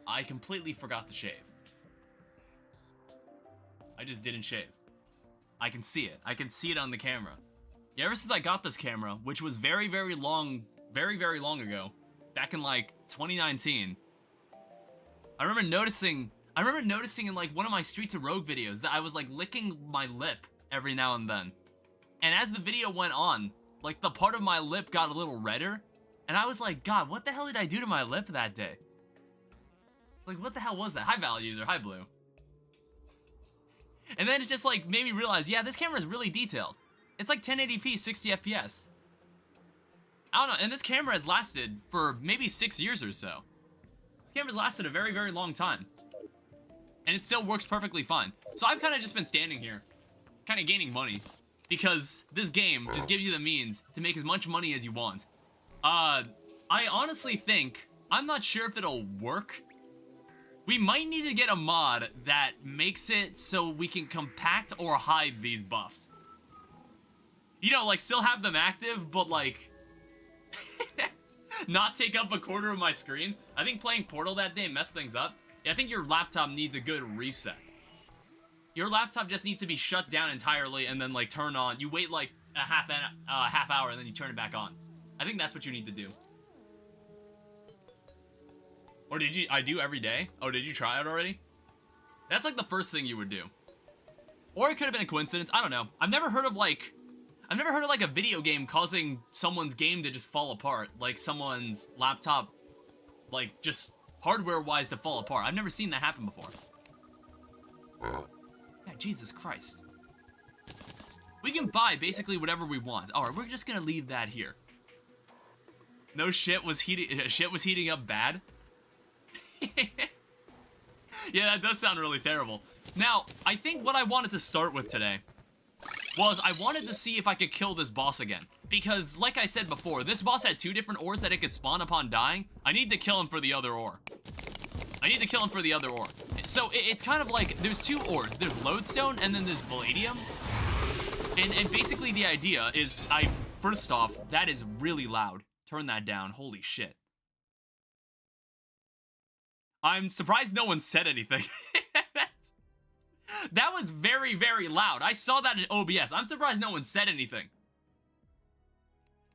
I completely forgot to shave. I just didn't shave. I can see it. I can see it on the camera. Yeah, ever since I got this camera, which was very, very long ago, back in like 2019, I remember noticing in like one of my Streets of Rogue videos that I was like licking my lip every now and then. And as the video went on, like the part of my lip got a little redder, and I was like, God, what the hell did I do to my lip that day? Like, what the hell was that? Hi, Valor User. Hi, Blue. And then it just like made me realize, yeah, this camera is really detailed. It's like 1080p, 60 FPS. I don't know, and this camera has lasted for maybe 6 years or so. This camera's lasted a very, very long time. And it still works perfectly fine. So I've kind of just been standing here, kind of gaining money, because this game just gives you the means to make as much money as you want. I honestly think, I'm not sure if it'll work. We might need to get a mod that makes it so we can compact or hide these buffs. You know, like, still have them active, but, like, not take up a quarter of my screen. I think playing Portal that day messed things up. Yeah, I think your laptop needs a good reset. Your laptop just needs to be shut down entirely and then, like, turn on. You wait, like, a half hour and then you turn it back on. I think that's what you need to do. Or did you? I do every day? Oh, did you try it already? That's, like, the first thing you would do. Or it could have been a coincidence. I don't know. I've never heard of, like, a video game causing someone's game to just fall apart. Like, someone's laptop, like, just hardware-wise to fall apart. I've never seen that happen before. Yeah, Jesus Christ. We can buy basically whatever we want. Alright, we're just gonna leave that here. No shit was heating up bad. Yeah, that does sound really terrible. Now, I think what I wanted to start with today was I wanted to see if I could kill this boss again. Because, like I said before, this boss had 2 different ores that it could spawn upon dying. I need to kill him for the other ore. So, it's kind of like, there's 2 ores. There's lodestone, and then there's palladium. And basically the idea is, first off, that is really loud. Turn that down. Holy shit. I'm surprised no one said anything. That was very, very loud. I saw that in OBS. I'm surprised no one said anything.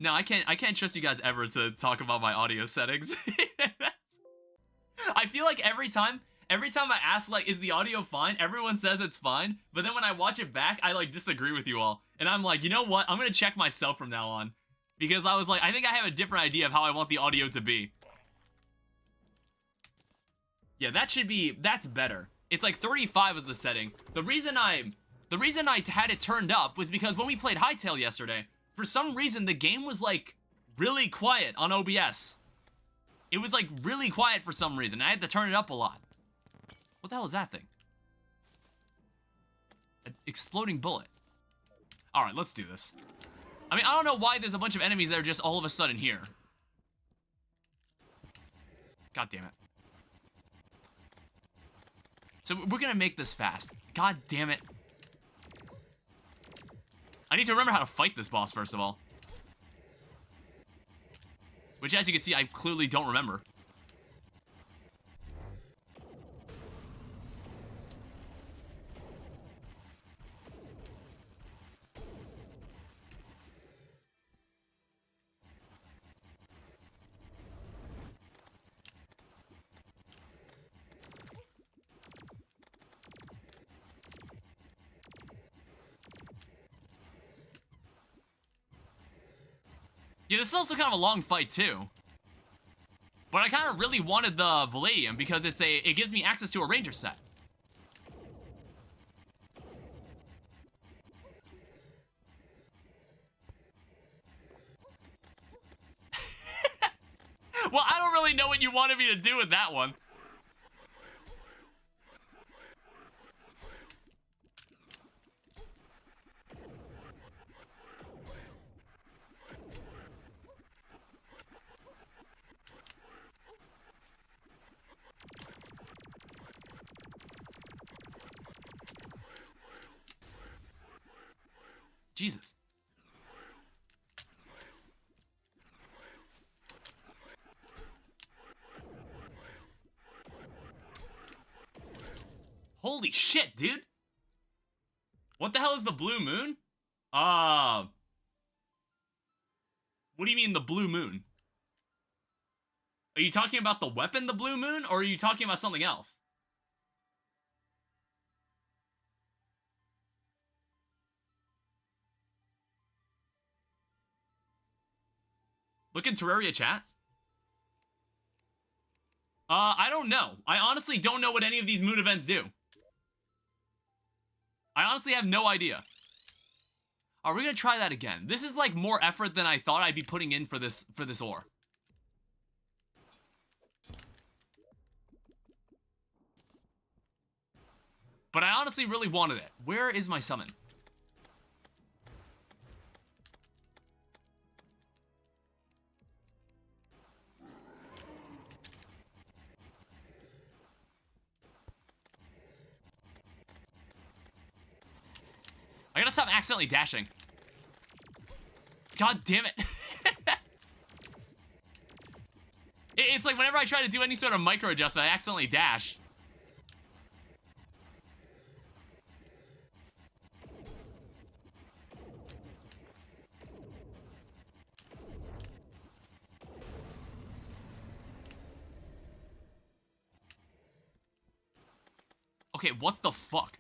No, I can't trust you guys ever to talk about my audio settings. I feel like every time I ask, like, is the audio fine? Everyone says it's fine. But then when I watch it back, I, like, disagree with you all. And I'm like, you know what? I'm gonna check myself from now on. Because I was like, I think I have a different idea of how I want the audio to be. Yeah, that's better. It's like 35 is the setting. The reason I had it turned up was because when we played Hytale yesterday, for some reason the game was like really quiet on OBS. It was like really quiet for some reason. I had to turn it up a lot. What the hell is that thing? An exploding bullet. Alright, let's do this. I mean, I don't know why there's a bunch of enemies that are just all of a sudden here. God damn it. So we're gonna make this fast. God damn it. I need to remember how to fight this boss, first of all. Which, as you can see, I clearly don't remember. Yeah, this is also kind of a long fight, too. But I kind of really wanted the Palladium because it gives me access to a Ranger set. Well, I don't really know what you wanted me to do with that one. Jesus. Holy shit, dude. What the hell is the blue moon? What do you mean the blue moon? Are you talking about the weapon, the blue moon, or are you talking about something else? Look in Terraria chat. I don't know. I honestly don't know what any of these moon events do. I honestly have no idea. Are we gonna try that again? This is like more effort than I thought I'd be putting in for this ore. But I honestly really wanted it. Where is my summon? I gotta stop accidentally dashing. God damn it. It's like whenever I try to do any sort of micro adjustment, I accidentally dash. Okay, what the fuck?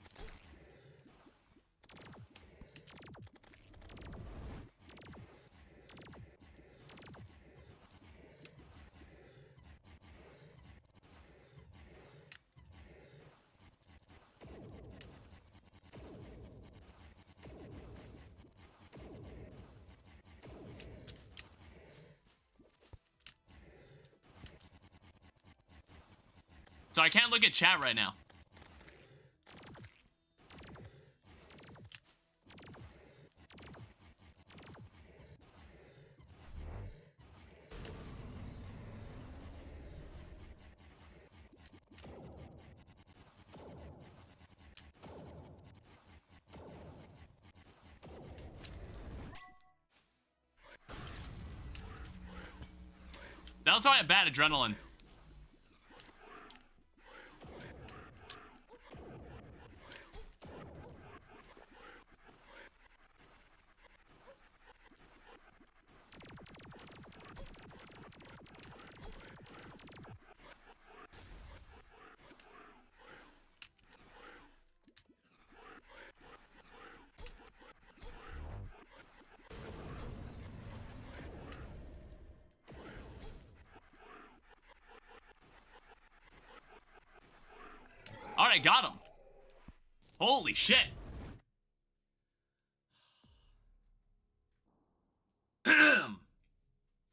So I can't look at chat right now. That was probably a bad adrenaline. Alright, got him. Holy shit.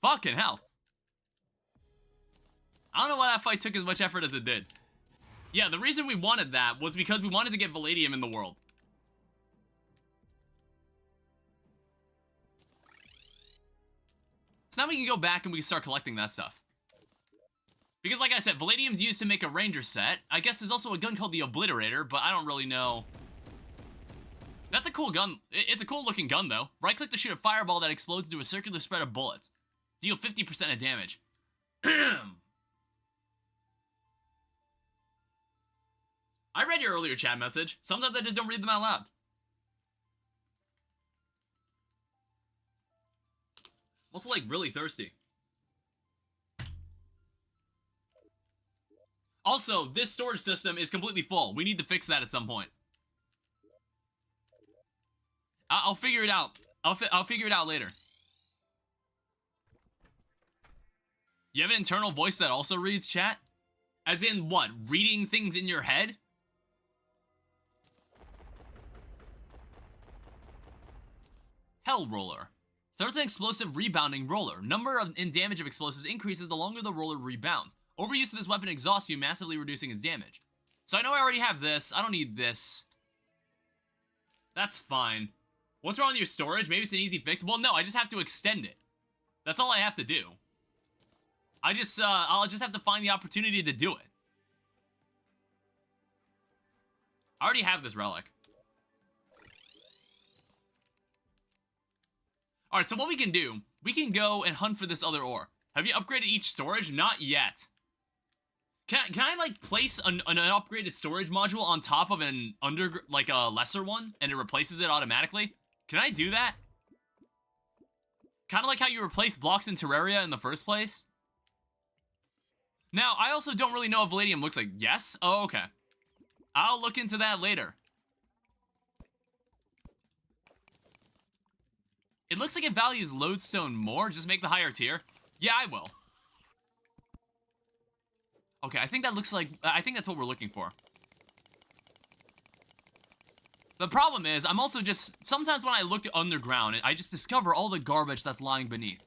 Fucking hell. I don't know why that fight took as much effort as it did. Yeah, the reason we wanted that was because we wanted to get Palladium in the world. So now we can go back and we can start collecting that stuff. Because like I said, Palladium's used to make a ranger set. I guess there's also a gun called the Obliterator, but I don't really know. That's a cool gun. It's a cool looking gun though. Right click to shoot a fireball that explodes into a circular spread of bullets. Deal 50% of damage. I read your earlier chat message. Sometimes I just don't read them out loud. I'm also like really thirsty. Also, this storage system is completely full. We need to fix that at some point. I'll figure it out. I'll figure it out later. You have an internal voice that also reads chat? As in what? Reading things in your head? Hell Roller. Starts an explosive rebounding roller. Number of in damage of explosives increases the longer the roller rebounds. Overuse of this weapon exhausts you, massively reducing its damage. So I know I already have this. I don't need this. That's fine. What's wrong with your storage? Maybe it's an easy fix. Well, no, I just have to extend it. That's all I have to do. I'll just have to find the opportunity to do it. I already have this relic. Alright, so what we can do, we can go and hunt for this other ore. Have you upgraded each storage? Not yet. Can I like place an upgraded storage module on top of an like a lesser one and it replaces it automatically? Can I do that? Kind of like how you replace blocks in Terraria in the first place. Now, I also don't really know what Palladium looks like. Yes? Oh, okay. I'll look into that later. It looks like it values lodestone more. Just make the higher tier. Yeah, I will. Okay, I think that looks like... I think that's what we're looking for. The problem is, I'm also just... Sometimes when I look underground, I just discover all the garbage that's lying beneath.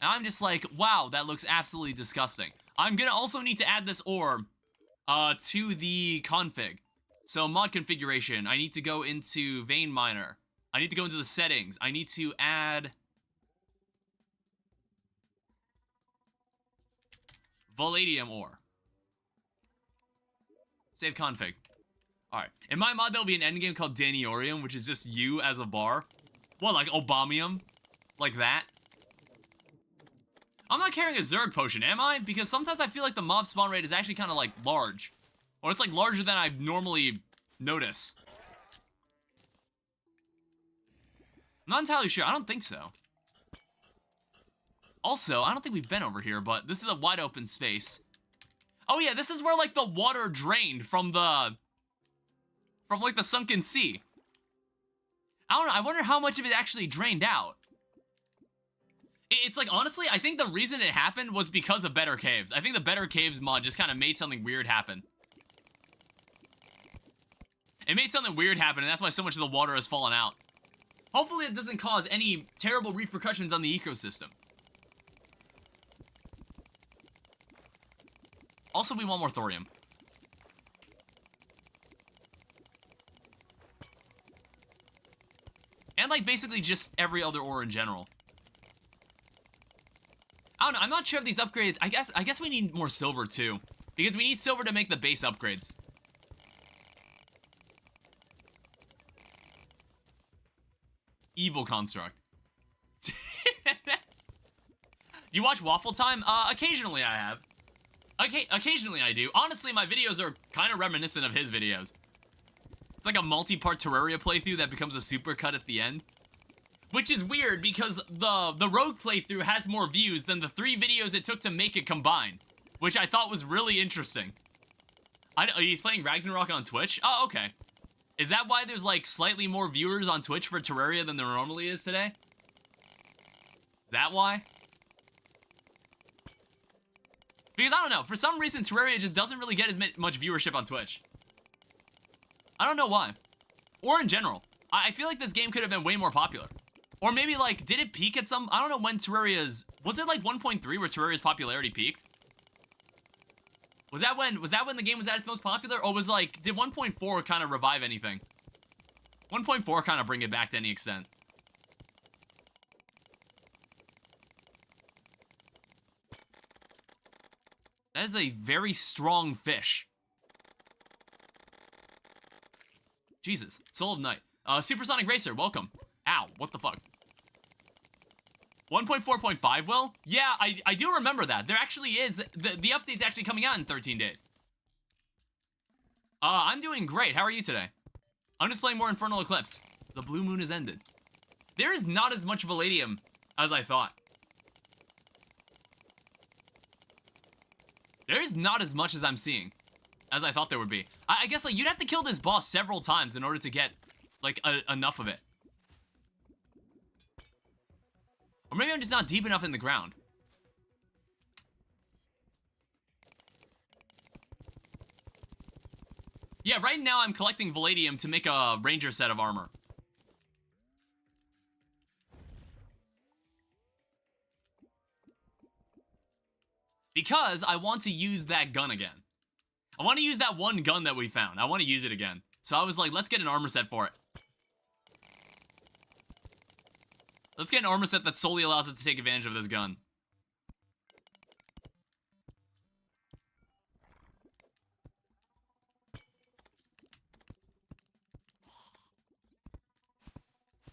And I'm just like, wow, that looks absolutely disgusting. I'm gonna also need to add this ore to the config. So mod configuration, I need to go into vein miner. I need to go into the settings. I need to add Palladium ore. Save config. Alright. In my mod, there'll be an endgame called Daniorium, which is just you as a bar. What, like Obamium? Like that? I'm not carrying a Zerg potion, am I? Because sometimes I feel like the mob spawn rate is actually kind of like large. Or it's like larger than I normally notice. I'm not entirely sure. I don't think so. Also, I don't think we've been over here, but this is a wide open space. Oh yeah, this is where like the water drained from like the sunken sea. I don't know. I wonder how much of it actually drained out. It's like, honestly, I think the reason it happened was because of Better Caves. I think the Better Caves mod just kind of made something weird happen. It made something weird happen, and that's why so much of the water has fallen out. Hopefully it doesn't cause any terrible repercussions on the ecosystem. Also, we want more thorium. And, like, basically just every other ore in general. I don't know, I'm not sure if these upgrades... I guess we need more silver, too. Because we need silver to make the base upgrades. Evil construct. Do you watch Waffle Time? Occasionally I have. Okay, occasionally I do. Honestly, my videos are kind of reminiscent of his videos. It's like a multi-part Terraria playthrough that becomes a supercut at the end. Which is weird because the rogue playthrough has more views than the 3 videos it took to make it combined. Which I thought was really interesting. He's playing Ragnarok on Twitch? Oh, okay. Is that why there's like slightly more viewers on Twitch for Terraria than there normally is today? Is that why? Because I don't know, for some reason Terraria just doesn't really get as much viewership on Twitch. I don't know why. Or in general. I feel like this game could have been way more popular. Or maybe like, did it peak at some, I don't know when Terraria's, was it like 1.3 where Terraria's popularity peaked? Was that when the game was at its most popular? Or was like, did 1.4 kind of revive anything? 1.4 kind of bring it back to any extent. That is a very strong fish. Jesus. Soul of Night. Supersonic Racer, welcome. Ow, what the fuck? 1.4.5, Will? Yeah, I do remember that. There actually is, the update's actually coming out in 13 days. I'm doing great. How are you today? I'm just playing more Infernal Eclipse. The blue moon has ended. There is not as much Palladium as I thought. There is not as much as I'm seeing as I thought there would be. I guess, like, you'd have to kill this boss several times in order to get, like, enough of it. Or maybe I'm just not deep enough in the ground. Yeah, right now I'm collecting Palladium to make a ranger set of armor. Because I want to use that gun again. I want to use that one gun that we found. I want to use it again. So I was like, let's get an armor set for it. Let's get an armor set that solely allows us to take advantage of this gun.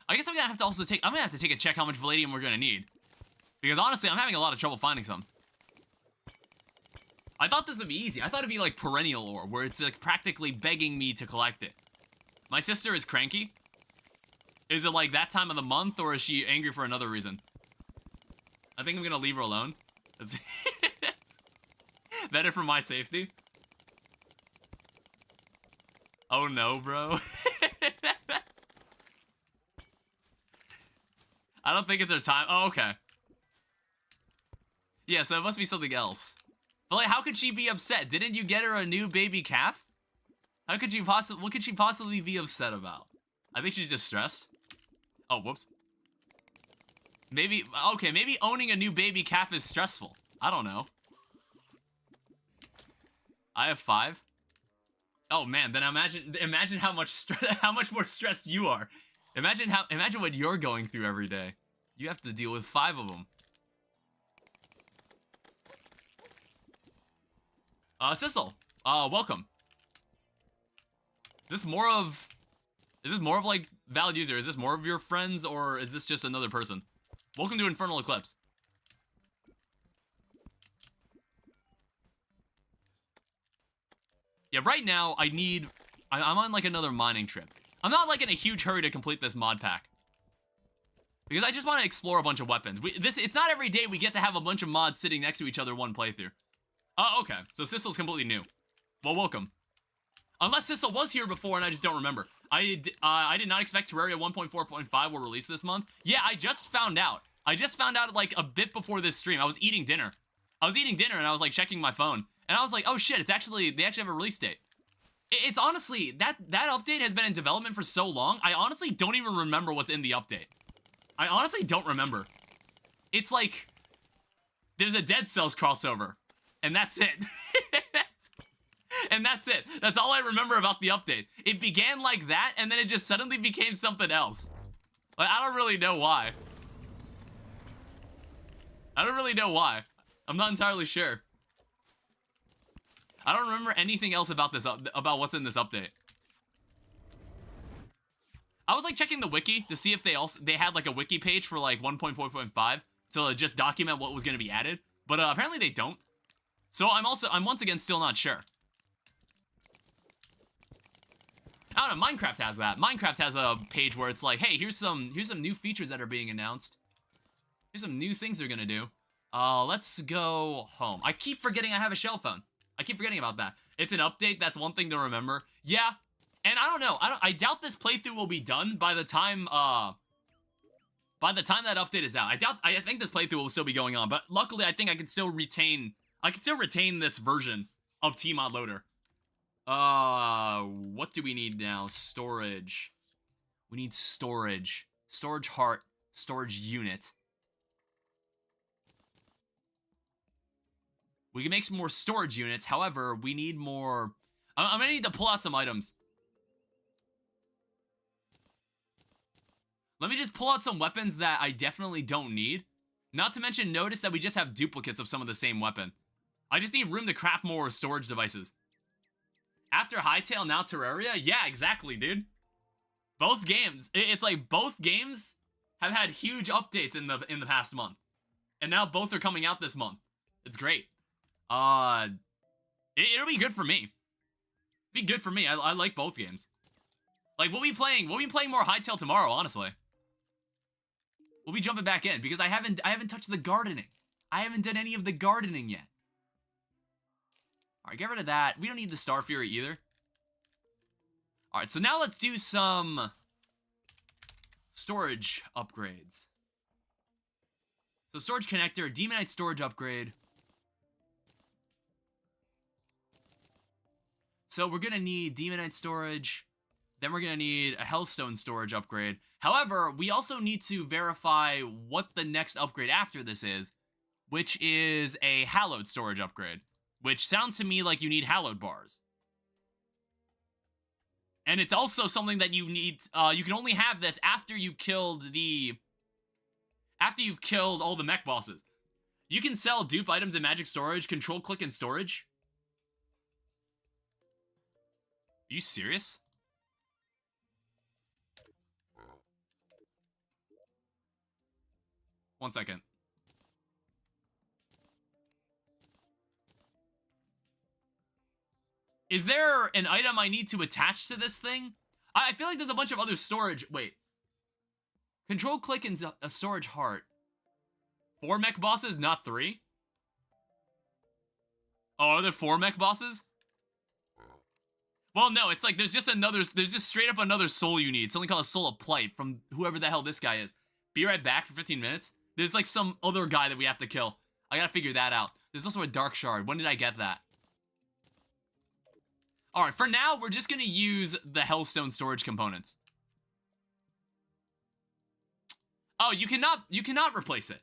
I guess I'm gonna have to also take, I'm gonna have to take a check how much Palladium we're gonna need. Because honestly, I'm having a lot of trouble finding some. I thought this would be easy. I thought it'd be like perennial ore, where it's like practically begging me to collect it. My sister is cranky. Is it like that time of the month, or is she angry for another reason? I think I'm gonna leave her alone. That's better for my safety. Oh no, bro. I don't think it's her time. Oh, okay. Yeah, so it must be something else. But like, how could she be upset? Didn't you get her a new baby calf? How could you possibly, what could she possibly be upset about? I think she's just stressed. Oh, whoops. Maybe, okay, maybe owning a new baby calf is stressful. I don't know. I have 5. Oh man, then imagine how much how much more stressed you are. Imagine what you're going through every day. You have to deal with 5 of them. Sissel, welcome. Is this more of like valid user? Is this more of your friends, or is this just another person? Welcome to Infernal Eclipse. Yeah, right now, I'm on like another mining trip. I'm not like in a huge hurry to complete this mod pack. Because I just want to explore a bunch of weapons. It's not every day we get to have a bunch of mods sitting next to each other one playthrough. Oh, okay. So Sissel's completely new. Well, welcome. Unless Sissel was here before and I just don't remember. I did not expect Terraria 1.4.5 will release this month. Yeah, I just found out. I just found out like a bit before this stream. I was eating dinner. And I was like checking my phone. And I was like, oh shit, they actually have a release date. It's honestly, that update has been in development for so long, I honestly don't even remember what's in the update. I honestly don't remember. It's like, there's a Dead Cells crossover. And that's it. And that's it. That's all I remember about the update. It began like that, and then it just suddenly became something else. Like, I don't really know why. I'm not entirely sure. I don't remember anything else about this, about what's in this update. I was like checking the wiki to see if they had like a wiki page for like 1.4.5 to just document what was going to be added, but apparently they don't. So I'm once again still not sure. I don't know, Minecraft has that. Minecraft has a page where it's like, hey, here's some new features that are being announced. Here's some new things they're gonna do. Let's go home. I keep forgetting I have a shell phone. I keep forgetting about that. It's an update, that's one thing to remember. Yeah, and I don't know, I doubt this playthrough will be done by the time that update is out. I think this playthrough will still be going on, but luckily I think I can still retain this version of Tmod Loader. What do we need now? Storage. We need storage. Storage heart. Storage unit. We can make some more storage units. However, we need more... I'm gonna need to pull out some items. Let me just pull out some weapons that I definitely don't need. Not to mention, notice that we just have duplicates of some of the same weapon. I just need room to craft more storage devices. After Hytale, now Terraria? Yeah, exactly, dude. Both games. It's like both games have had huge updates in the past month. And now both are coming out this month. It's great. It'll be good for me. Be good for me. I like both games. Like, we'll be playing more Hytale tomorrow, honestly. We'll be jumping back in because I haven't touched the gardening. I haven't done any of the gardening yet. Alright, get rid of that. We don't need the Star Fury either. Alright, so now let's do some storage upgrades. So storage connector, Demonite storage upgrade. So we're gonna need Demonite storage. Then we're gonna need a Hellstone storage upgrade. However, we also need to verify what the next upgrade after this is, which is a Hallowed storage upgrade. Which sounds to me like you need Hallowed bars. And it's also something that you need, you can only have this after you've killed all the mech bosses. You can sell dupe items in magic storage, control click in storage. Are you serious? One second. Is there an item I need to attach to this thing? I feel like there's a bunch of other storage. Wait. Control click and a storage heart. 4 mech bosses, not 3? Oh, are there 4 mech bosses? Well, no, it's like there's just straight up another soul you need. Something called a Soul of Plight from whoever the hell this guy is. Be right back for 15 minutes. There's like some other guy that we have to kill. I gotta figure that out. There's also a Dark Shard. When did I get that? Alright, for now, we're just gonna use the Hellstone storage components. Oh, you cannot replace it.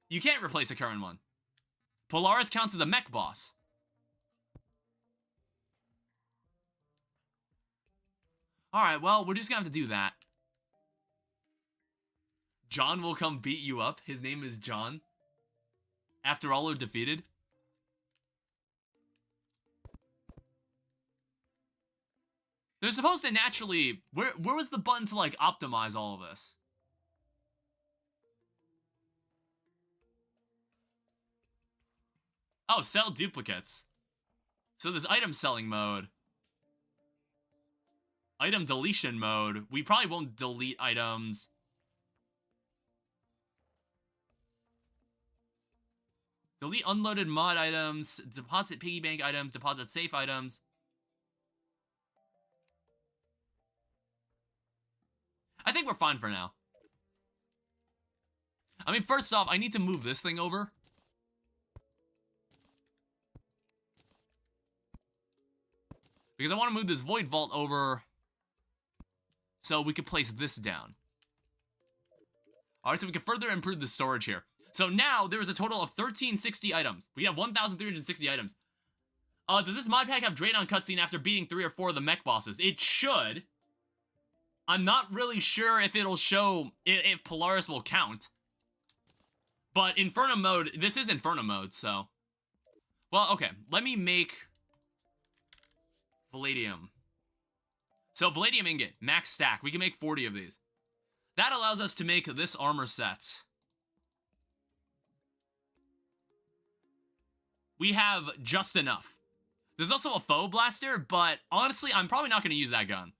You can't replace a current one. Polaris counts as a mech boss. Alright, well, we're just gonna have to do that. John will come beat you up. His name is John. After all are defeated. They're supposed to naturally... Where was the button to, like, optimize all of this? Oh, sell duplicates. So there's item selling mode. Item deletion mode. We probably won't delete items. Delete unloaded mod items. Deposit piggy bank items. Deposit safe items. I think we're fine for now. I mean, first off, I need to move this thing over. Because I want to move this Void Vault over so we can place this down. Alright, so we can further improve the storage here. So now, there is a total of 1360 items. We have 1,360 items. Does this mod pack have Draydon cutscene after beating 3 or 4 of the mech bosses? It should. I'm not really sure if it'll show, if Polaris will count. But Inferno mode, this is Inferno mode, so. Well, okay, let me make Palladium. So, Palladium ingot, max stack. We can make 40 of these. That allows us to make this armor set. We have just enough. There's also a foe blaster, but honestly, I'm probably not going to use that gun.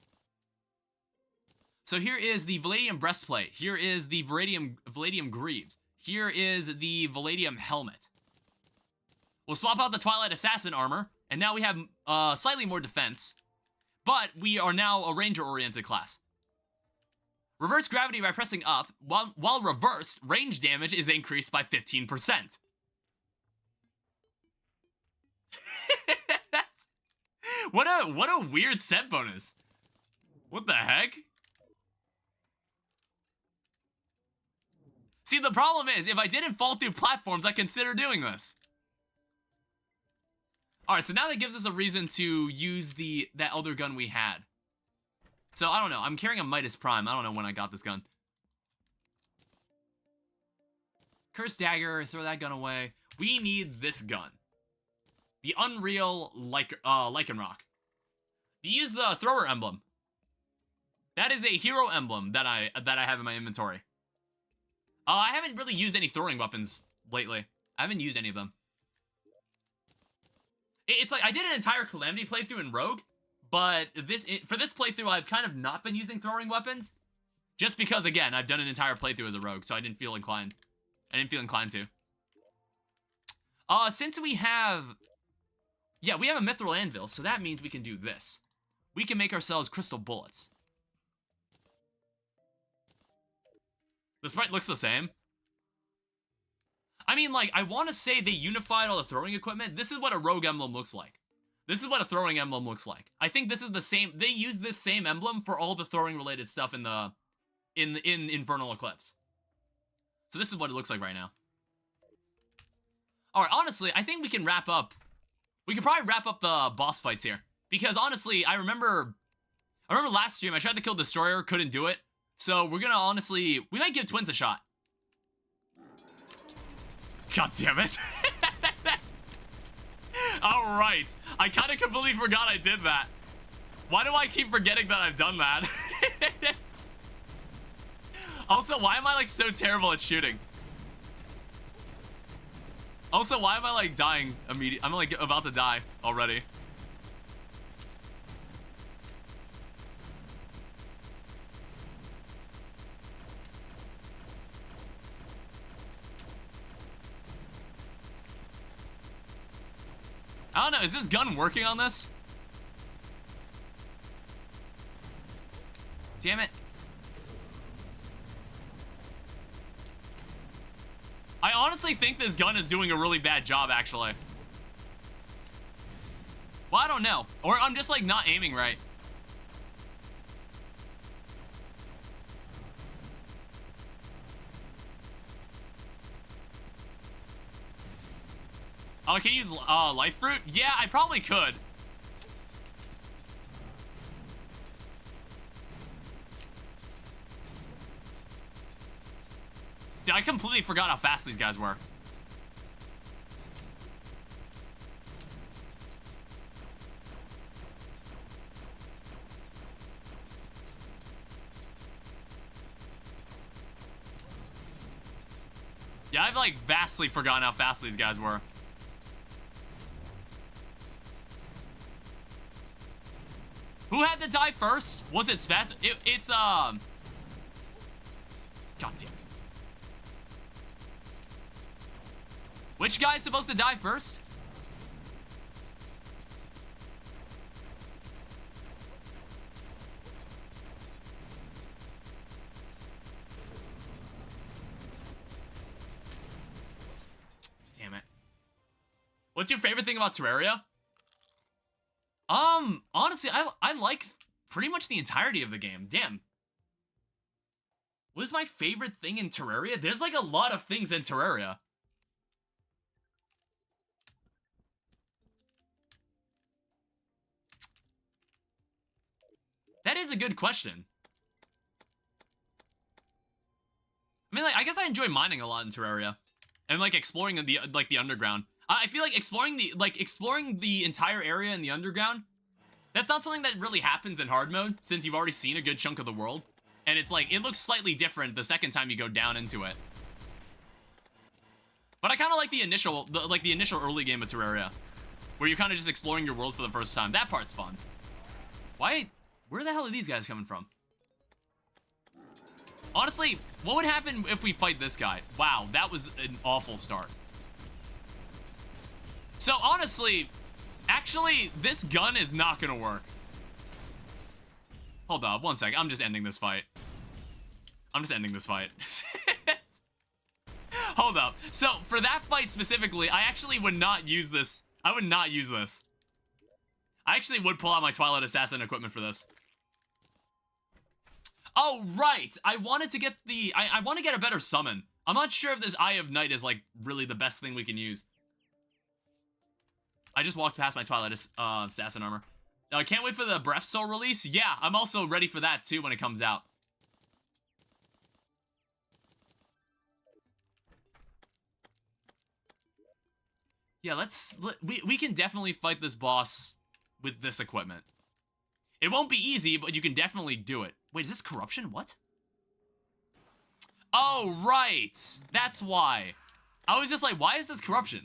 So here is the Palladium breastplate. Here is the Palladium greaves. Here is the Palladium helmet. We'll swap out the Twilight Assassin armor, and now we have slightly more defense, but we are now a ranger-oriented class. Reverse gravity by pressing up, while reversed, range damage is increased by 15%. What a weird set bonus. What the heck? See, the problem is, if I didn't fall through platforms, I'd consider doing this. Alright, so now that gives us a reason to use that other gun we had. So, I don't know. I'm carrying a Midas Prime. I don't know when I got this gun. Cursed Dagger. Throw that gun away. We need this gun. The Unreal Lycanroc. Use the Thrower emblem. That is a hero emblem that I have in my inventory. I haven't really used any throwing weapons lately. I haven't used any of them. It's like, I did an entire Calamity playthrough in Rogue, but for this playthrough, I've kind of not been using throwing weapons. Just because, again, I've done an entire playthrough as a Rogue, so I didn't feel inclined. I didn't feel inclined to. Since we have... Yeah, we have a Mithril Anvil, so that means we can do this. We can make ourselves crystal bullets. The sprite looks the same. I mean, like, I want to say they unified all the throwing equipment. This is what a rogue emblem looks like. This is what a throwing emblem looks like. I think this is the same. They use this same emblem for all the throwing related stuff in Infernal Eclipse. So this is what it looks like right now. All right, honestly, I think we can wrap up. We can probably wrap up the boss fights here, because honestly, I remember last stream I tried to kill Destroyer, couldn't do it. So we're gonna honestly, we might give Twins a shot. God damn it. Alright. I kind of completely forgot I did that. Why do I keep forgetting that I've done that? Also, why am I like so terrible at shooting? Also, why am I like dying immediately? I'm like about to die already. I don't know, is this gun working on this? Damn it. I honestly think this gun is doing a really bad job, actually. Well, I don't know. Or I'm just, like, not aiming right. Oh, can you use life fruit? Yeah, I probably could. Dude, I completely forgot how fast these guys were. Yeah, I've, like, vastly forgotten how fast these guys were. Who had to die first? Was it Spaz? It's, God damn it. Which guy's supposed to die first? Damn it. What's your favorite thing about Terraria? Honestly, I like pretty much the entirety of the game. Damn. What is my favorite thing in Terraria? There's, like, a lot of things in Terraria. That is a good question. I mean, like, I guess I enjoy mining a lot in Terraria. And, like, exploring the underground. I feel like exploring the entire area in the underground, that's not something that really happens in hard mode, since you've already seen a good chunk of the world. And it's like, it looks slightly different the second time you go down into it. But I kind of like the initial early game of Terraria, where you're kind of just exploring your world for the first time. That part's fun. Where the hell are these guys coming from? Honestly, what would happen if we fight this guy? Wow, that was an awful start. So honestly, actually, this gun is not gonna work. Hold up, one sec. I'm just ending this fight. Hold up. So, for that fight specifically, I actually would not use this. I would not use this. I actually would pull out my Twilight Assassin equipment for this. Oh, right. I wanted to get the... I want to get a better summon. I'm not sure if this Eye of Night is, like, really the best thing we can use. I just walked past my Twilight Assassin armor. Can't wait for the Breath Soul release. Yeah, I'm also ready for that, too, when it comes out. Yeah, we can definitely fight this boss with this equipment. It won't be easy, but you can definitely do it. Wait, is this corruption? What? Oh, right. That's why. I was just like, why is this corruption?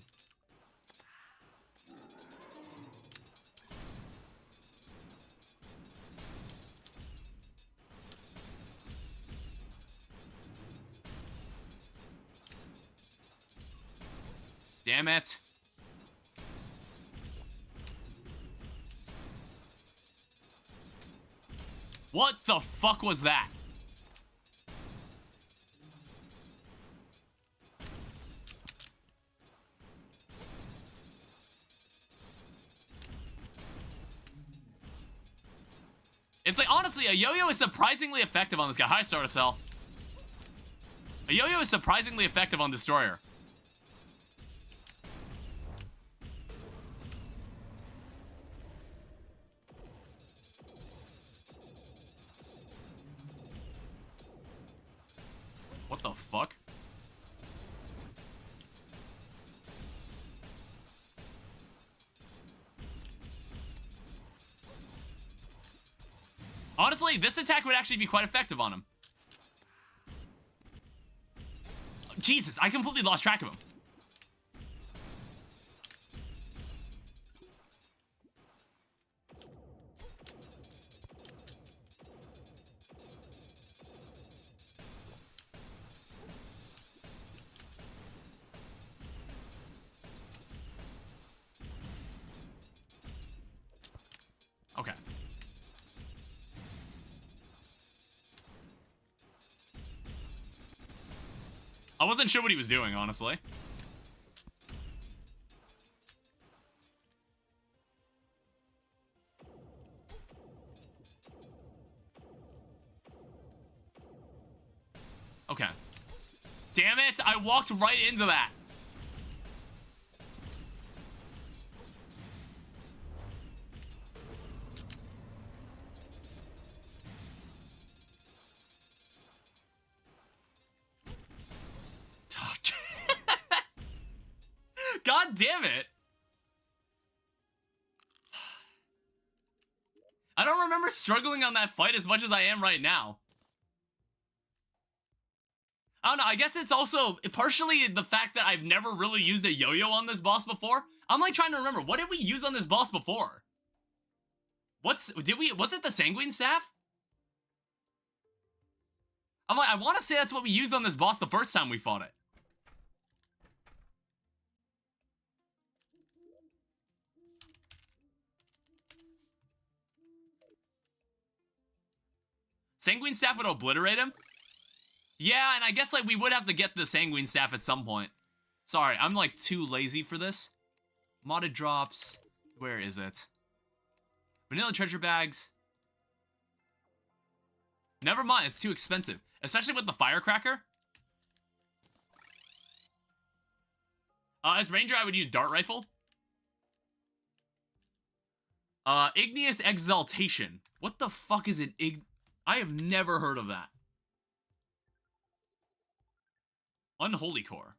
Damn it. What the fuck was that? It's like, honestly, a yo-yo is surprisingly effective on this guy. Hi, Starter Cell. A yo-yo is surprisingly effective on Destroyer. What the fuck? Honestly, this attack would actually be quite effective on him. Jesus, I completely lost track of him. I wasn't sure what he was doing, honestly. Okay. Damn it, I walked right into that. God damn it. I don't remember struggling on that fight as much as I am right now. I don't know, I guess it's also partially the fact that I've never really used a yo-yo on this boss before. I'm like trying to remember, what did we use on this boss before? Was it the Sanguine Staff? I'm like, I want to say that's what we used on this boss the first time we fought it. Sanguine Staff would obliterate him? Yeah, and I guess, like, we would have to get the Sanguine Staff at some point. Sorry, I'm, like, too lazy for this. Modded drops. Where is it? Vanilla treasure bags. Never mind, it's too expensive. Especially with the firecracker. As ranger, I would use dart rifle. Igneous exaltation. What the fuck is an I have never heard of that. Unholy core.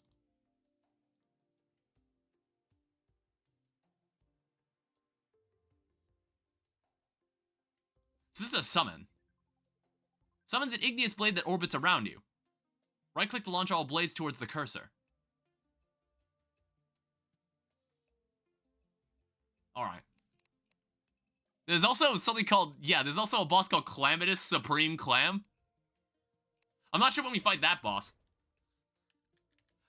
So this is a summon. Summons an igneous blade that orbits around you. Right-click to launch all blades towards the cursor. Alright. There's also something called, there's also a boss called Calamitous Supreme Clam. I'm not sure when we fight that boss.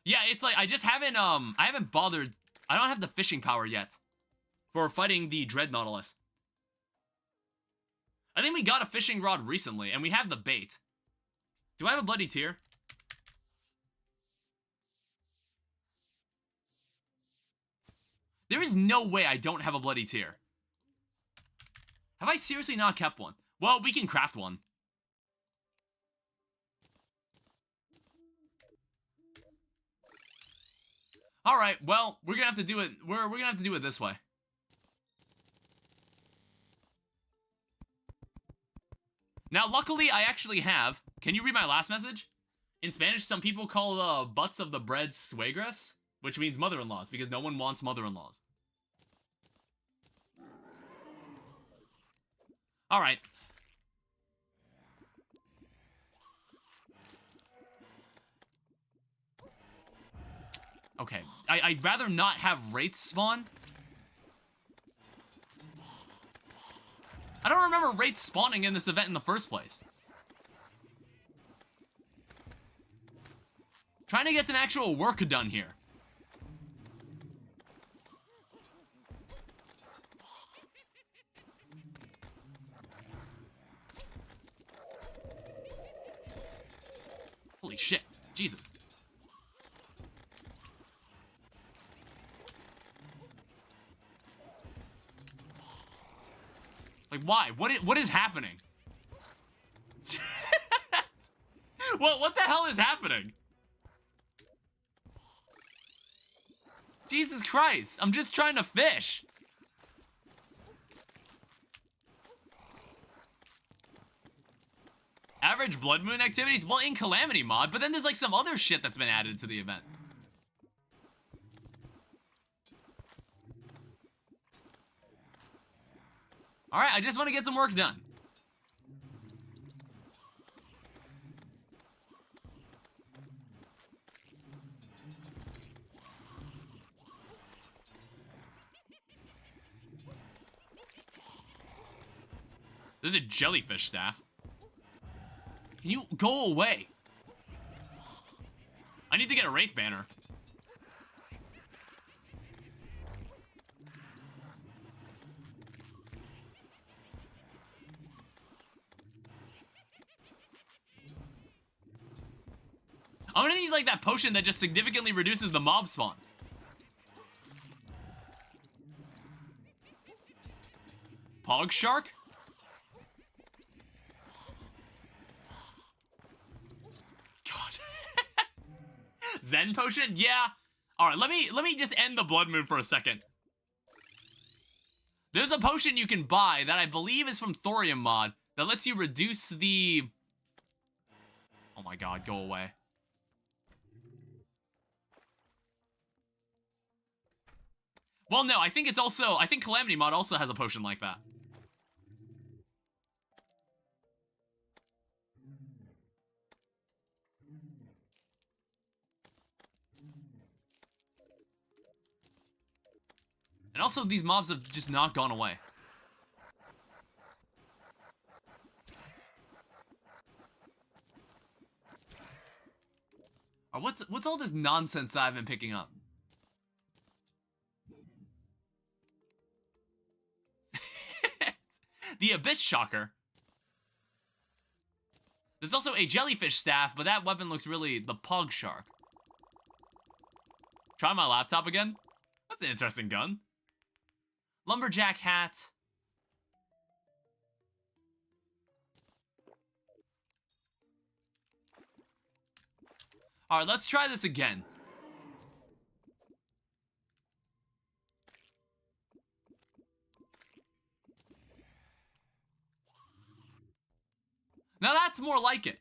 Yeah, it's like, I haven't bothered, I don't have the fishing power yet for fighting the Dread Nautilus. I think we got a fishing rod recently, and we have the bait. Do I have a bloody tear? There is no way I don't have a bloody tear. Have I seriously not kept one? Well, we can craft one. Alright, well, we're gonna have to do it, we're gonna have to do it this way. Now, luckily, I actually have... Can you read my last message? In Spanish, some people call the butts of the bread suegras, which means mother-in-laws, because no one wants mother-in-laws. Alright. Okay, I'd rather not have wraiths spawn. I don't remember wraiths spawning in this event in the first place. Trying to get some actual work done here. Holy shit, Jesus. Like, why? What is happening? What the hell is happening? Jesus Christ, I'm just trying to fish. Average Blood Moon activities? Well, in Calamity mod, but then there's like some other shit that's been added to the event. Alright, I just want to get some work done. There's a jellyfish staff. Can you go away? I need to get a Wraith banner. I'm gonna need, like, that potion that just significantly reduces the mob spawns. Pog Shark? God. Zen potion? Yeah. Alright, let me just end the Blood Moon for a second. There's a potion you can buy that I believe is from Thorium mod that lets you reduce the... Oh my god, go away. Well, no, I think it's also... I think Calamity mod also has a potion like that. And also, these mobs have just not gone away. What's all this nonsense that I've been picking up? The Abyss Shocker. There's also a Jellyfish Staff, but that weapon looks really the Pug Shark. Try my laptop again? That's an interesting gun. Lumberjack Hat. Alright, let's try this again. Now that's more like it.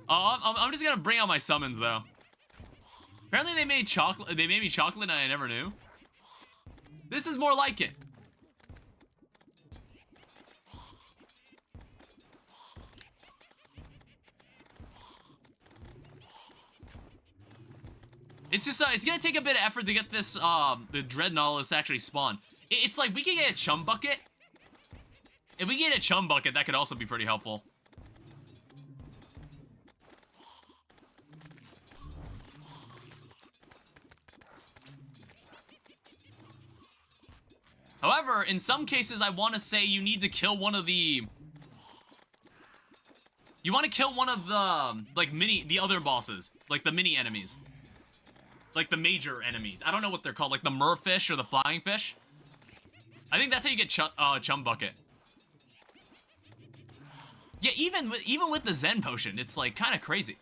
I'm just gonna bring out my summons though. Apparently they made chocolate. They made me chocolate and I never knew. This is more like it. It's just, it's gonna take a bit of effort to get this, the Dreadnoughtless to actually spawn. It's like, we can get a chum bucket. If we get a chum bucket, that could also be pretty helpful. However, in some cases, I want to say you need to kill one of the... You want to kill one of the, like, the other bosses. Like, the mini enemies. Like, the major enemies. I don't know what they're called. Like, the merfish or the flying fish. I think that's how you get chum bucket. Yeah, even with the Zen potion, it's, like, kind of crazy.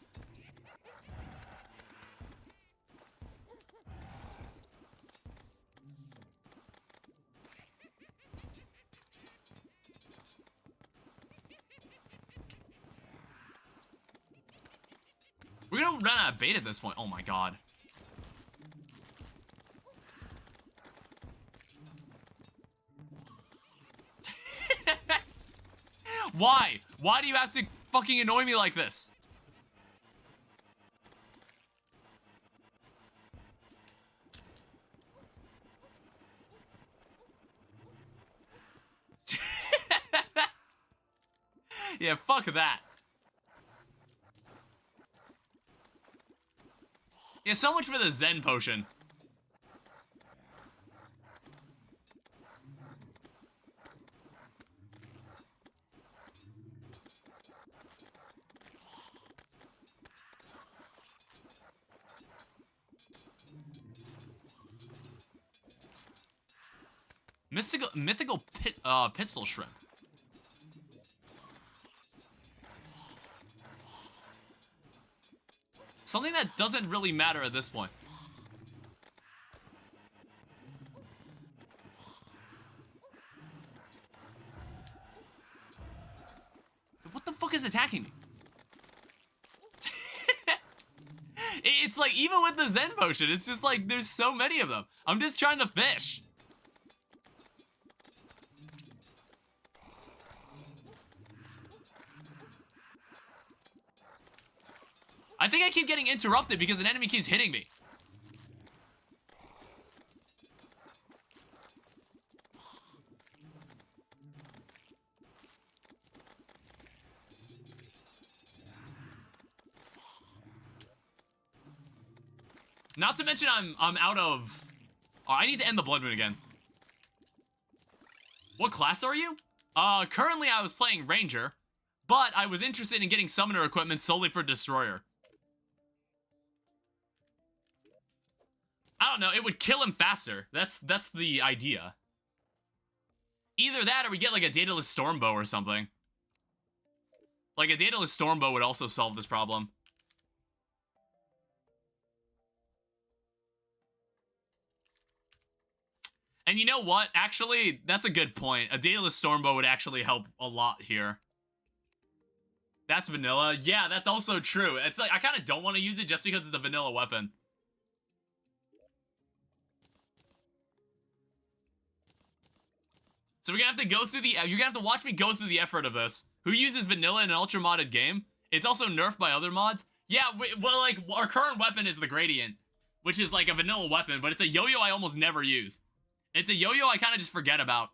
We're gonna run out of bait at this point. Oh my god. Why? Why do you have to fucking annoy me like this? Yeah, fuck that. Yeah, so much for the Zen potion. Mythical pistol shrimp. Something that doesn't really matter at this point. What the fuck is attacking me? It's like, even with the Zen potion, it's just like, there's so many of them. I'm just trying to fish. I think I keep getting interrupted because an enemy keeps hitting me. Not to mention I'm out of... Oh, I need to end the Blood Moon again. What class are you? Currently I was playing Ranger, but I was interested in getting summoner equipment solely for Destroyer. I don't know, it would kill him faster. That's the idea. Either that or we get like a Daedalus Stormbow or something. Like a Daedalus Stormbow would also solve this problem. And you know what? Actually, that's a good point. A Daedalus Stormbow would actually help a lot here. That's vanilla. Yeah, that's also true. It's like, I kind of don't want to use it just because it's a vanilla weapon. So we're gonna have to go through the... You're gonna have to watch me go through the effort of this. Who uses vanilla in an ultra-modded game? It's also nerfed by other mods. Yeah, well, like, our current weapon is the Gradient, which is like a vanilla weapon, but it's a yo-yo I almost never use. It's a yo-yo I kind of just forget about.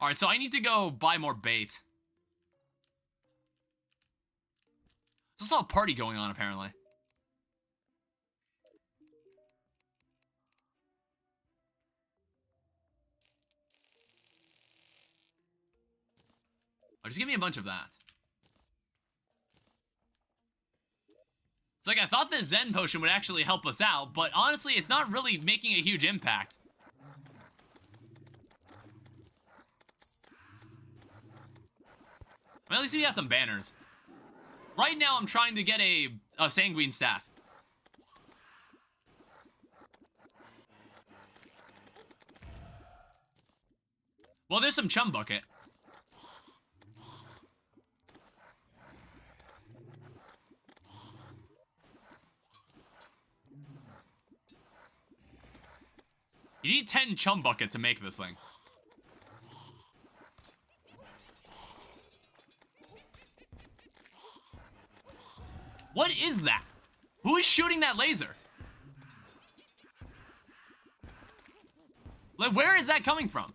Alright, so I need to go buy more bait. There's also a party going on, apparently. Oh, just give me a bunch of that. It's like, I thought this Zen potion would actually help us out, but honestly, it's not really making a huge impact. Well, at least we got some banners. Right now, I'm trying to get a Sanguine Staff. Well, there's some Chum Bucket. You need 10 Chum Bucket to make this thing. What is that? Who is shooting that laser? Like, where is that coming from?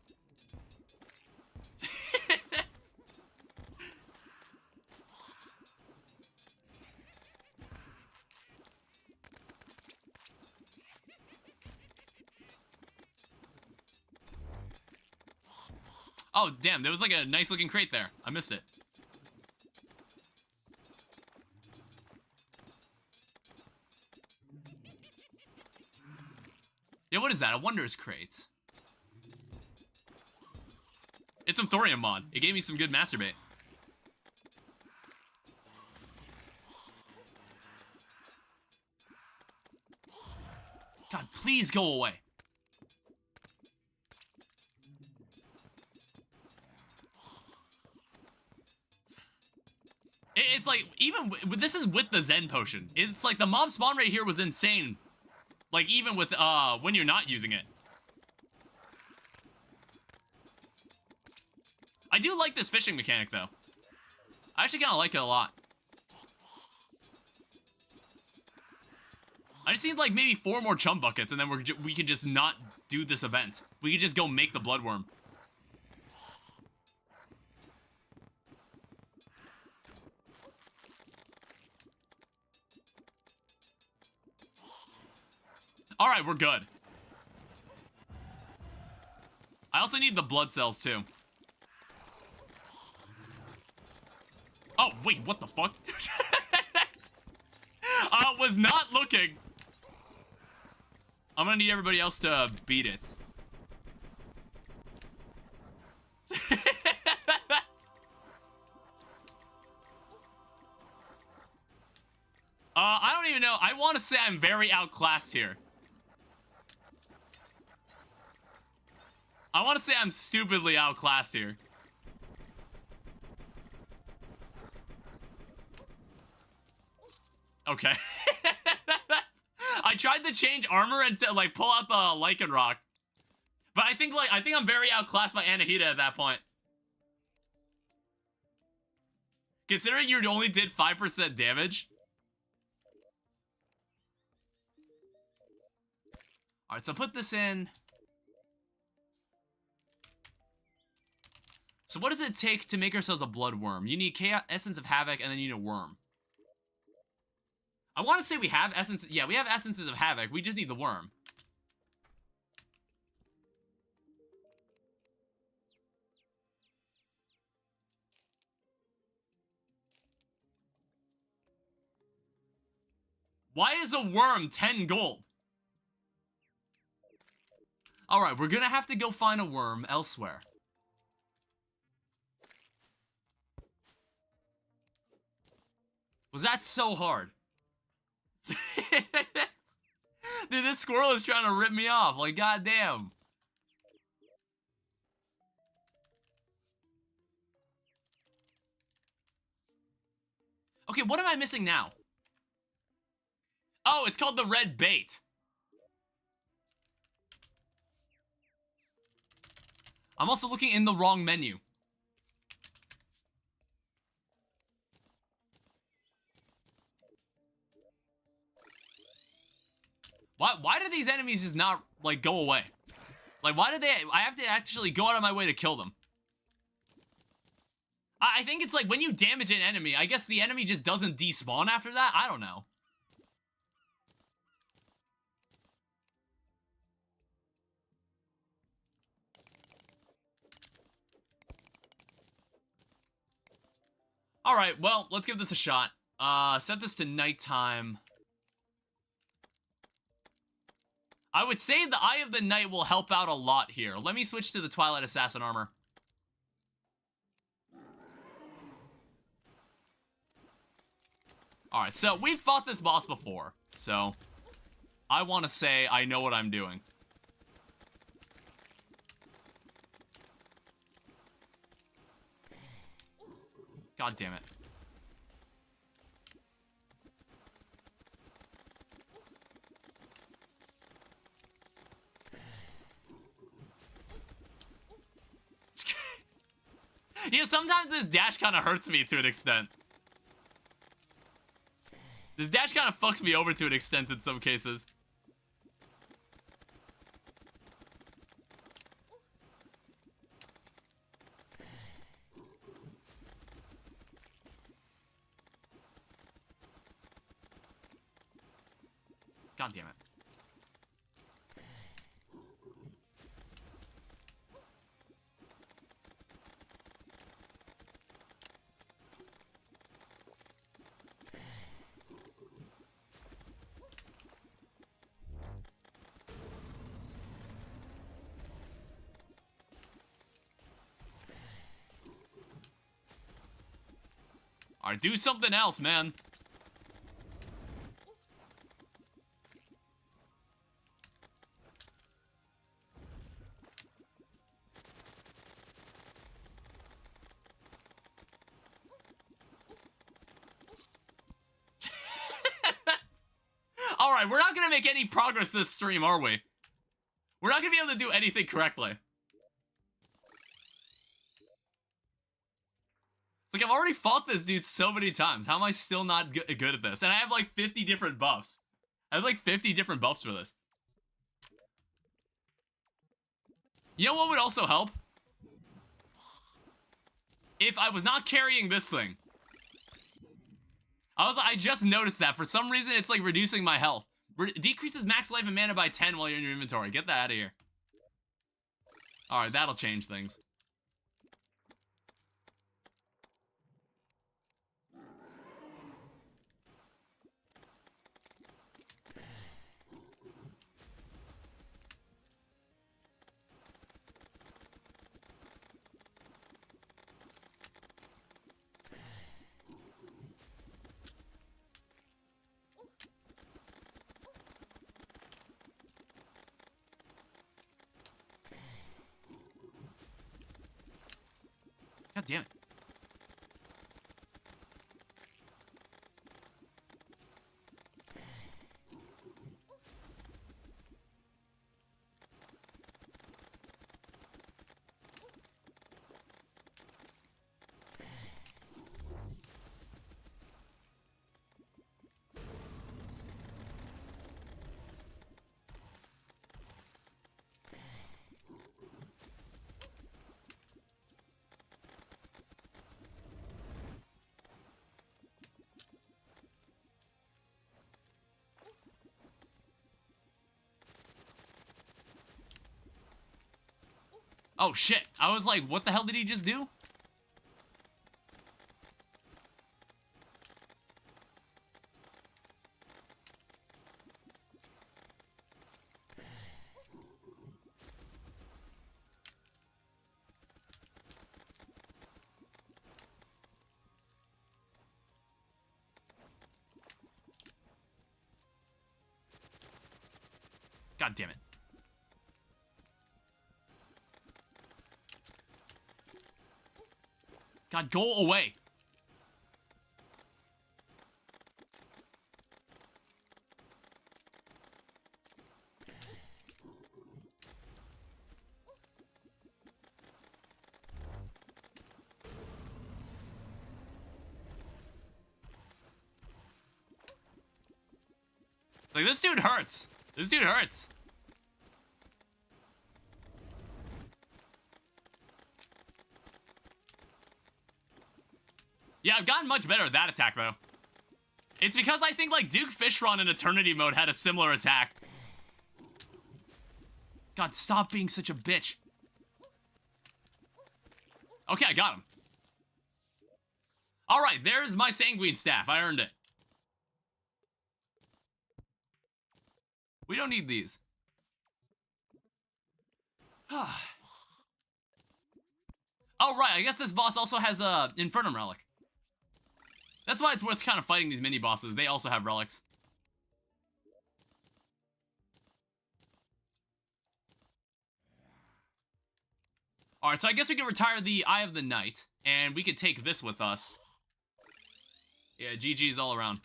Oh, damn, there was like a nice looking crate there. I missed it. Yeah, what is that? A Wonders Crate. It's some Thorium mod. It gave me some good masturbate. God, please go away. It's like, even this is with the Zen potion. It's like the mob spawn rate here was insane. Like, even with, when you're not using it. I do like this fishing mechanic, though. I actually kind of like it a lot. I just need, like, maybe 4 more Chum Buckets, and then we can just not do this event. We can just go make the Bloodworm. Alright, we're good. I also need the blood cells, too. Oh, wait, what the fuck? I was not looking. I'm gonna need everybody else to beat it. I don't even know. I want to say I'm very outclassed here. I want to say I'm stupidly outclassed here. Okay. I tried to change armor and to, like, pull out the Lycan Rock. But I think I'm very outclassed by Anahita at that point. Considering you only did 5% damage. Alright, so put this in. So what does it take to make ourselves a blood worm? You need Chaos, Essence of Havoc, and then you need a worm. I want to say we have essence. Yeah, we have essences of Havoc. We just need the worm. Why is a worm 10 gold? Alright, we're gonna have to go find a worm elsewhere. Was that so hard? Dude, this squirrel is trying to rip me off. Like, goddamn. Okay, what am I missing now? Oh, it's called the red bait. I'm also looking in the wrong menu. Why do these enemies just not, like, go away? Like, why do they... I have to actually go out of my way to kill them. I think it's like, when you damage an enemy, I guess the enemy just doesn't despawn after that? I don't know. Alright, well, let's give this a shot. Set this to nighttime. I would say the Eye of the Night will help out a lot here. Let me switch to the Twilight Assassin armor. Alright, so we've fought this boss before. So, I want to say I know what I'm doing. God damn it. Yeah, sometimes this dash kind of hurts me to an extent. This dash kind of fucks me over to an extent in some cases. God damn it. Alright, do something else, man. Alright, we're not gonna make any progress this stream, are we? We're not gonna be able to do anything correctly. Like, I've already fought this dude so many times. How am I still not good at this? And I have like 50 different buffs. I have like 50 different buffs for this. You know what would also help? If I was not carrying this thing. I just noticed that. For some reason, it's like reducing my health. Decreases max life and mana by 10 while you're in your inventory. Get that out of here. Alright, that'll change things. God damn it. Oh shit, I was like, what the hell did he just do? God damn it. God, go away. Like, this dude hurts. This dude hurts. Yeah, I've gotten much better at that attack, though. It's because I think, like, Duke Fishron in Eternity mode had a similar attack. God, stop being such a bitch. Okay, I got him. Alright, there's my Sanguine Staff. I earned it. We don't need these. Oh, right, I guess this boss also has a Infernum Relic. That's why it's worth kind of fighting these mini-bosses. They also have relics. Alright, so I guess we can retire the Eye of the Night, and we could take this with us. Yeah, GG's all around.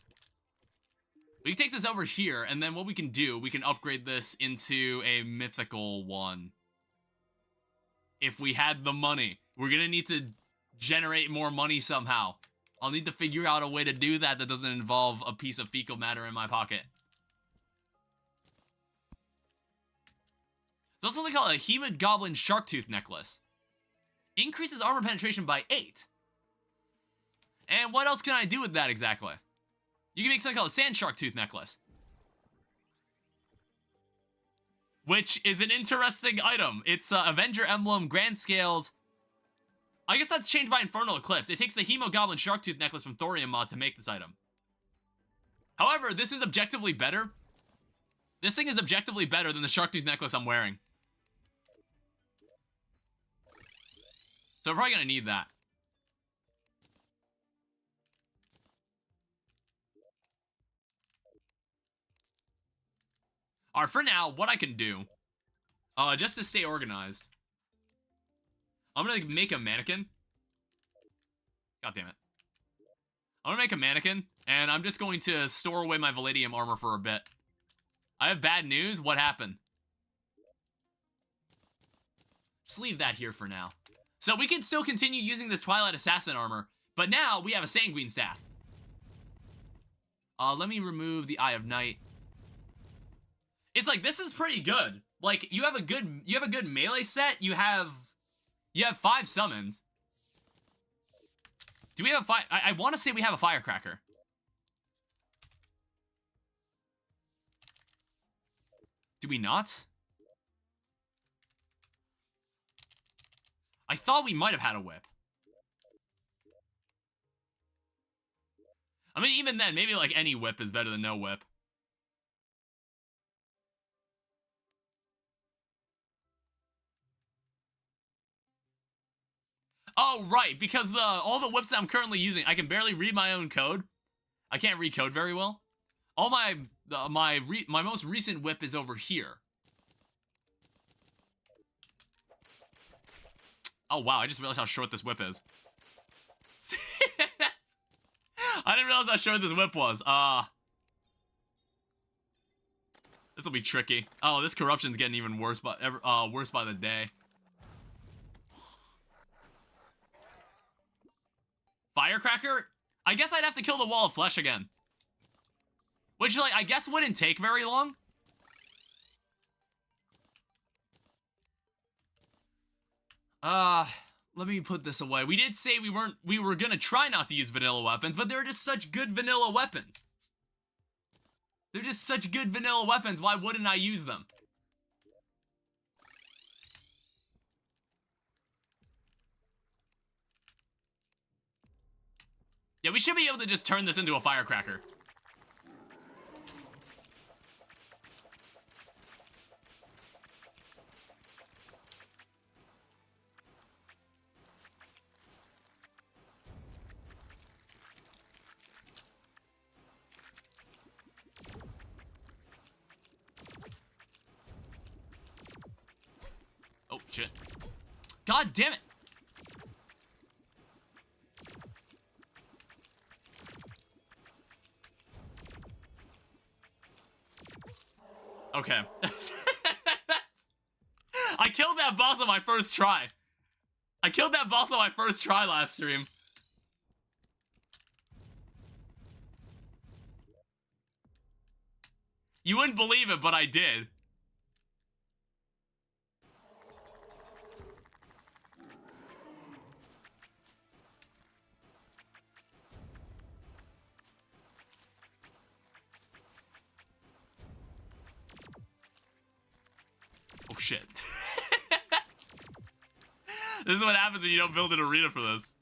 We can take this over here, and then what we can do, we can upgrade this into a mythical one. If we had the money. We're gonna need to generate more money somehow. I'll need to figure out a way to do that that doesn't involve a piece of fecal matter in my pocket. It's also called a Humid Goblin Sharktooth Necklace. Increases armor penetration by 8. And what else can I do with that exactly? You can make something called a Sand Sharktooth Necklace. Which is an interesting item. It's Avenger Emblem, Grand Scales. I guess that's changed by Infernal Eclipse. It takes the Hemo Goblin Sharktooth Necklace from Thorium mod to make this item. However, this is objectively better. This thing is objectively better than the Sharktooth Necklace I'm wearing. So I'm probably gonna need that. Alright, for now, what I can do, just to stay organized, I'm gonna make a mannequin. God damn it. I'm gonna make a mannequin, and I'm just going to store away my Palladium armor for a bit. I have bad news. What happened? Just leave that here for now. So we can still continue using this Twilight Assassin armor, but now we have a Sanguine Staff. Let me remove the Eye of Night. It's like, this is pretty good. Like, you have a good melee set. You have 5 summons. Do we have a I want to say we have a Firecracker. Do we not? I thought we might have had a whip. I mean, even then, maybe like any whip is better than no whip. Oh, right, because all the whips that I'm currently using, I can barely read my own code. I can't read code very well. All my most recent whip is over here. Oh, wow, I just realized how short this whip is. I didn't realize how short this whip was. This will be tricky. Oh, this corruption's getting even worse by the day. Firecracker? I guess I'd have to kill the Wall of Flesh again. Which, like, I guess wouldn't take very long. Let me put this away. We did say we were gonna try not to use vanilla weapons, but they're just such good vanilla weapons. They're just such good vanilla weapons, why wouldn't I use them? Yeah, we should be able to just turn this into a firecracker. Shit. God damn it. Okay. I killed that boss on my first try. I killed that boss on my first try last stream. You wouldn't believe it, but I did. Oh shit. This is what happens when you don't build an arena for this.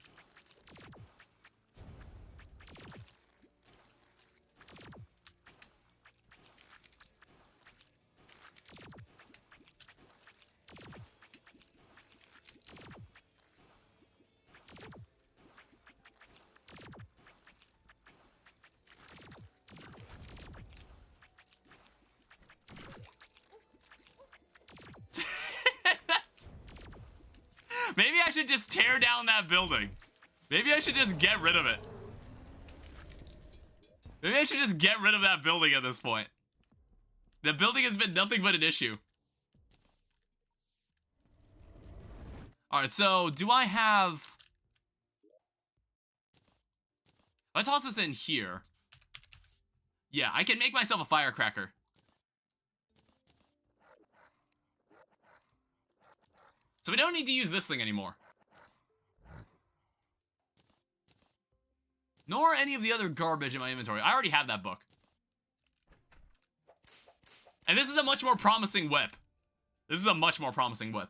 Maybe I should just tear down that building. Maybe I should just get rid of it. Maybe I should just get rid of that building at this point. The building has been nothing but an issue. Alright, so do I have... Let's toss this in here. Yeah, I can make myself a firecracker. So we don't need to use this thing anymore. Nor any of the other garbage in my inventory. I already have that book. And this is a much more promising whip. This is a much more promising whip.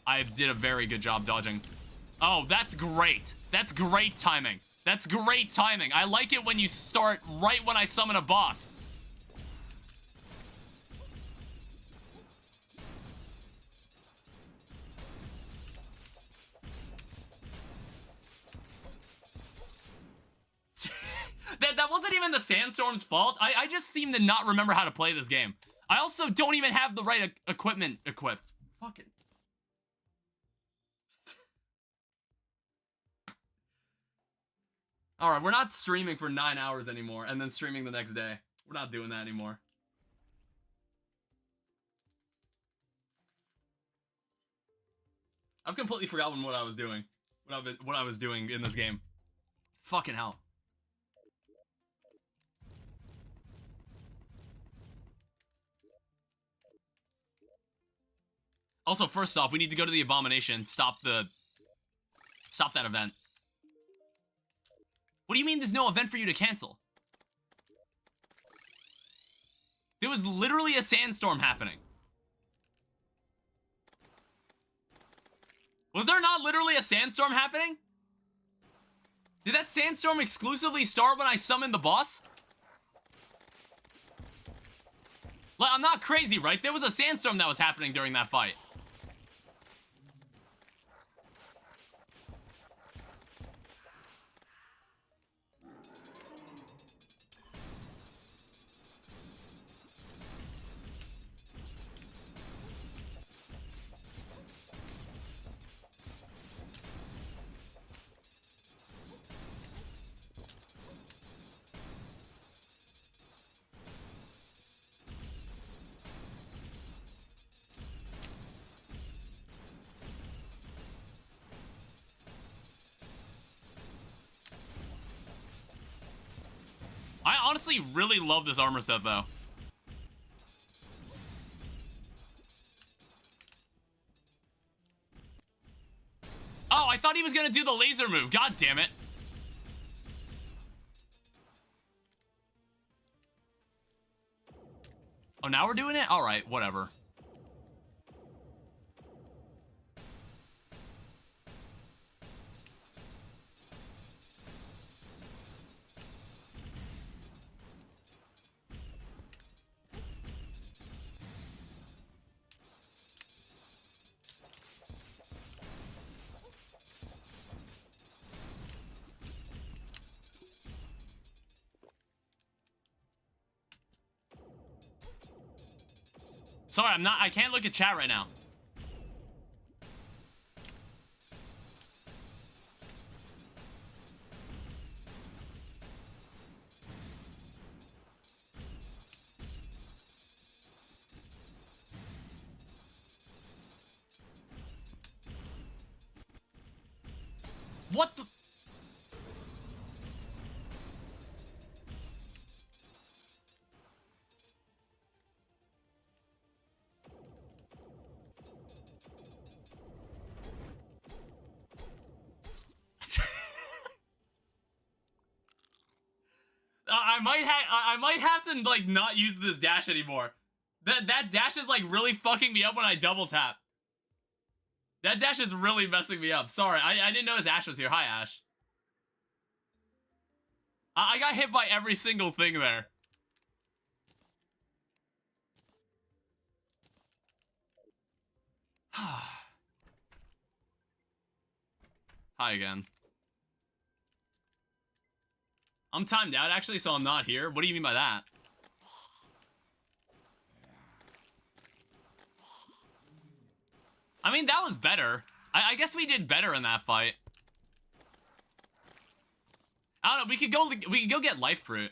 I did a very good job dodging. Oh, that's great. That's great timing. That's great timing. I like it when you start right when I summon a boss. That wasn't even the sandstorm's fault. I just seem to not remember how to play this game. I also don't even have the right equipment equipped. Fucking. Alright, we're not streaming for 9 hours anymore and then streaming the next day. We're not doing that anymore. I've completely forgotten what I was doing. What I was doing in this game. Fucking hell. Also, first off, we need to go to the Abomination, stop that event. What do you mean there's no event for you to cancel? There was literally a sandstorm happening. Was there not literally a sandstorm happening? Did that sandstorm exclusively start when I summoned the boss? Like, I'm not crazy, right? There was a sandstorm that was happening during that fight. I honestly really love this armor set, though. Oh, I thought he was gonna do the laser move. God damn it. Oh, now we're doing it? Alright, whatever. Sorry, I can't look at chat right now. What the? I might have to like not use this dash anymore. That dash is like really fucking me up when I double tap. That dash is really messing me up. Sorry, I didn't notice Ash was here. Hi, Ash. I got hit by every single thing there. Hi again. I'm timed out actually, so I'm not here. What do you mean by that? I mean, that was better. I guess we did better in that fight. I don't know, we could go get life fruit.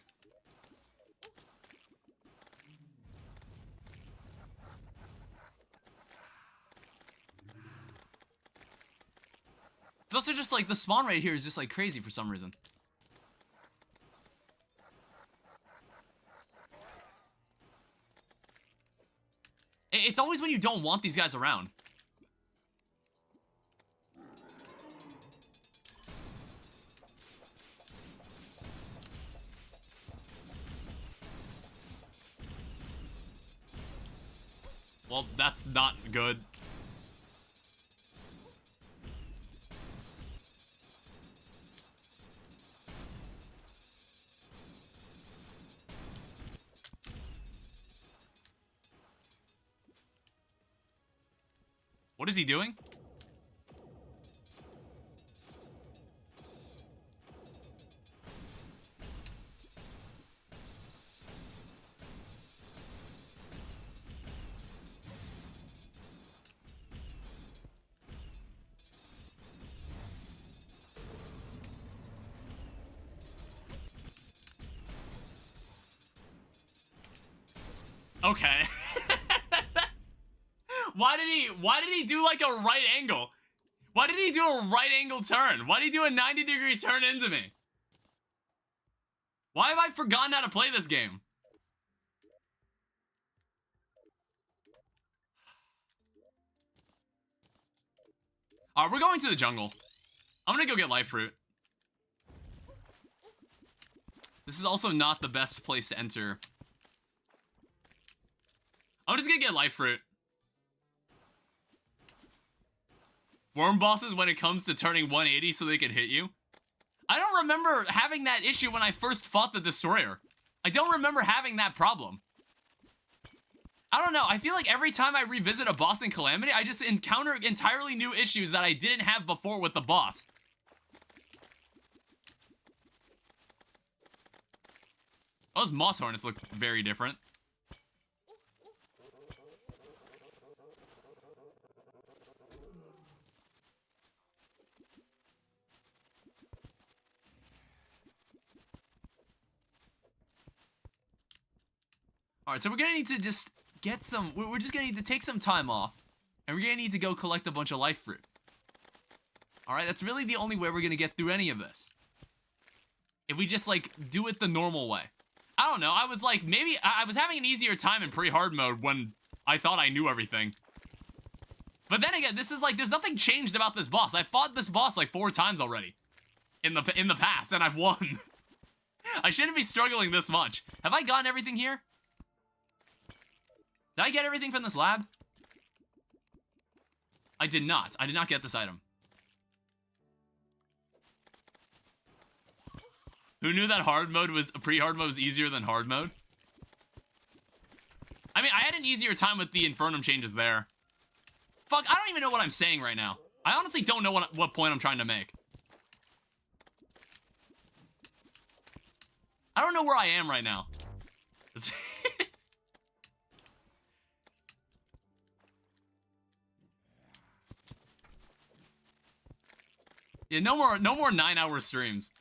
It's also just like the spawn rate here is just like crazy for some reason. It's always when you don't want these guys around. Well, that's not good. What is he doing? Okay. Why did he do like a right angle? Why did he do a right angle turn? Why did he do a 90-degree turn into me? Why have I forgotten how to play this game? Alright, we're going to the jungle. I'm gonna go get life fruit. This is also not the best place to enter. I'm just gonna get life fruit. Worm bosses when it comes to turning 180 so they can hit you. I don't remember having that issue when I first fought the Destroyer. I don't remember having that problem. I don't know, I feel like every time I revisit a boss in Calamity, I just encounter entirely new issues that I didn't have before with the boss. Those moss hornets look very different. Alright, so we're gonna need to just get some... We're just gonna need to take some time off. And we're gonna need to go collect a bunch of life fruit. Alright, that's really the only way we're gonna get through any of this. If we just, like, do it the normal way. I don't know, I was like, maybe... I was having an easier time in pre-hard mode when I thought I knew everything. But then again, this is like, there's nothing changed about this boss. I fought this boss like 4 times already. In the past, and I've won. I shouldn't be struggling this much. Have I gotten everything here? Did I get everything from this lab? I did not. I did not get this item. Who knew that hard mode was... Pre-hard mode was easier than hard mode? I mean, I had an easier time with the Infernum changes there. Fuck, I don't even know what I'm saying right now. I honestly don't know what point I'm trying to make. I don't know where I am right now. Yeah, no more 9-hour streams.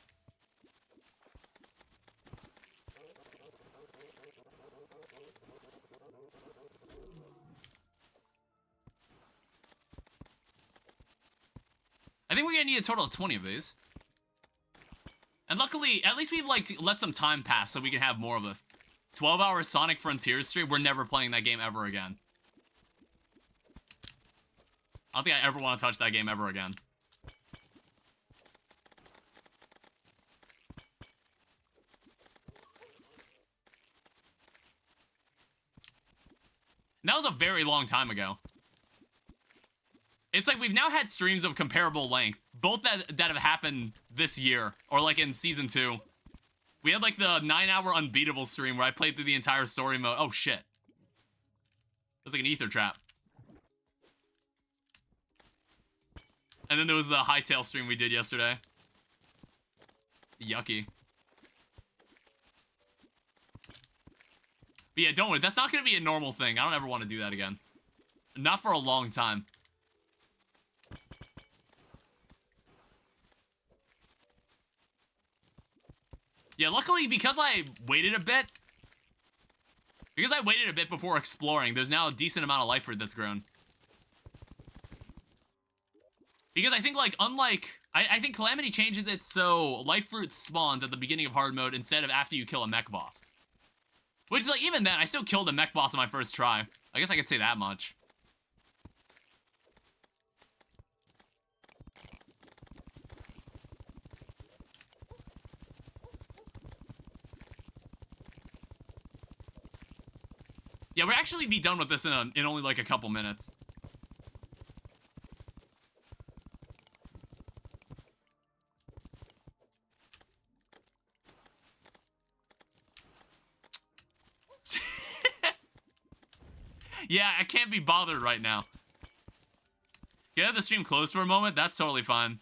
I think we're gonna need a total of 20 of these. And luckily, at least we've like let some time pass so we can have more of this. 12-hour Sonic Frontiers stream, we're never playing that game ever again. I don't think I ever want to touch that game ever again. And that was a very long time ago. It's like we've now had streams of comparable length, both that have happened this year, or like in Season 2. We had like the 9-hour Unbeatable stream where I played through the entire story mode. Oh shit. It was like an ether trap. And then there was the Hightail stream we did yesterday. Yucky. But yeah, don't worry. That's not going to be a normal thing. I don't ever want to do that again. Not for a long time. Yeah, luckily, because I waited a bit before exploring, there's now a decent amount of life fruit that's grown. Because I think, like, unlike... I think Calamity changes it so life fruit spawns at the beginning of hard mode instead of after you kill a mech boss. Which is like, even then, I still killed a mech boss on my first try. I guess I could say that much. Yeah, we'll actually be done with this in only like a couple minutes. Yeah, I can't be bothered right now. Yeah, the stream closed for a moment. That's totally fine.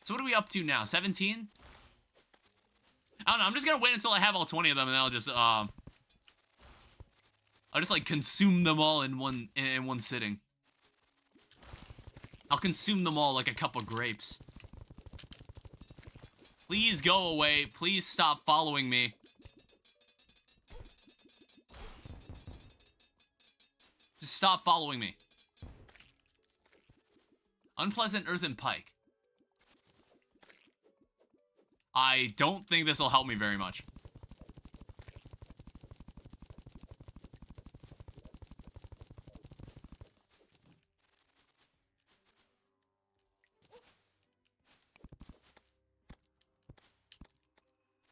So what are we up to now? 17? I don't know. I'm just gonna wait until I have all 20 of them, and then I'll just like consume them all in one sitting. I'll consume them all like a cup of grapes. Please go away. Please stop following me. Just stop following me. Unpleasant earthen pike. I don't think this will help me very much.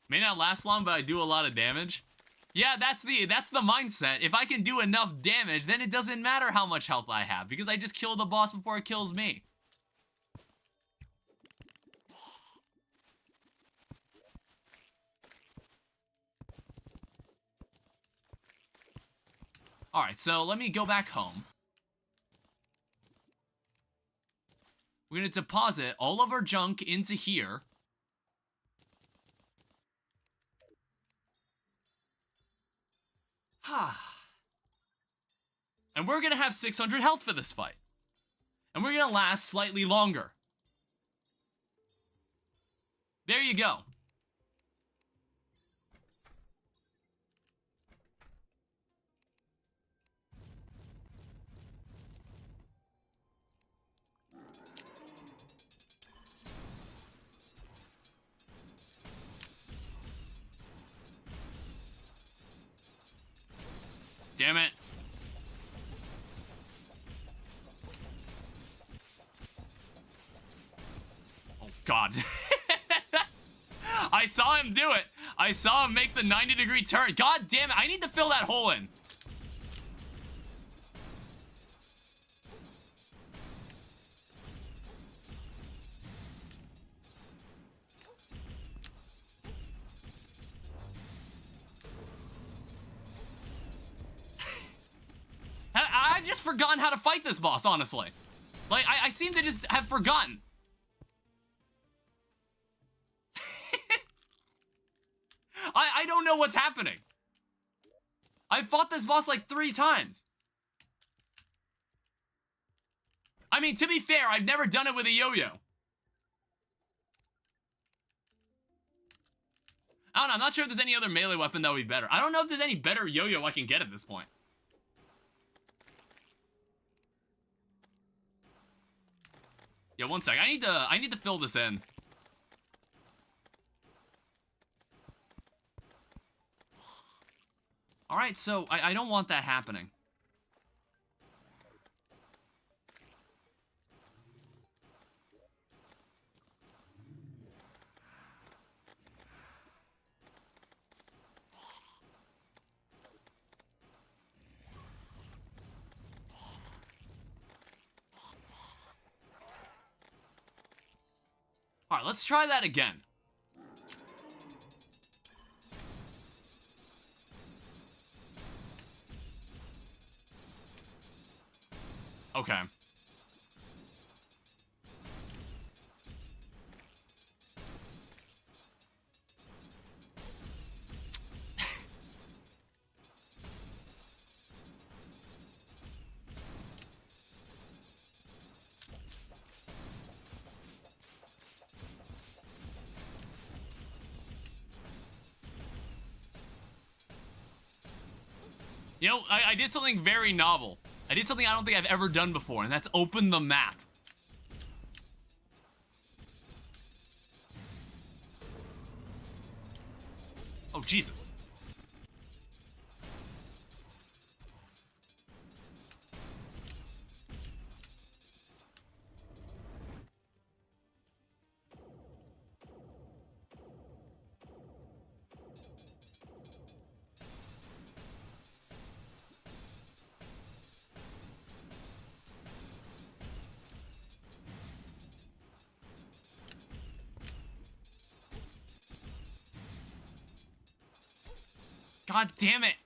May not last long, but I do a lot of damage. Yeah, that's the mindset. If I can do enough damage, then it doesn't matter how much health I have, because I just kill the boss before it kills me. Alright, so let me go back home. We're going to deposit all of our junk into here. And we're going to have 600 health for this fight. And we're going to last slightly longer. There you go. Damn it. Oh, God. I saw him do it. I saw him make the 90-degree turn. God damn it. I need to fill that hole in. I've just forgotten how to fight this boss, honestly. Like, I seem to just have forgotten. I don't know what's happening. I fought this boss like 3 times. I mean, to be fair, I've never done it with a yo-yo. I don't know, I'm not sure if there's any other melee weapon that would be better. I don't know if there's any better yo-yo I can get at this point. Yeah, one sec. I need to fill this in. Alright, so I don't want that happening. Alright, let's try that again. Okay. You know, I did something very novel. I did something I don't think I've ever done before, and that's open the map. Oh, Jesus. God damn it.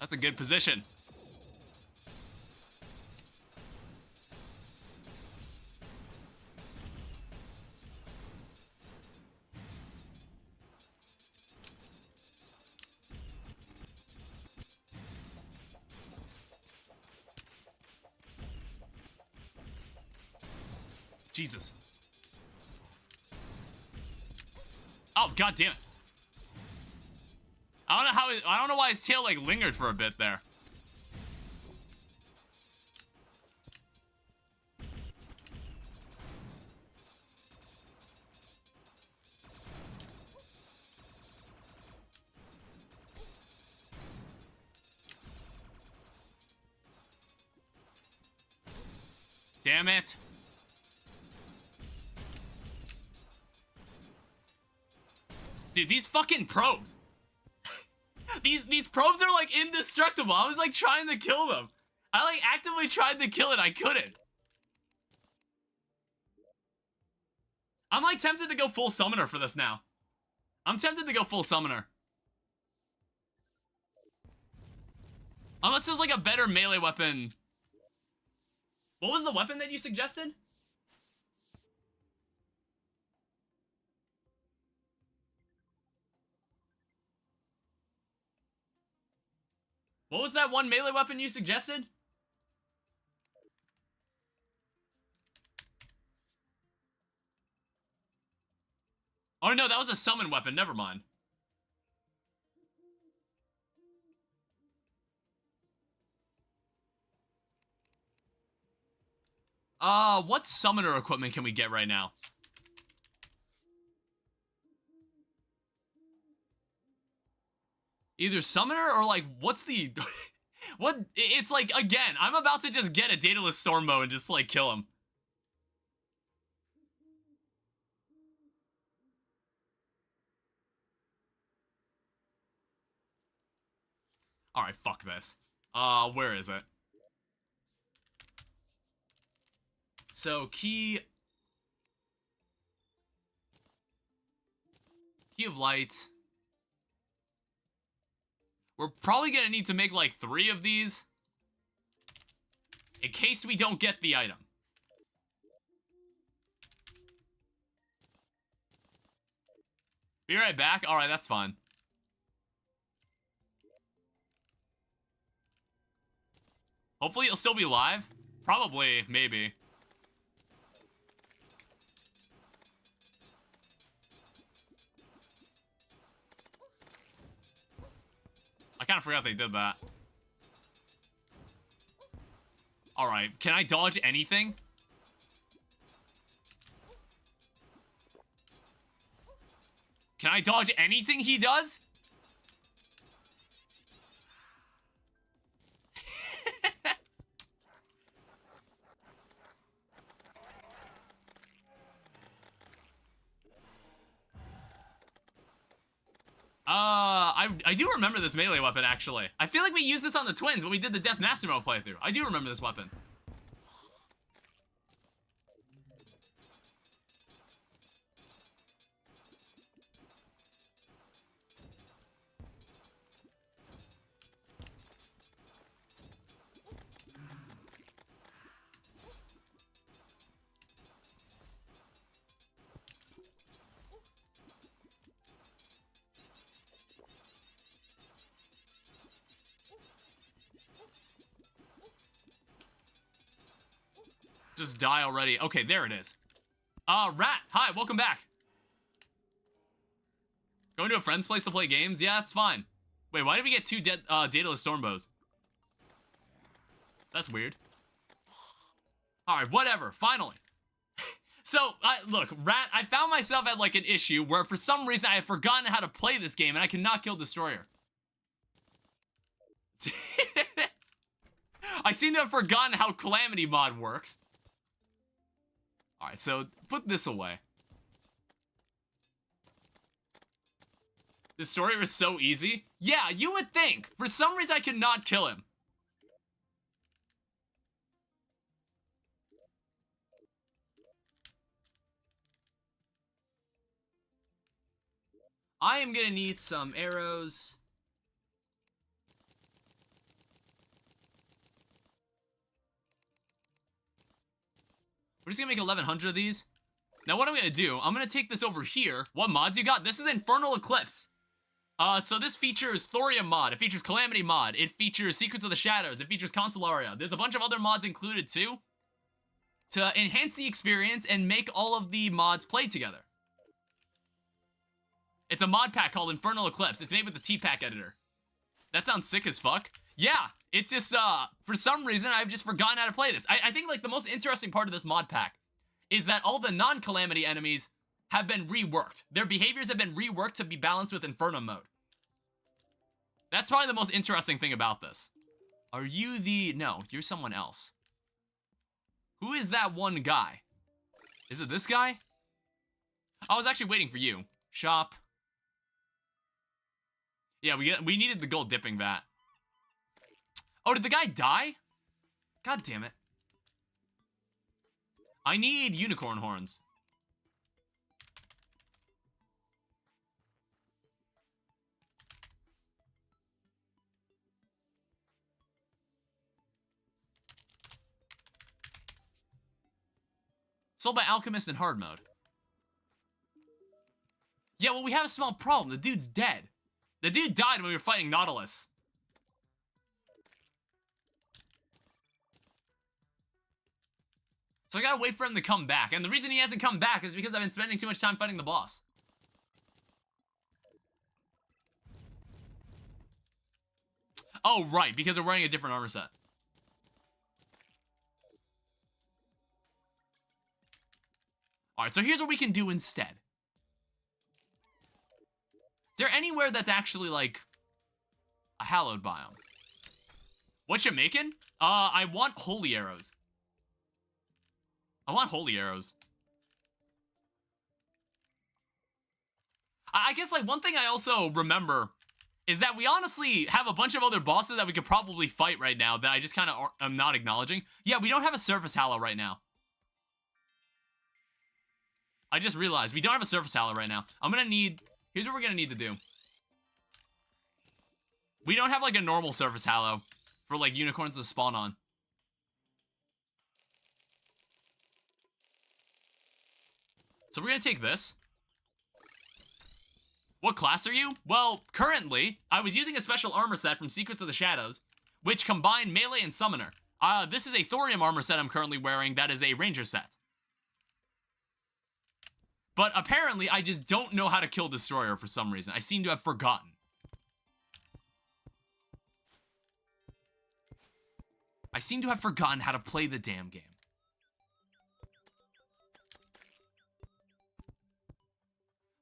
That's a good position. Jesus. Oh, god damn it. I don't know why his tail like lingered for a bit there. Damn it. Dude, these fucking probes. These probes are like indestructible. I was like trying to kill them. I like actively tried to kill it. I couldn't. I'm like tempted to go full summoner for this now. I'm tempted to go full summoner. Unless there's like a better melee weapon. What was the weapon that you suggested? What was that one melee weapon you suggested? Oh no, that was a summon weapon, never mind. What summoner equipment can we get right now? Either summoner or like, what's the... what? It's like, again, I'm about to just get a Daedalus Stormbow and just like kill him. Alright, fuck this. Where is it? So, key... Key of Light. We're probably gonna need to make like 3 of these. In case we don't get the item. Be right back. Alright, that's fine. Hopefully it'll still be live. Probably, maybe. I kind of forgot they did that. Alright, can I dodge anything? Can I dodge anything he does? I do remember this melee weapon, actually. I feel like we used this on the twins when we did the Death Master Mode playthrough. I do remember this weapon. Just die already. Okay, there it is. Rat, hi, welcome back. Going to a friend's place to play games? Yeah, that's fine. Wait, why did we get 2 Daedalus Stormbows? That's weird. Alright, whatever, finally. So, look, Rat, I found myself at, like, an issue where for some reason I have forgotten how to play this game and I cannot kill Destroyer. I seem to have forgotten how Calamity mod works. Alright, so put this away. Destroyer is so easy. Yeah, you would think. For some reason I cannot kill him. I am gonna need some arrows. We're just gonna make 1,100 of these. Now what I'm gonna do, I'm gonna take this over here. What mods you got? This is Infernal Eclipse. So this features Thorium mod, it features Calamity mod, it features Secrets of the Shadows, it features Consolaria. There's a bunch of other mods included too, to enhance the experience and make all of the mods play together. It's a mod pack called Infernal Eclipse. It's made with the TPAK editor. That sounds sick as fuck. Yeah, it's just, for some reason, I've just forgotten how to play this. I think, like, the most interesting part of this mod pack is that all the non-Calamity enemies have been reworked. Their behaviors have been reworked to be balanced with Inferno mode. That's probably the most interesting thing about this. Are you the... No, you're someone else. Who is that one guy? Is it this guy? I was actually waiting for you. Shop. Yeah, we needed the gold dipping vat. Oh, did the guy die? God damn it. I need unicorn horns. Sold by Alchemist in hard mode. Yeah, well, we have a small problem. The dude's dead. The dude died when we were fighting Nautilus. So I gotta wait for him to come back. And the reason he hasn't come back is because I've been spending too much time fighting the boss. Oh, right, because we're wearing a different armor set. Alright, so here's what we can do instead. Is there anywhere that's actually, like, a hallowed biome? What you making? I want holy arrows. I want holy arrows. I guess, like, one thing I also remember is that we honestly have a bunch of other bosses that we could probably fight right now that I just kind of am not acknowledging. Yeah, we don't have a surface hallow right now. I just realized we don't have a surface hallow right now. I'm gonna need Here's what we're gonna need to do. We don't have, like, a normal surface hallow for, like, unicorns to spawn on. So we're gonna take this. What class are you? Well, currently, I was using a special armor set from Secrets of the Shadows, which combine melee and summoner. This is a thorium armor set I'm currently wearing that is a ranger set. But apparently, I just don't know how to kill Destroyer for some reason. I seem to have forgotten. I seem to have forgotten how to play the damn game.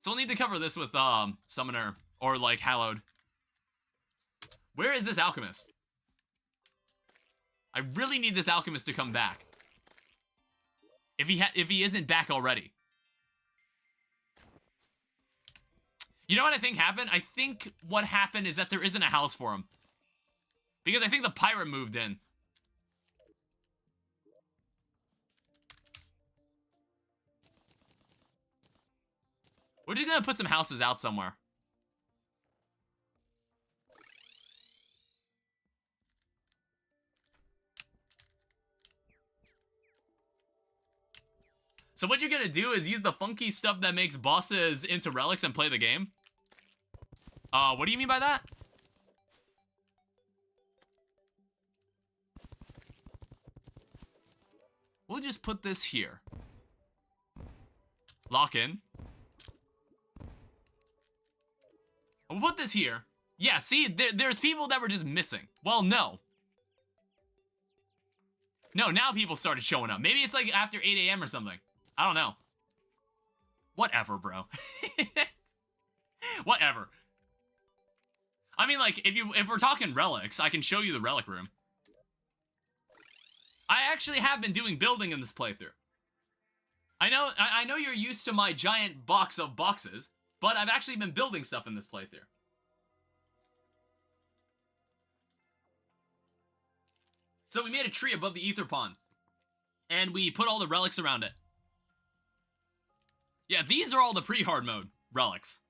So we'll need to cover this with, Summoner, or, like, Hallowed. Where is this Alchemist? I really need this Alchemist to come back. If he isn't back already. You know what I think happened? I think what happened is that there isn't a house for him. Because I think the pirate moved in. We're just gonna put some houses out somewhere. So what you're gonna do is use the funky stuff that makes bosses into relics and play the game? What do you mean by that? We'll just put this here. Lock in. We'll put this here. Yeah, see, there's people that were just missing. Well, no. No, now people started showing up. Maybe it's like after 8 a.m. or something. I don't know. Whatever, bro. Whatever. I mean, like, if we're talking relics, I can show you the relic room. I actually have been doing building in this playthrough. I know you're used to my giant box of boxes, but I've actually been building stuff in this playthrough. So we made a tree above the ether pond. And we put all the relics around it. Yeah, these are all the pre-hard mode relics.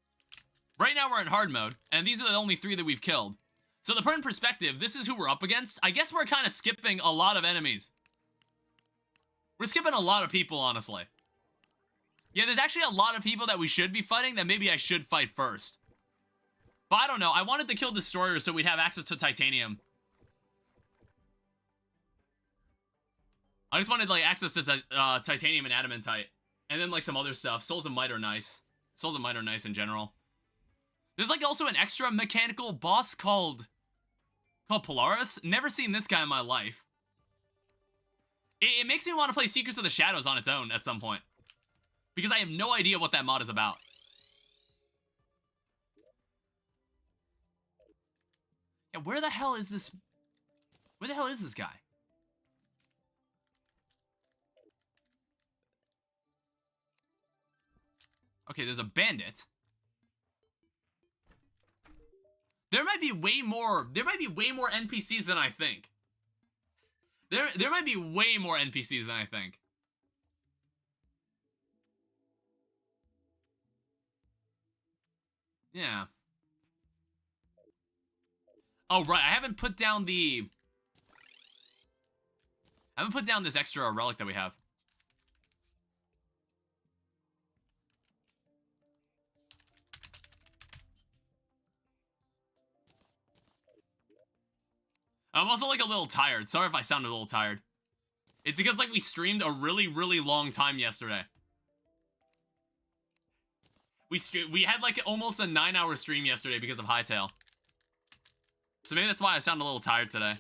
Right now we're in hard mode, and these are the only 3 that we've killed. So to put in perspective, this is who we're up against. I guess we're kind of skipping a lot of enemies. We're skipping a lot of people, honestly. Yeah, there's actually a lot of people that we should be fighting that maybe I should fight first. But I don't know. I wanted to kill Destroyers so we'd have access to Titanium. I just wanted, like, access to Titanium and Adamantite. And then, like, some other stuff. Souls of Might are nice. Souls of Might are nice in general. There's, like, also an extra mechanical boss called Polaris. Never seen this guy in my life. It makes me want to play Secrets of the Shadows on its own at some point. Because I have no idea what that mod is about. Yeah, where the hell is this? Where the hell is this guy? Okay, there's a bandit. There might be way more NPCs than I think. There might be way more NPCs than I think. Yeah. Oh, right, I haven't put down this extra relic that we have. I'm also, like, a little tired. Sorry if I sound a little tired. It's because, like, we streamed a really, really long time yesterday. We had, like, almost a 9-hour stream yesterday because of Hightail. So maybe that's why I sound a little tired today.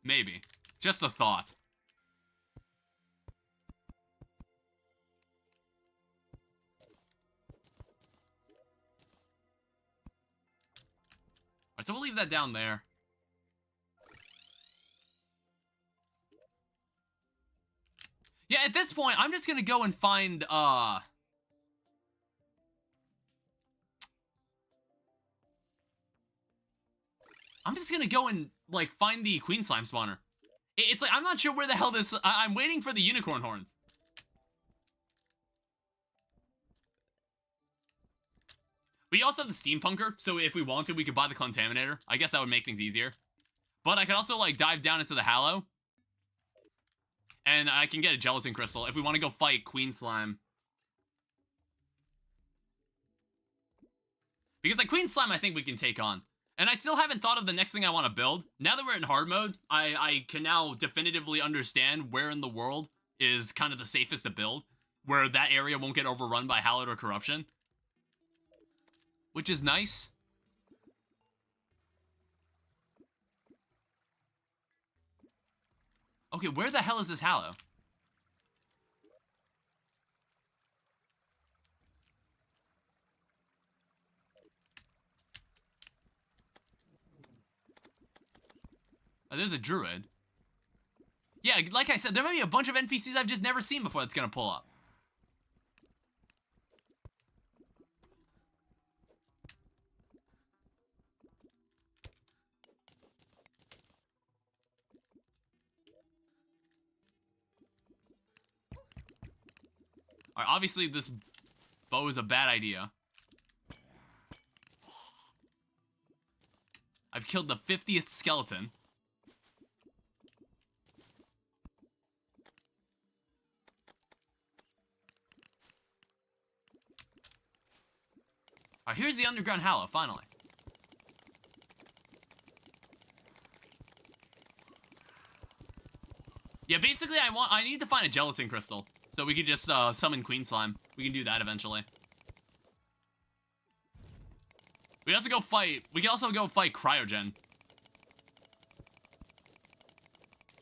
Maybe. Just a thought. Alright, so we'll leave that down there. Yeah, at this point, I'm just gonna go and find, I'm just gonna go and, like, find the Queen Slime spawner. It's like, I'm not sure where the hell this... I'm waiting for the unicorn horns. We also have the Steampunker, so if we wanted, we could buy the Contaminator. I guess that would make things easier. But I could also, like, dive down into the Hallow. And I can get a Gelatin Crystal if we want to go fight Queen Slime. Because, like, Queen Slime, I think we can take on. And I still haven't thought of the next thing I want to build. Now that we're in hard mode, I can now definitively understand where in the world is kind of the safest to build. Where that area won't get overrun by Hallowed or Corruption. Which is nice. Okay, where the hell is this Hallow? Oh, there's a Druid. Yeah, like I said, there might be a bunch of NPCs I've just never seen before that's gonna pull up. Alright, obviously this bow is a bad idea. I've killed the 50th skeleton. Alright, here's the underground Hallow, finally. Yeah, basically I need to find a Gelatin Crystal. So we could just summon Queen Slime. We can do that eventually. We can also go fight Cryogen.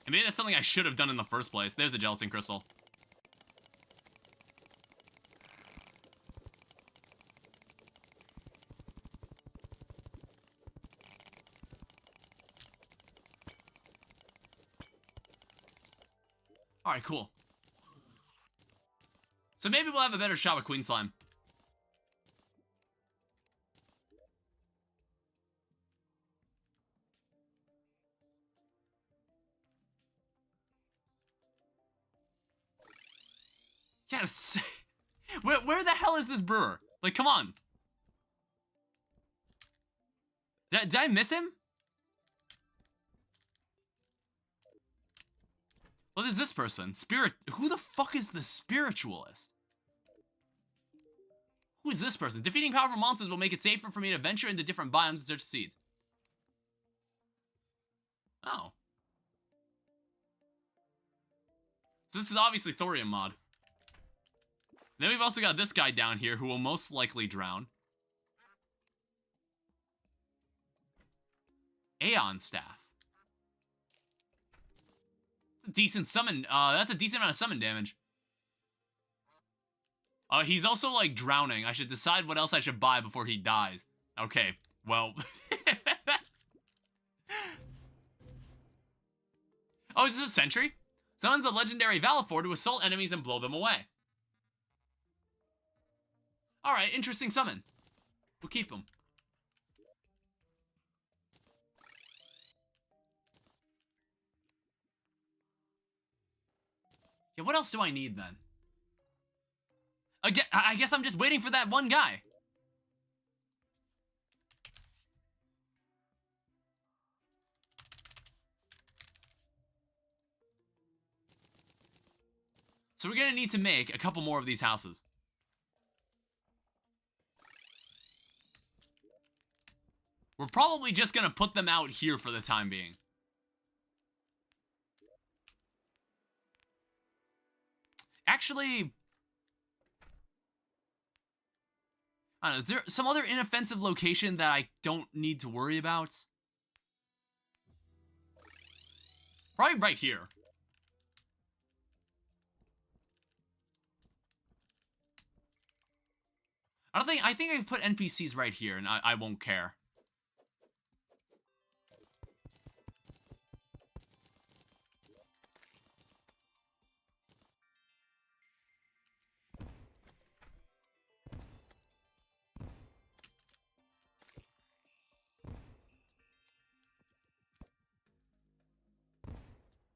And maybe that's something I should have done in the first place. There's a Gelatin Crystal. Alright, cool. So maybe we'll have a better shot with Queen Slime. Yeah, where the hell is this brewer? Like, come on. Did I miss him? What is this person? Who the fuck is the Spiritualist? Who is this person? Defeating powerful monsters will make it safer for me to venture into different biomes and search seeds. Oh. So this is obviously Thorium mod. Then we've also got this guy down here who will most likely drown. Aeon Staff. Decent summon. That's a decent amount of summon damage. He's also, like, drowning. I should decide what else I should buy before he dies. Okay, well. Oh, is this a sentry? Summons a legendary Valafor to assault enemies and blow them away. Alright, interesting summon. We'll keep him. Yeah, what else do I need then? Again, I guess I'm just waiting for that one guy. So we're gonna need to make a couple more of these houses. We're probably just gonna put them out here for the time being. Actually, I don't know, is there some other inoffensive location that I don't need to worry about? Probably right here. I think I can put NPCs right here and I won't care.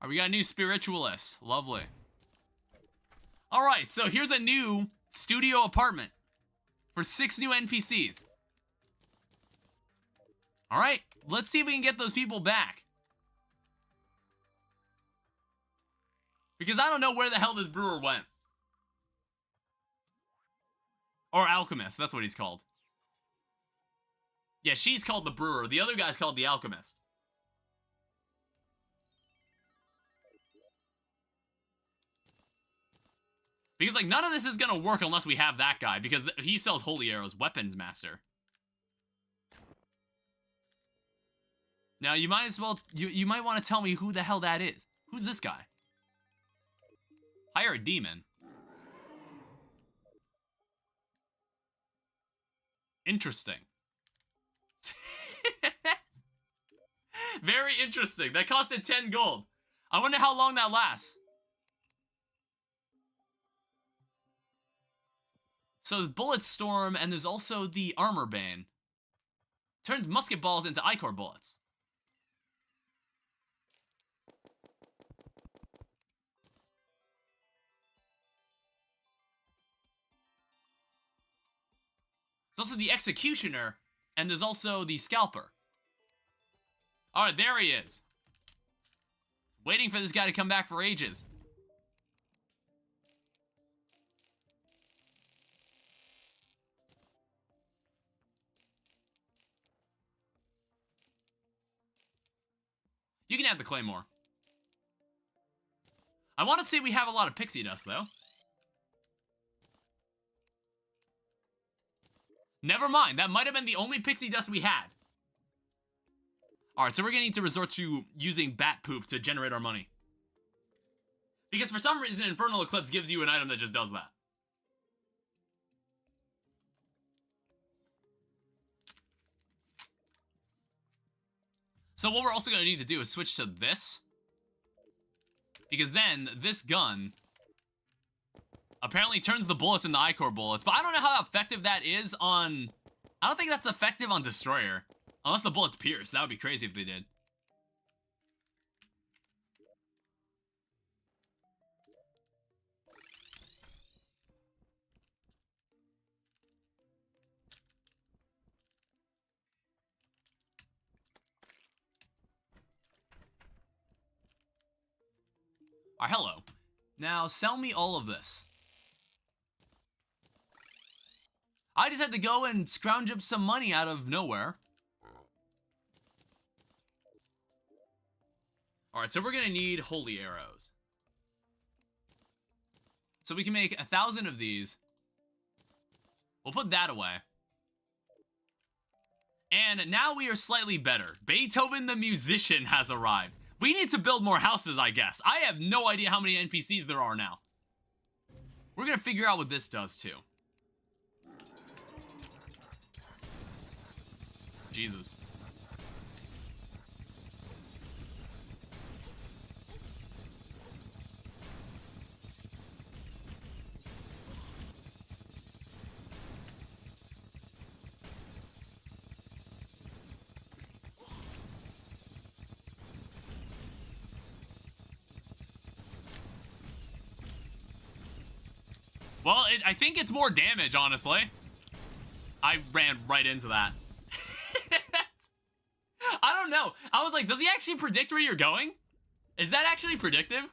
Alright, we got a new Spiritualist. Lovely. Alright, so here's a new studio apartment for 6 new NPCs. Alright, let's see if we can get those people back. Because I don't know where the hell this brewer went. Or alchemist, that's what he's called. Yeah, she's called the brewer. The other guy's called the alchemist. Because, like, none of this is gonna work unless we have that guy. Because he sells holy arrows. Weapons master. Now, you might as well... You might want to tell me who the hell that is. Who's this guy? Hire a demon. Interesting. Very interesting. That costed 10 gold. I wonder how long that lasts. So there's Bullet Storm, and there's also the Armor Bane. Turns musket balls into Ichor bullets. There's also the Executioner, and there's also the Scalper. Alright, there he is. Waiting for this guy to come back for ages. You can have the Claymore. I want to say we have a lot of pixie dust, though. Never mind, that might have been the only pixie dust we had. Alright, so we're gonna need to resort to using bat poop to generate our money. Because for some reason, Infernal Eclipse gives you an item that just does that. So what we're also gonna need to do is switch to this. Because then, this gun apparently turns the bullets into Ichor bullets, but I don't know how effective that is on... I don't think that's effective on Destroyer. Unless the bullets pierce. That would be crazy if they did. Alright, hello. Now, sell me all of this. I just had to go and scrounge up some money out of nowhere. Alright, so we're gonna need holy arrows. So we can make 1,000 of these. We'll put that away. And now we are slightly better. Beethoven the musician has arrived. We need to build more houses, I guess. I have no idea how many NPCs there are now. We're gonna figure out what this does, too. Jesus. Well, I think it's more damage, honestly. I ran right into that. I don't know. I was like, does he actually predict where you're going? Is that actually predictive?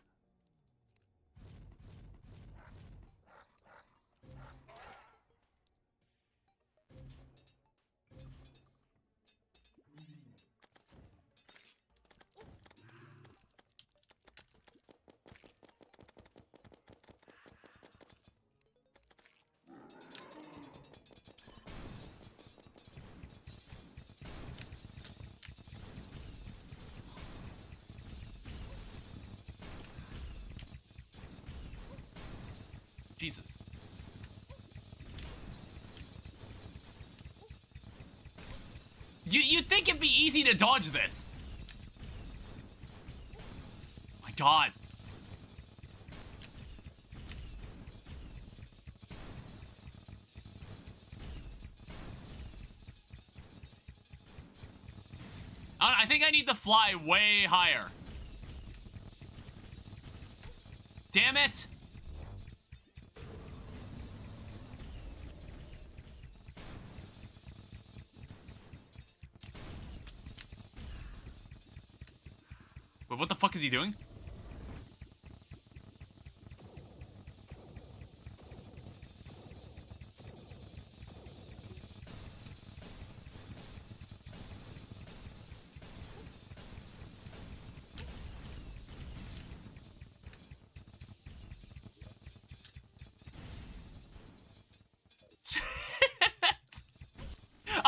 Jesus. You'd think it'd be easy to dodge this. My God. I think I need to fly way higher. Damn it. is he doing?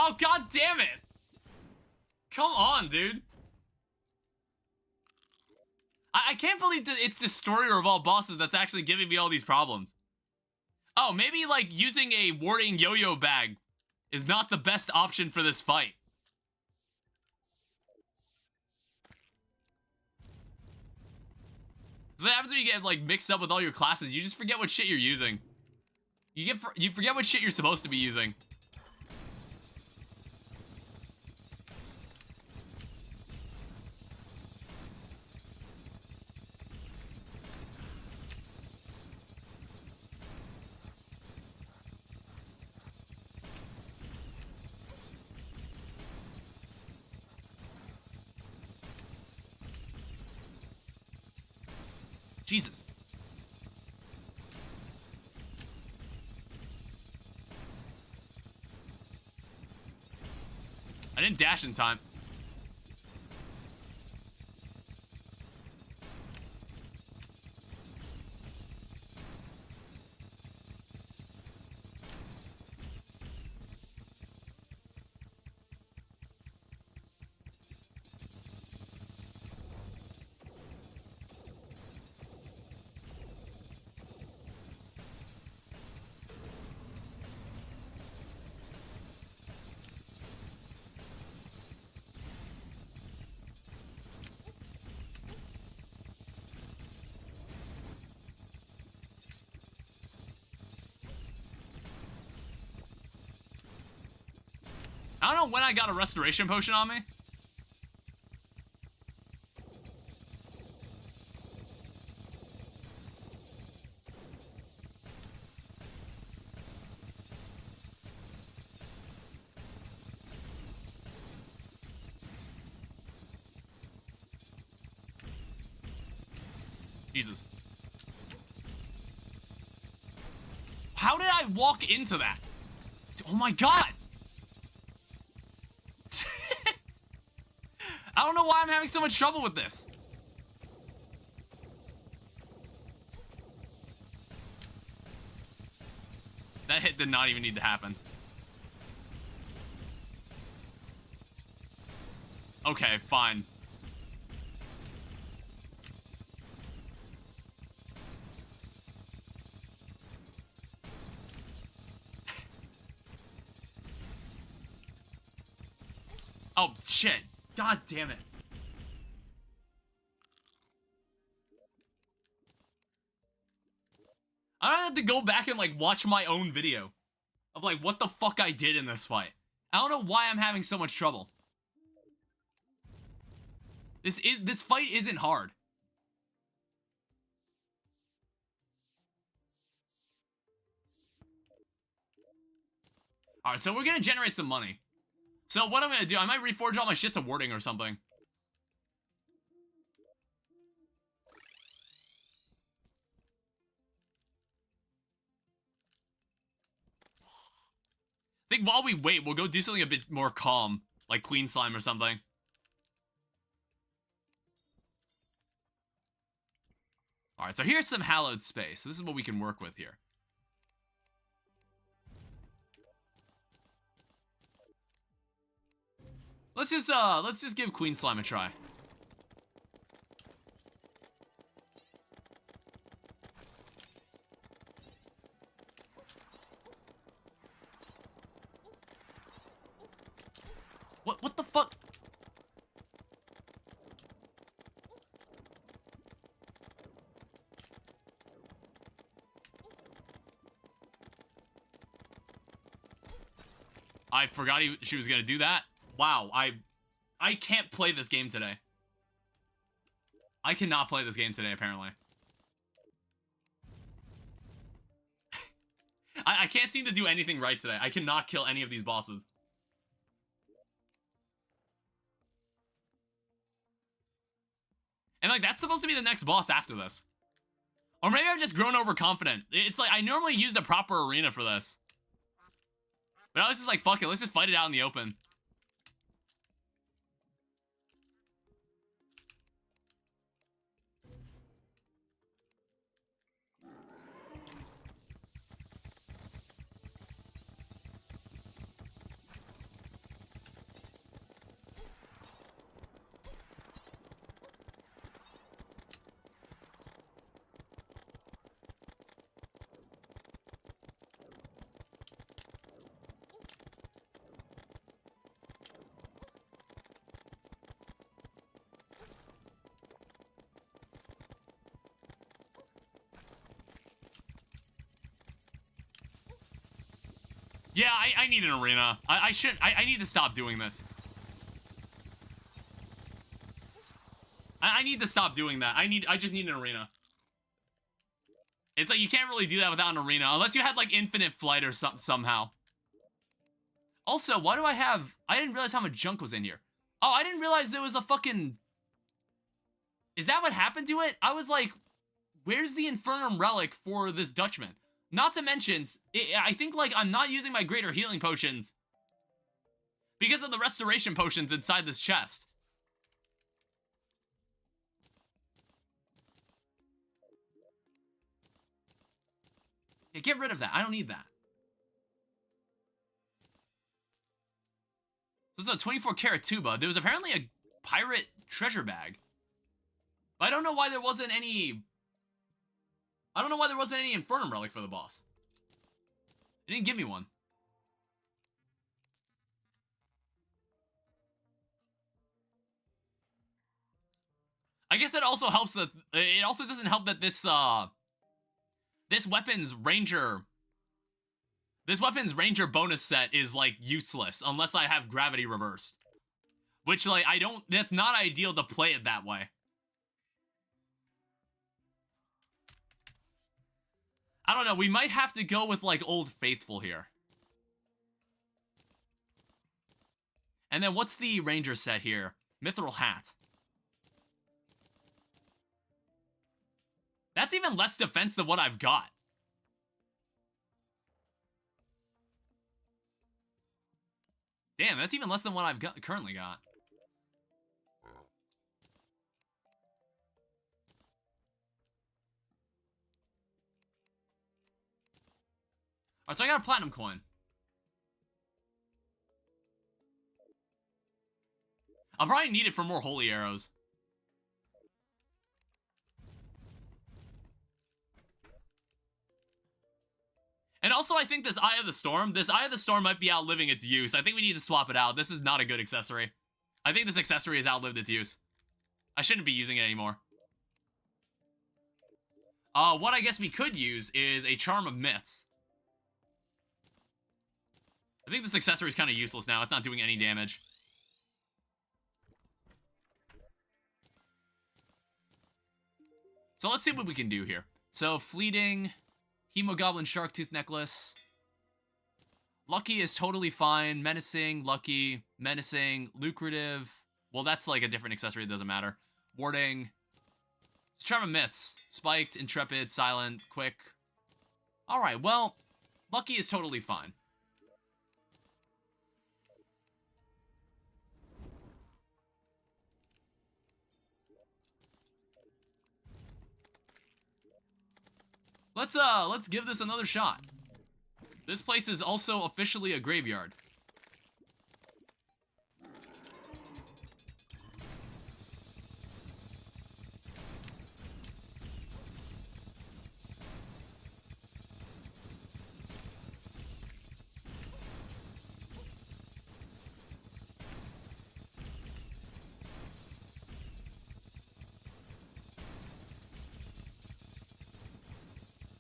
Oh, god damn it! Come on, dude. I can't believe that it's Destroyer of all bosses that's actually giving me all these problems. Oh, maybe, like, using a warding yo-yo bag is not the best option for this fight. So what happens when you get, like, mixed up with all your classes? You just forget what shit you're using. You forget what shit you're supposed to be using. Jesus. I didn't dash in time. I don't know when I got a restoration potion on me. Jesus. How did I walk into that? Oh my god! I don't know why I'm having so much trouble with this. That hit did not even need to happen. Okay, fine. Oh, shit. God damn it. I don't have to go back and, like, watch my own video of, like, what the fuck I did in this fight. I don't know why I'm having so much trouble. This fight isn't hard. Alright, so we're gonna generate some money. So what I'm gonna do, I might reforge all my shit to warding or something. I think while we wait, we'll go do something a bit more calm, like Queen Slime or something. Alright, so here's some hallowed space. This is what we can work with here. Let's just give Queen Slime a try. What the fuck? I forgot she was gonna do that. Wow, I can't play this game today. I cannot play this game today, apparently. I can't seem to do anything right today. I cannot kill any of these bosses. And And, like, that's supposed to be the next boss after this. Or maybe I've just grown overconfident. It's like, I normally use the proper arena for this. But I was just like, fuck it, let's just fight it out in the open. Yeah, I need an arena. I need to stop doing this. I need to stop doing that. I just need an arena. It's like, you can't really do that without an arena, unless you had, like, infinite flight or somehow. Also, why do I didn't realize how much junk was in here. Oh, I didn't realize there was a fucking... Is that what happened to it? I was like, where's the Infernum Relic for this Dutchman? Not to mention, I think, like, I'm not using my greater healing potions because of the restoration potions inside this chest. Yeah, get rid of that. I don't need that. This is a 24-karat tuba. There was apparently a pirate treasure bag. But I don't know why there wasn't any... I don't know why there wasn't any Infernum Relic for the boss. It didn't give me one. I guess it also helps that... It also doesn't help that this, this weapons ranger bonus set is, like, useless unless I have gravity reversed. Which, like, that's not ideal to play it that way. I don't know, we might have to go with, like, Old Faithful here. And then what's the ranger set here? Mithril Hat. That's even less defense than what I've got. Damn, that's even less than what I've currently got. Alright, so I got a platinum coin. I'll probably need it for more holy arrows. And also, I think this Eye of the Storm might be outliving its use. I think we need to swap it out. This is not a good accessory. I think this accessory has outlived its use. I shouldn't be using it anymore. What I guess we could use is a Charm of Myths. I think this accessory is kind of useless now. It's not doing any damage. So let's see what we can do here. So, Fleeting, Hemogoblin Sharktooth Necklace. Lucky is totally fine. Menacing, Lucky, Menacing, Lucrative. Well, that's like a different accessory. It doesn't matter. Warding. Charm of Myths. Spiked, Intrepid, Silent, Quick. Alright, well, Lucky is totally fine. Let's give this another shot. This place is also officially a graveyard.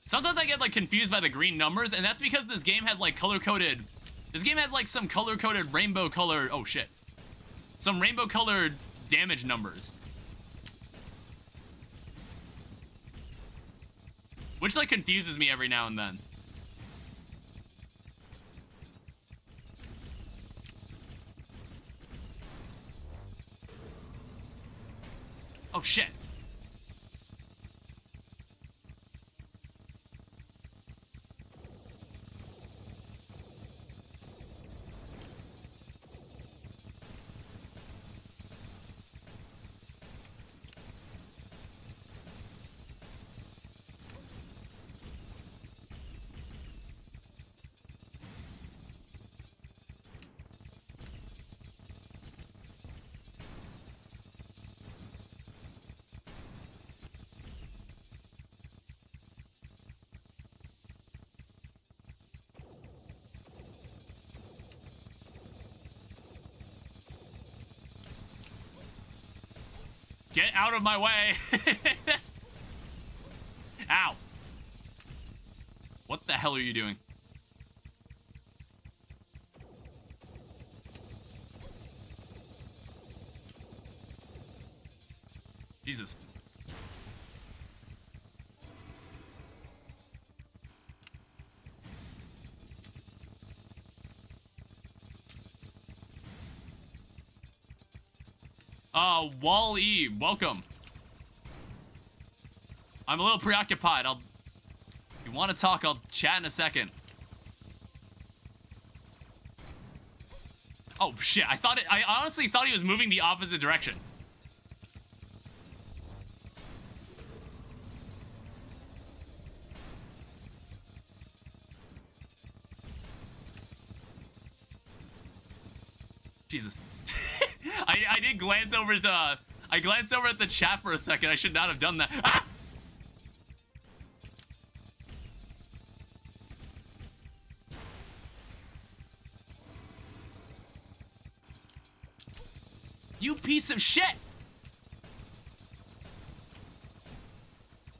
Sometimes I get, like, confused by the green numbers, and that's because this game has, like, color-coded... This game has, like, some color-coded rainbow-colored... Oh, shit. Some rainbow-colored damage numbers. Which, like, confuses me every now and then. Oh, shit. Get out of my way. Ow. What the hell are you doing? Jesus. Wall-E, welcome. I'm a little preoccupied. If you want to talk, I'll chat in a second. Oh shit, I honestly thought he was moving the opposite direction. Jesus. I did glance over I glanced over at the chat for a second. I should not have done that. Ah! You piece of shit!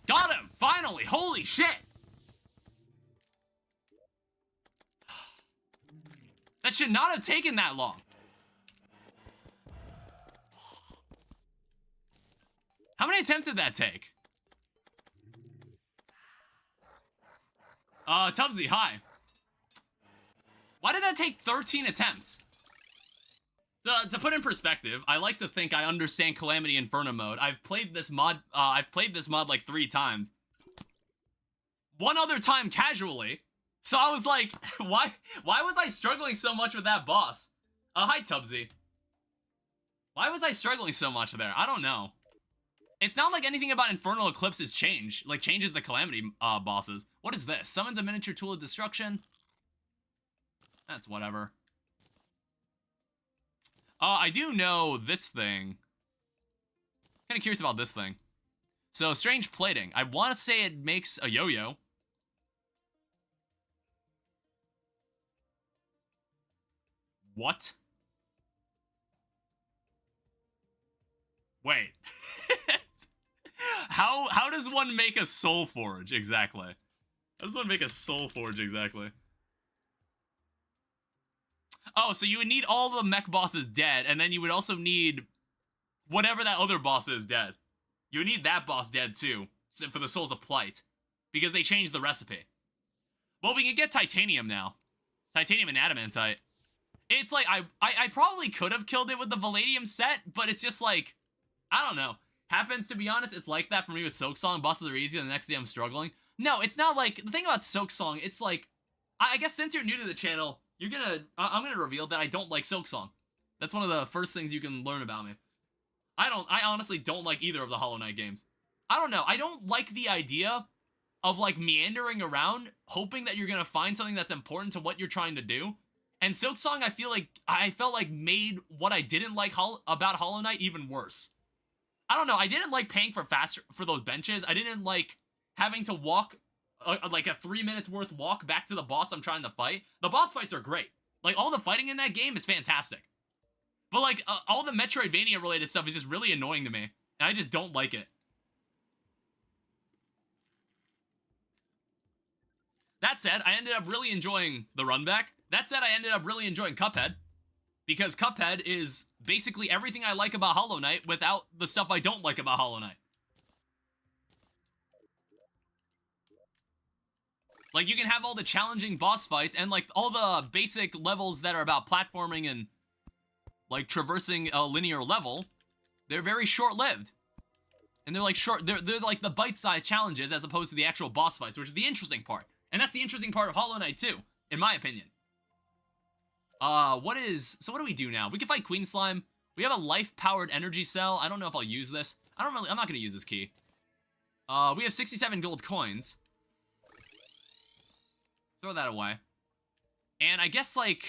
Got him! Finally! Holy shit! That should not have taken that long. How many attempts did that take? Tubbsy, hi. Why did that take 13 attempts? To put in perspective, I like to think I understand Calamity Inferno mode. I've played this mod like 3 times. One other time casually. So I was like, why was I struggling so much with that boss? Hi Tubbsy. Why was I struggling so much there? I don't know. It's not like anything about Infernal Eclipse has changed. Like, changes the Calamity bosses. What is this? Summons a miniature tool of destruction? That's whatever. I do know this thing. Kind of curious about this thing. So, strange plating. I want to say it makes a yo-yo. What? Wait. How does one make a soul forge exactly? How does one make a soul forge exactly? Oh, so you would need all the mech bosses dead, and then you would also need whatever that other boss is dead. You would need that boss dead too, for the Souls of Plight, because they changed the recipe. Well, we can get titanium now. Titanium and adamantite. It's like, I probably could have killed it with the Palladium set, but it's just like, I don't know. Happens, to be honest, it's like that for me with Silksong. Bosses are easy, and the next day I'm struggling. No, it's not like, the thing about Silksong, it's like, I guess since you're new to the channel, I'm gonna reveal that I don't like Silksong. That's one of the first things you can learn about me. I honestly don't like either of the Hollow Knight games. I don't know, I don't like the idea of like meandering around, hoping that you're gonna find something that's important to what you're trying to do. And Silksong, I felt like made what I didn't like about Hollow Knight even worse. I don't know, I didn't like paying for those benches. I didn't like having to walk like a 3 minutes worth walk back to the boss I'm trying to fight. The boss fights are great. Like, all the fighting in that game is fantastic. But like, all the Metroidvania related stuff is just really annoying to me. And I just don't like it. That said, I ended up really enjoying the run back. That said, I ended up really enjoying Cuphead. Because Cuphead is basically everything I like about Hollow Knight without the stuff I don't like about Hollow Knight. Like, you can have all the challenging boss fights and, like, all the basic levels that are about platforming and, like, traversing a linear level. They're very short-lived. And they're, like, they're like the bite-sized challenges as opposed to the actual boss fights, which is the interesting part. And that's the interesting part of Hollow Knight, too, in my opinion. So what do we do now? We can fight Queen Slime. We have a life-powered energy cell. I don't know if I'll use this. I'm not gonna use this key. We have 67 gold coins. Throw that away. And I guess, like,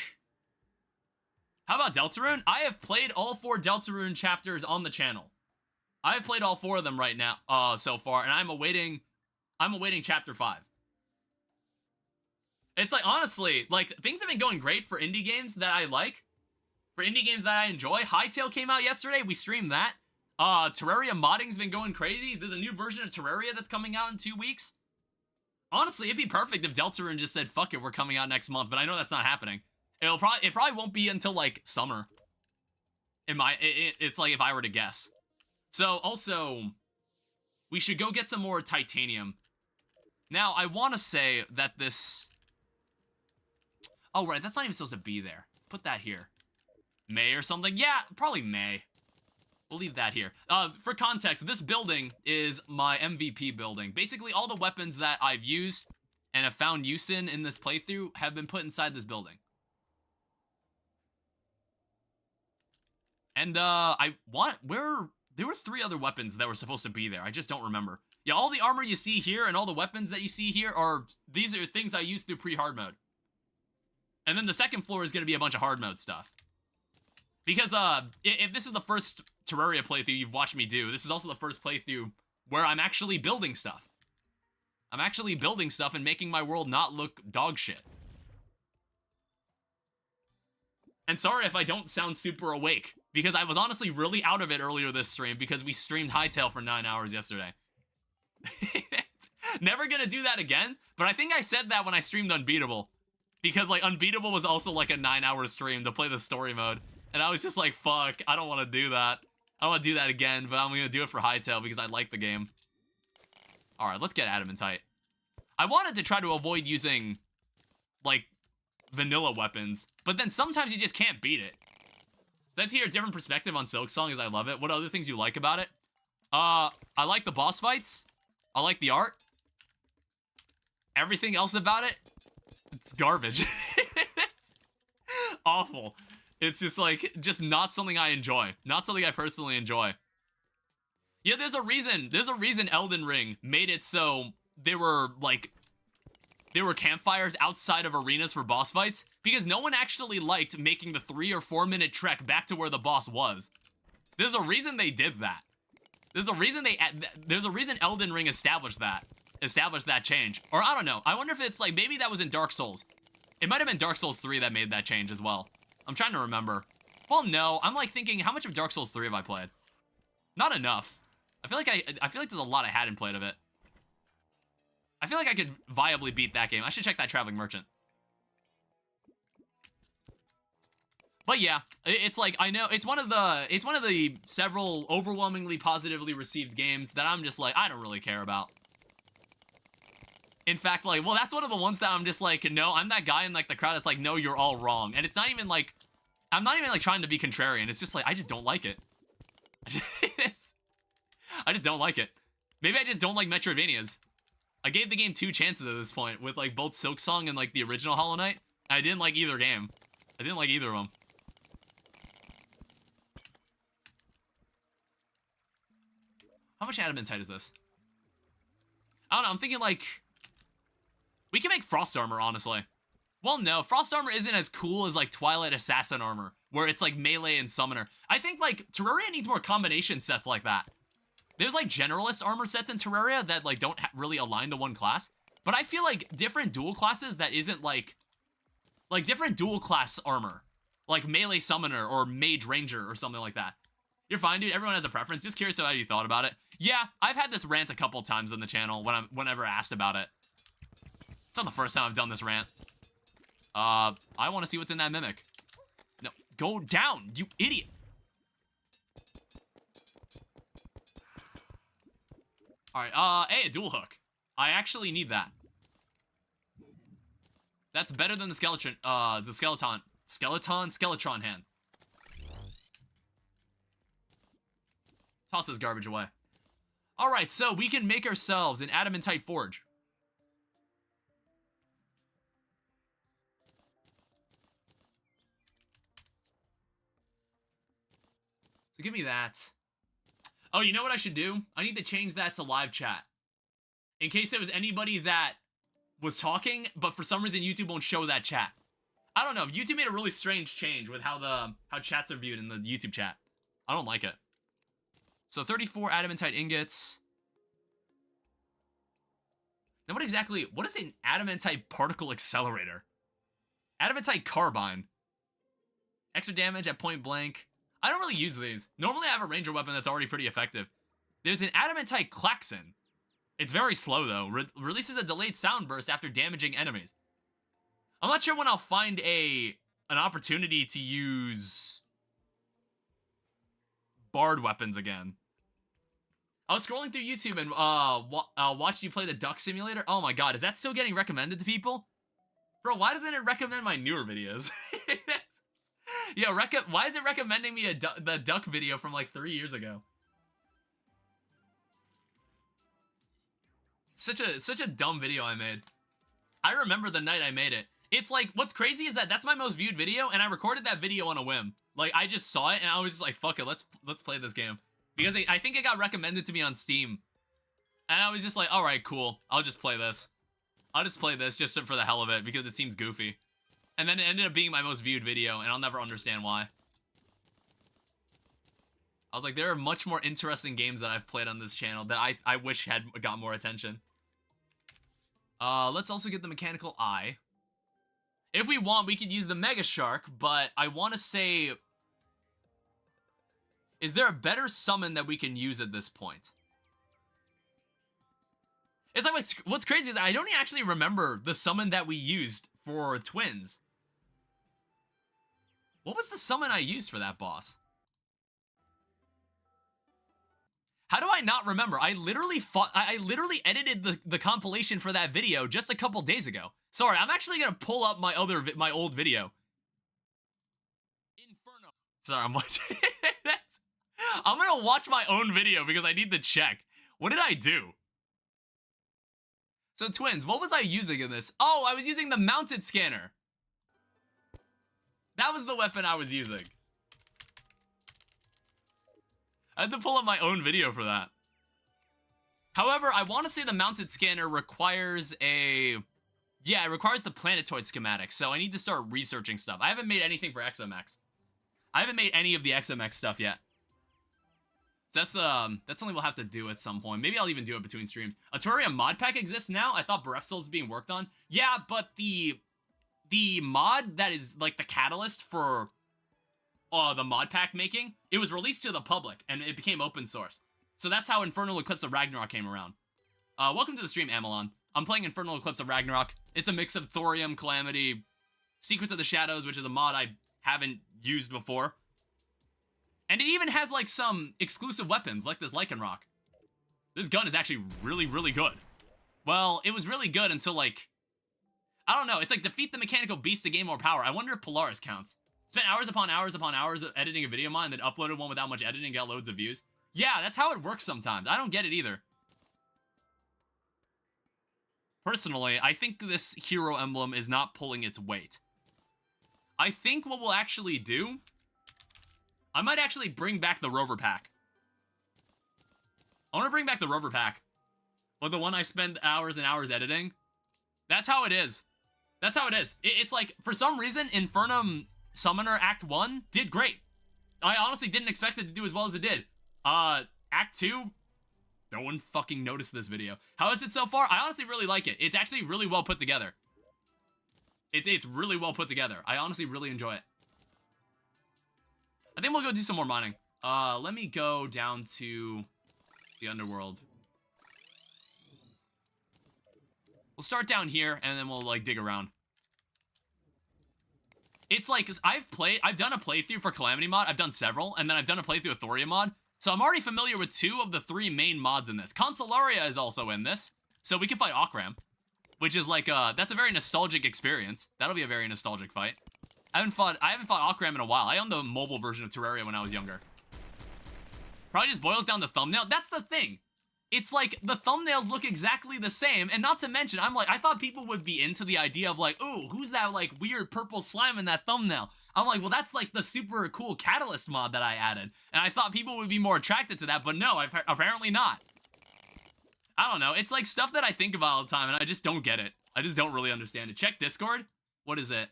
how about Deltarune? I have played all 4 Deltarune chapters on the channel. I have played all 4 of them right now, so far, and I'm awaiting chapter 5. It's like, honestly, like, things have been going great for indie games that I like. For indie games that I enjoy. Hytale came out yesterday. We streamed that. Terraria modding's been going crazy. There's a new version of Terraria that's coming out in 2 weeks. Honestly, it'd be perfect if Deltarune just said, fuck it, we're coming out next month, but I know that's not happening. It probably won't be until, like, summer. It's like if I were to guess. So, also, we should go get some more titanium. Now, I want to say that this... Oh, right, that's not even supposed to be there. Put that here. May or something? Yeah, probably May. We'll leave that here. For context, this building is my MVP building. Basically, all the weapons that I've used and have found use in this playthrough have been put inside this building. And, there were 3 other weapons that were supposed to be there. I just don't remember. Yeah, all the armor you see here and all the weapons that you see here these are things I used through pre-hard mode. And then the second floor is going to be a bunch of hard mode stuff. Because, if this is the first Terraria playthrough you've watched me do, this is also the first playthrough where I'm actually building stuff. I'm actually building stuff and making my world not look dog shit. And sorry if I don't sound super awake, because I was honestly really out of it earlier this stream because we streamed Hytale for 9 hours yesterday. Never gonna do that again, but I think I said that when I streamed Unbeatable. Because, like, Unbeatable was also, like, a 9-hour stream to play the story mode. And I was just like, fuck, I don't want to do that. I don't want to do that again, but I'm going to do it for Hytale because I like the game. Alright, let's get Adamantite. I wanted to try to avoid using, like, vanilla weapons, but then sometimes you just can't beat it. Let's hear a different perspective on Silksong as I love it. What other things you like about it? I like the boss fights. I like the art. Everything else about it, it's garbage. It's awful. It's just, like, just not something I enjoy. Not something I personally enjoy. Yeah, there's a reason Elden Ring made it so there were campfires outside of arenas for boss fights, because no one actually liked making the 3 or 4 minute trek back to where the boss was. There's a reason they did that. There's a reason Elden Ring established that change. Or I don't know. I wonder if it's like, maybe that was in Dark Souls. It might have been Dark Souls 3 that made that change as well. I'm trying to remember. Well, no, I'm like thinking, how much of Dark Souls 3 have I played? Not enough. I feel like there's a lot I hadn't played of it. I feel like I could viably beat that game. I should check that Traveling Merchant. But yeah, it's like, I know it's one of the several overwhelmingly positively received games that I'm just like, I don't really care about. In fact, like, well, that's one of the ones that I'm just like, no, I'm that guy in, like, the crowd that's like, no, you're all wrong. And it's not even, like, I'm not even, like, trying to be contrarian. It's just like, I just don't like it. I just don't like it. Maybe I just don't like Metroidvanias. I gave the game 2 chances at this point, with, like, both Silksong and, like, the original Hollow Knight. And I didn't like either game. I didn't like either of them. How much adamantite is this? I don't know, I'm thinking, like... We can make Frost Armor, honestly. Well, no, Frost Armor isn't as cool as, like, Twilight Assassin Armor, where it's, like, melee and summoner. I think, like, Terraria needs more combination sets like that. There's, like, generalist armor sets in Terraria that, like, don't really align to one class. But I feel like different dual classes that isn't, like, different dual class armor. Like, melee summoner or mage ranger or something like that. You're fine, dude. Everyone has a preference. Just curious how you thought about it. Yeah, I've had this rant a couple times on the channel whenever asked about it. It's not the first time I've done this rant. I want to see what's in that mimic. No, go down, you idiot. Alright, hey, a dual hook. I actually need that. That's better than the skeleton, Skeletron hand. Toss this garbage away. Alright, so we can make ourselves an adamantite forge. So give me that. Oh, you know what I should do? I need to change that to live chat. In case there was anybody that was talking, but for some reason YouTube won't show that chat. I don't know. YouTube made a really strange change with how chats are viewed in the YouTube chat. I don't like it. So 34 adamantite ingots. Now what is an adamantite particle accelerator? Adamantite carbine. Extra damage at point blank. I don't really use these. Normally, I have a ranger weapon that's already pretty effective. There's an adamantite klaxon. It's very slow, though. Releases a delayed sound burst after damaging enemies. I'm not sure when I'll find an opportunity to use bard weapons again. I was scrolling through YouTube and watched you play the Duck Simulator. Oh my god, is that still getting recommended to people? Bro, why doesn't it recommend my newer videos? Yeah, why is it recommending me the duck video from like 3 years ago? Such a dumb video I made. I remember the night I made it. It's like, what's crazy is that that's my most viewed video, and I recorded that video on a whim. Like, I just saw it, and I was just like, fuck it, let's play this game. Because I think it got recommended to me on Steam. And I was just like, alright, cool, I'll just play this. I'll just play this just for the hell of it, because it seems goofy. And then it ended up being my most viewed video, and I'll never understand why. I was like, there are much more interesting games that I've played on this channel that I wish had got more attention. Let's also get the mechanical eye. If we want, we could use the Mega Shark, but I want to say... Is there a better summon that we can use at this point? It's like, what's crazy is I don't actually remember the summon that we used for twins. What was the summon I used for that boss? How do I not remember? I literally edited the compilation for that video just a couple days ago. Sorry, I'm actually gonna pull up my old video. Inferno. Sorry, I'm like, I'm gonna watch my own video because I need to check. What did I do? So twins, what was I using in this? Oh, I was using the mounted scanner. That was the weapon I was using. I had to pull up my own video for that. However, I want to say the mounted scanner requires a... Yeah, it requires the planetoid schematic, so I need to start researching stuff. I haven't made anything for XMX. I haven't made any of the XMX stuff yet. So that's something we'll have to do at some point. Maybe I'll even do it between streams. A Terraria mod pack exists now? I thought Bereft Souls is being worked on. Yeah, but the mod that is like the catalyst for the mod pack making, it was released to the public and it became open source. So that's how Infernal Eclipse of Ragnarok came around. Welcome to the stream, Amelon. I'm playing Infernal Eclipse of Ragnarok. It's a mix of Thorium, Calamity, Secrets of the Shadows, which is a mod I haven't used before. And it even has like some exclusive weapons, like this Lycanroc. This gun is actually really, really good. Well, it was really good until like, I don't know, it's like defeat the mechanical beast to gain more power. I wonder if Polaris counts. Spent hours upon hours upon hours editing a video mod and then uploaded one without much editing and got loads of views. Yeah, that's how it works sometimes. I don't get it either. Personally, I think this hero emblem is not pulling its weight. I think what we'll actually do... I might actually bring back the rover pack. I want to bring back the rover pack. Like the one I spend hours and hours editing. That's how it is. That's how it is. It's like, for some reason, Infernum Summoner Act 1 did great. I honestly didn't expect it to do as well as it did. Act 2, no one fucking noticed this video. How is it so far? I honestly really like it. It's actually really well put together. It's really well put together. I honestly really enjoy it. I think we'll go do some more mining. Let me go down to the underworld. We'll start down here, and then we'll, like, dig around. It's like, I've done a playthrough for Calamity mod. I've done several, and then I've done a playthrough of Thorium mod. So I'm already familiar with 2 of the 3 main mods in this. Consolaria is also in this, so we can fight Okram, which is like, that's a very nostalgic experience. That'll be a very nostalgic fight. I haven't fought Okram in a while. I owned the mobile version of Terraria when I was younger. Probably just boils down to thumbnail. That's the thing. It's like, the thumbnails look exactly the same, and not to mention, I thought people would be into the idea of like, ooh, who's that like weird purple slime in that thumbnail? I'm like, well, that's like the super cool Catalyst mod that I added, and I thought people would be more attracted to that, but no, apparently not. I don't know, it's like stuff that I think about all the time, and I just don't get it. I just don't really understand it. Check Discord. What is it?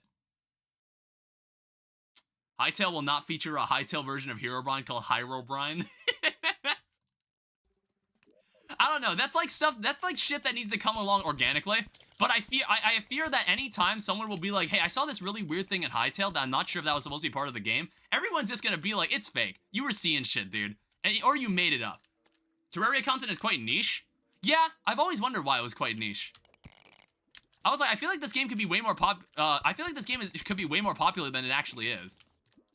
Hytale will not feature a Hytale version of Herobrine called Herobrine. I don't know, that's like stuff, that's like shit that needs to come along organically. But I fear that anytime someone will be like, hey, I saw this really weird thing in Hytale that I'm not sure if that was supposed to be part of the game, everyone's just gonna be like, it's fake. You were seeing shit, dude. Or you made it up. Terraria content is quite niche. Yeah, I've always wondered why it was quite niche. I was like, I feel like this game could be way more I feel like this game could be way more popular than it actually is.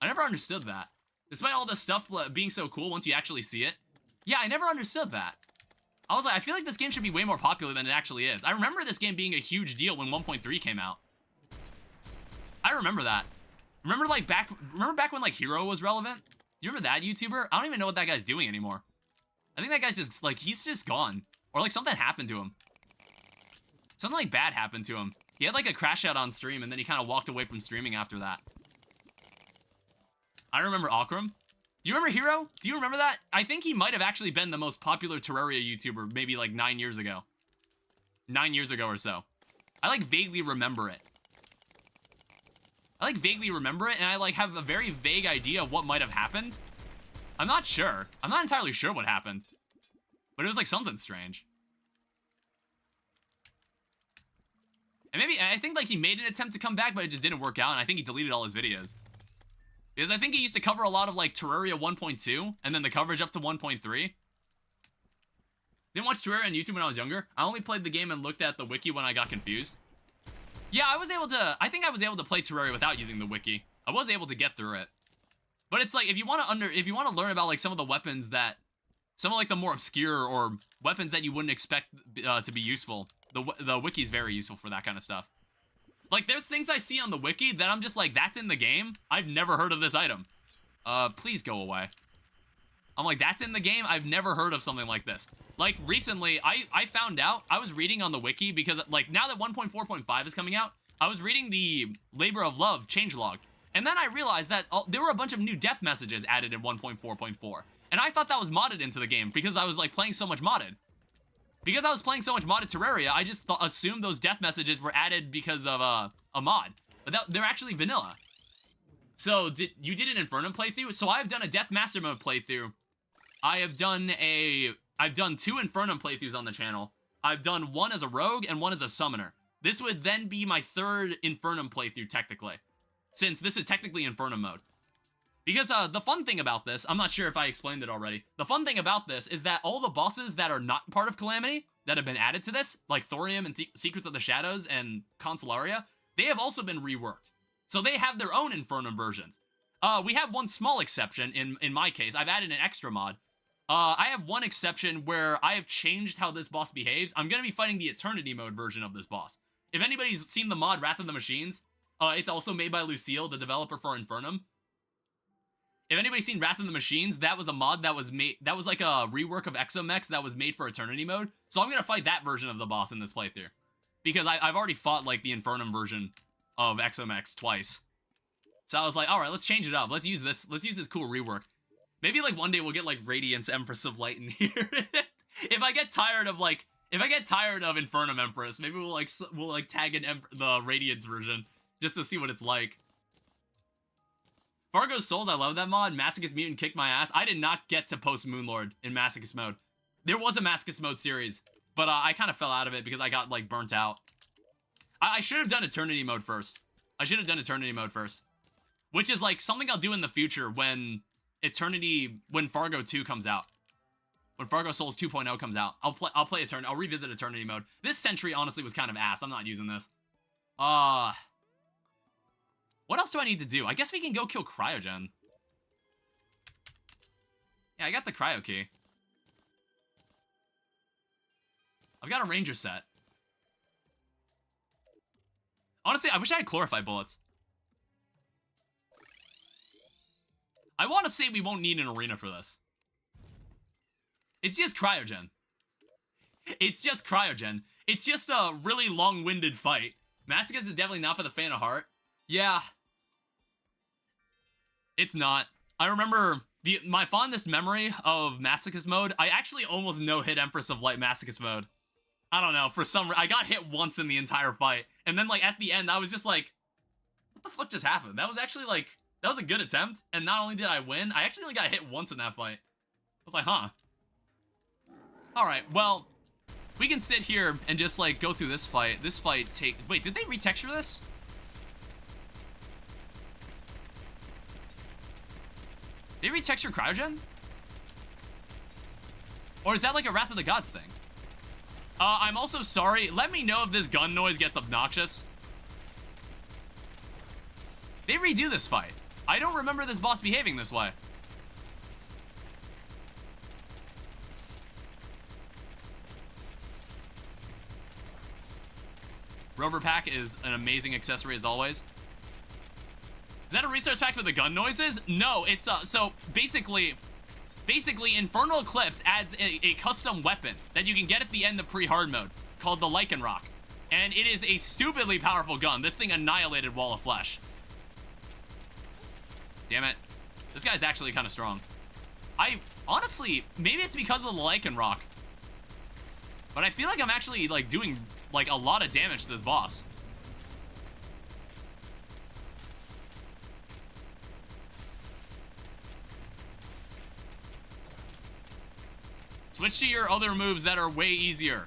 I never understood that. Despite all this stuff being so cool once you actually see it. Yeah, I never understood that. I was like, I feel like this game should be way more popular than it actually is. I remember this game being a huge deal when 1.3 came out. I remember that. Remember back when like Hero was relevant? Do you remember that YouTuber? I don't even know what that guy's doing anymore. I think that guy's just like, he's just gone. Or like something happened to him. Something like bad happened to him. He had like a crash out on stream and then he kind of walked away from streaming after that. I remember Akram. Do you remember Hero? Do you remember that? I think he might have actually been the most popular Terraria YouTuber maybe like 9 years ago. 9 years ago or so. I like vaguely remember it. And I like have a very vague idea of what might have happened. I'm not sure. I'm not entirely sure what happened. But it was like something strange. And maybe, I think like he made an attempt to come back, but it just didn't work out, and I think he deleted all his videos. Because I think he used to cover a lot of, like, Terraria 1.2, and then the coverage up to 1.3. Didn't watch Terraria on YouTube when I was younger. I only played the game and looked at the wiki when I got confused. Yeah, I think I was able to play Terraria without using the wiki. I was able to get through it. But it's like, if you want to learn about, like, some of the weapons that, some of, like, the more obscure or weapons that you wouldn't expect to be useful, the wiki is very useful for that kind of stuff. Like, there's things I see on the wiki that I'm just like, that's in the game? I've never heard of this item. Please go away. I'm like, that's in the game? I've never heard of something like this. Like, recently, I found out, I was reading on the wiki because, like, now that 1.4.5 is coming out, I was reading the Labor of Love changelog. And then I realized that there were a bunch of new death messages added in 1.4.4. And I thought that was modded into the game because I was, like, playing so much modded. Because I was playing so much modded Terraria, I just assumed those death messages were added because of a mod. But they're actually vanilla. So, you did an Infernum playthrough? So I've done a Death Master Mode playthrough. I've done 2 Infernum playthroughs on the channel. I've done one as a rogue and one as a summoner. This would then be my 3rd Infernum playthrough, technically. Since this is technically Infernum mode. Because the fun thing about this, I'm not sure if I explained it already. The fun thing about this is that all the bosses that are not part of Calamity, that have been added to this, like Thorium and Secrets of the Shadows and Consolaria, they have also been reworked. So they have their own Infernum versions. We have one small exception in my case. I've added an extra mod. I have one exception where I have changed how this boss behaves. I'm going to be fighting the Eternity mode version of this boss. If anybody's seen the mod Wrath of the Machines, it's also made by Lucille, the developer for Infernum. If anybody's seen Wrath of the Machines, that was a mod that was made, that was like a rework of Exomex that was made for Eternity mode. So I'm going to fight that version of the boss in this playthrough. Because I've already fought like the Infernum version of Exomex twice. So I was like, alright, let's change it up. Let's use this cool rework. Maybe like one day we'll get like Radiance Empress of Light in here. If I get tired of Infernum Empress, maybe we'll tag in the Radiance version just to see what it's like. Fargo's Souls, I love that mod. Masochist Mutant kicked my ass. I did not get to post Moonlord in Masochist mode. There was a Masochist mode series, but I kind of fell out of it because I got like burnt out. I should have done Eternity mode first. Which is like something I'll do in the future when Fargo 2 comes out. When Fargo Souls 2.0 comes out. I'll revisit Eternity mode. This Sentry honestly was kind of ass. I'm not using this. What else do I need to do? I guess we can go kill Cryogen. Yeah, I got the Cryo Key. I've got a Ranger set. Honestly, I wish I had Chlorophyte bullets. I want to say we won't need an arena for this. It's just Cryogen. It's just a really long-winded fight. Masochist is definitely not for the faint of heart. Yeah. It's not. I remember my fondest memory of Masochist mode, I actually almost no-hit Empress of Light Masochist mode. I don't know, I got hit once in the entire fight. And then, like, at the end, I was just like, what the fuck just happened? That was actually, like, that was a good attempt. And not only did I win, I actually only got hit once in that fight. I was like, huh. Alright, well, We can sit here and just, like, go through this fight. This fight take... Wait, did they retexture this? Did they retexture Cryogen? Or is that like a Wrath of the Gods thing? I'm also sorry. Let me know if this gun noise gets obnoxious. They redo this fight. I don't remember this boss behaving this way. Rover Pack is an amazing accessory as always. Is that a resource pack for the gun noises? No, it's so basically Infernal Eclipse adds a custom weapon that you can get at the end of pre-hard mode called the Lycan Rock. And it is a stupidly powerful gun. This thing annihilated Wall of Flesh. Damn it. This guy's actually kind of strong. Honestly, maybe it's because of the Lycan Rock. But I feel like I'm actually, like, doing, like, a lot of damage to this boss. Switch to your other moves that are way easier.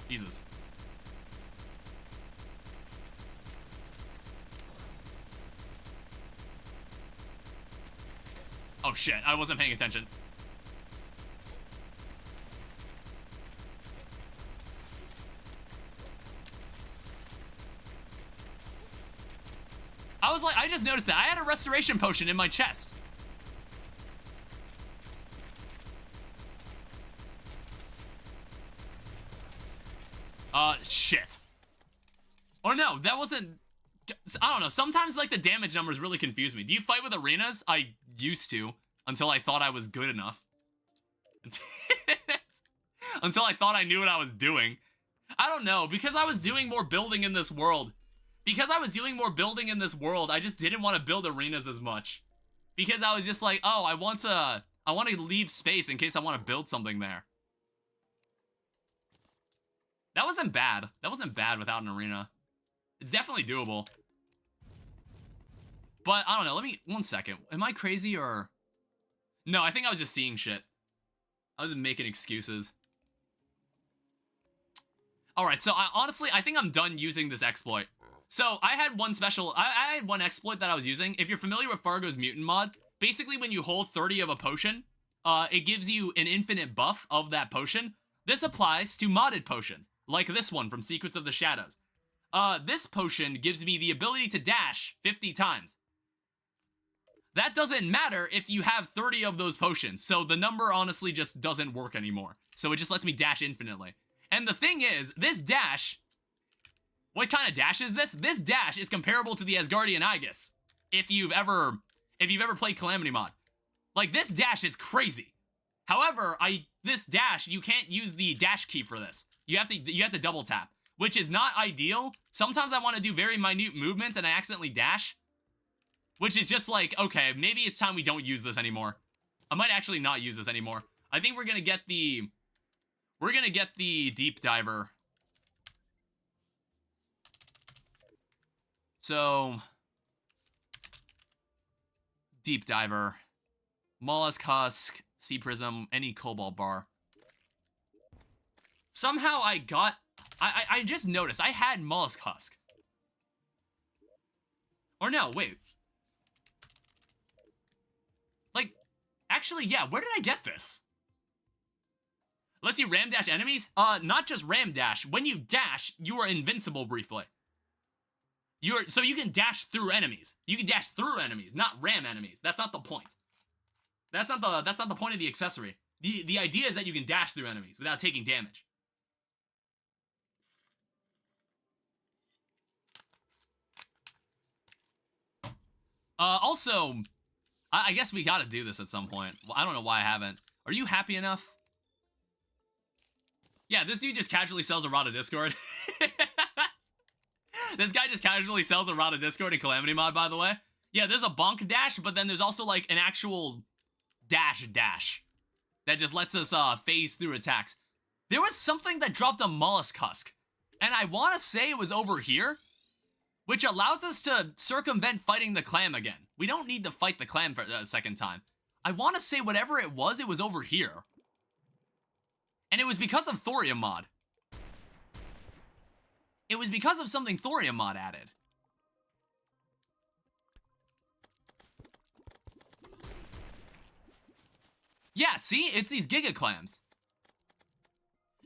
Jesus. Oh shit, I wasn't paying attention. I was like, I just noticed that. I had a restoration potion in my chest. Shit. Or no, that wasn't... I don't know. Sometimes, like, the damage numbers really confuse me. Do you fight with arenas? I used to, until I thought I was good enough. Until I thought I knew what I was doing. I don't know, because I was doing more building in this world. I just didn't want to build arenas as much. Because I was just like, oh, I want to leave space in case I want to build something there. That wasn't bad. That wasn't bad without an arena. It's definitely doable. But, I don't know, one second. Am I crazy or... No, I think I was just seeing shit. I was making excuses. Alright, so honestly, I think I'm done using this exploit. So, I had one exploit that I was using. If you're familiar with Fargo's Mutant mod, basically when you hold 30 of a potion, it gives you an infinite buff of that potion. This applies to modded potions, like this one from Secrets of the Shadows. This potion gives me the ability to dash 50 times. That doesn't matter if you have 30 of those potions, so the number honestly just doesn't work anymore. So it just lets me dash infinitely. And the thing is, this dash... What kind of dash is this? This dash is comparable to the Asgardian Aegis. If you've ever played Calamity mod. Like, this dash is crazy. However, this dash, you can't use the dash key for this. You have to double tap, which is not ideal. Sometimes I want to do very minute movements and I accidentally dash, which is just like, okay, maybe it's time we don't use this anymore. I might actually not use this anymore. I think we're gonna get the deep diver. So, deep diver, mollusk husk, sea prism, any cobalt bar. Somehow I just noticed I had mollusk husk. Or no, wait. Like, actually, yeah, where did I get this? Lets you ram dash enemies? Not just ram dash. When you dash, you are invincible briefly. So you can dash through enemies. You can dash through enemies, not ram enemies. That's not the point. That's not the point of the accessory. The idea is that you can dash through enemies without taking damage. Also, I guess we gotta do this at some point. Well, I don't know why I haven't. Are you happy enough? Yeah, this dude just casually sells a Rod of Discord. This guy just casually sells a Rod of Discord in Calamity mod, by the way. Yeah, there's a bonk dash, but then there's also, like, an actual dash that just lets us phase through attacks. There was something that dropped a mollusk husk, and I want to say it was over here. which allows us to circumvent fighting the clam again. We don't need to fight the clam for a second time. I want to say whatever it was over here. And it was because of Thorium mod. It was because of something Thorium mod added. Yeah, see? It's these Giga Clams.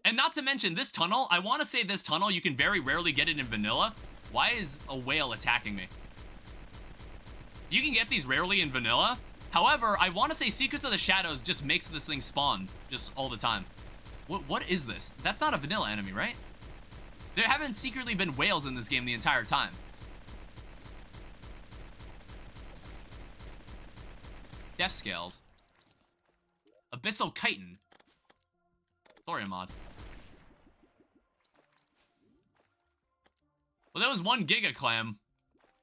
And not to mention this tunnel, I want to say this tunnel, you can very rarely get it in vanilla. Why is a whale attacking me? You can get these rarely in vanilla. However, I want to say Secrets of the Shadows just makes this thing spawn just all the time. What is this? That's not a vanilla enemy, right? There haven't secretly been whales in this game the entire time. Death Scales. Abyssal Chitin. Thorium mod. Well, that was one Giga Clam.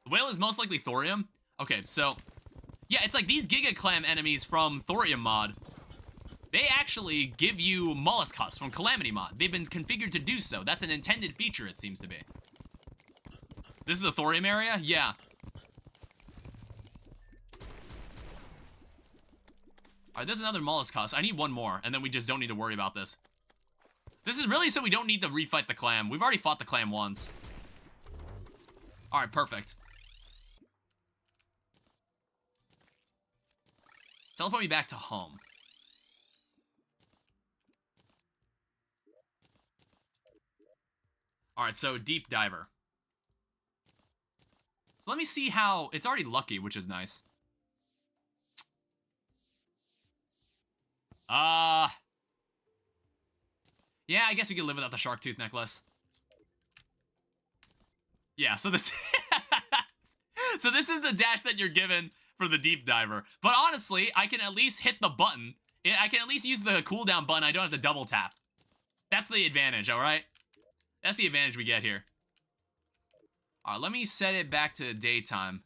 The whale is most likely Thorium. Okay, so... yeah, it's like these Giga Clam enemies from Thorium mod. They actually give you Mollusk Husks from Calamity mod. They've been configured to do so. That's an intended feature, it seems to be. This is the Thorium area? Yeah. Alright, there's another Mollusk Husk. I need one more, and then we just don't need to worry about this. This is really so we don't need to refight the clam. We've already fought the clam once. Alright, perfect. Teleport me back to home. Alright, so Deep Diver. So let me see how... it's already lucky, which is nice. Yeah, I guess we could live without the shark tooth necklace. Yeah, so this... so this is the dash that you're given for the Deep Diver. But honestly, I can at least hit the button. I can at least use the cooldown button. I don't have to double tap. That's the advantage, alright? That's the advantage we get here. Alright, let me set it back to daytime.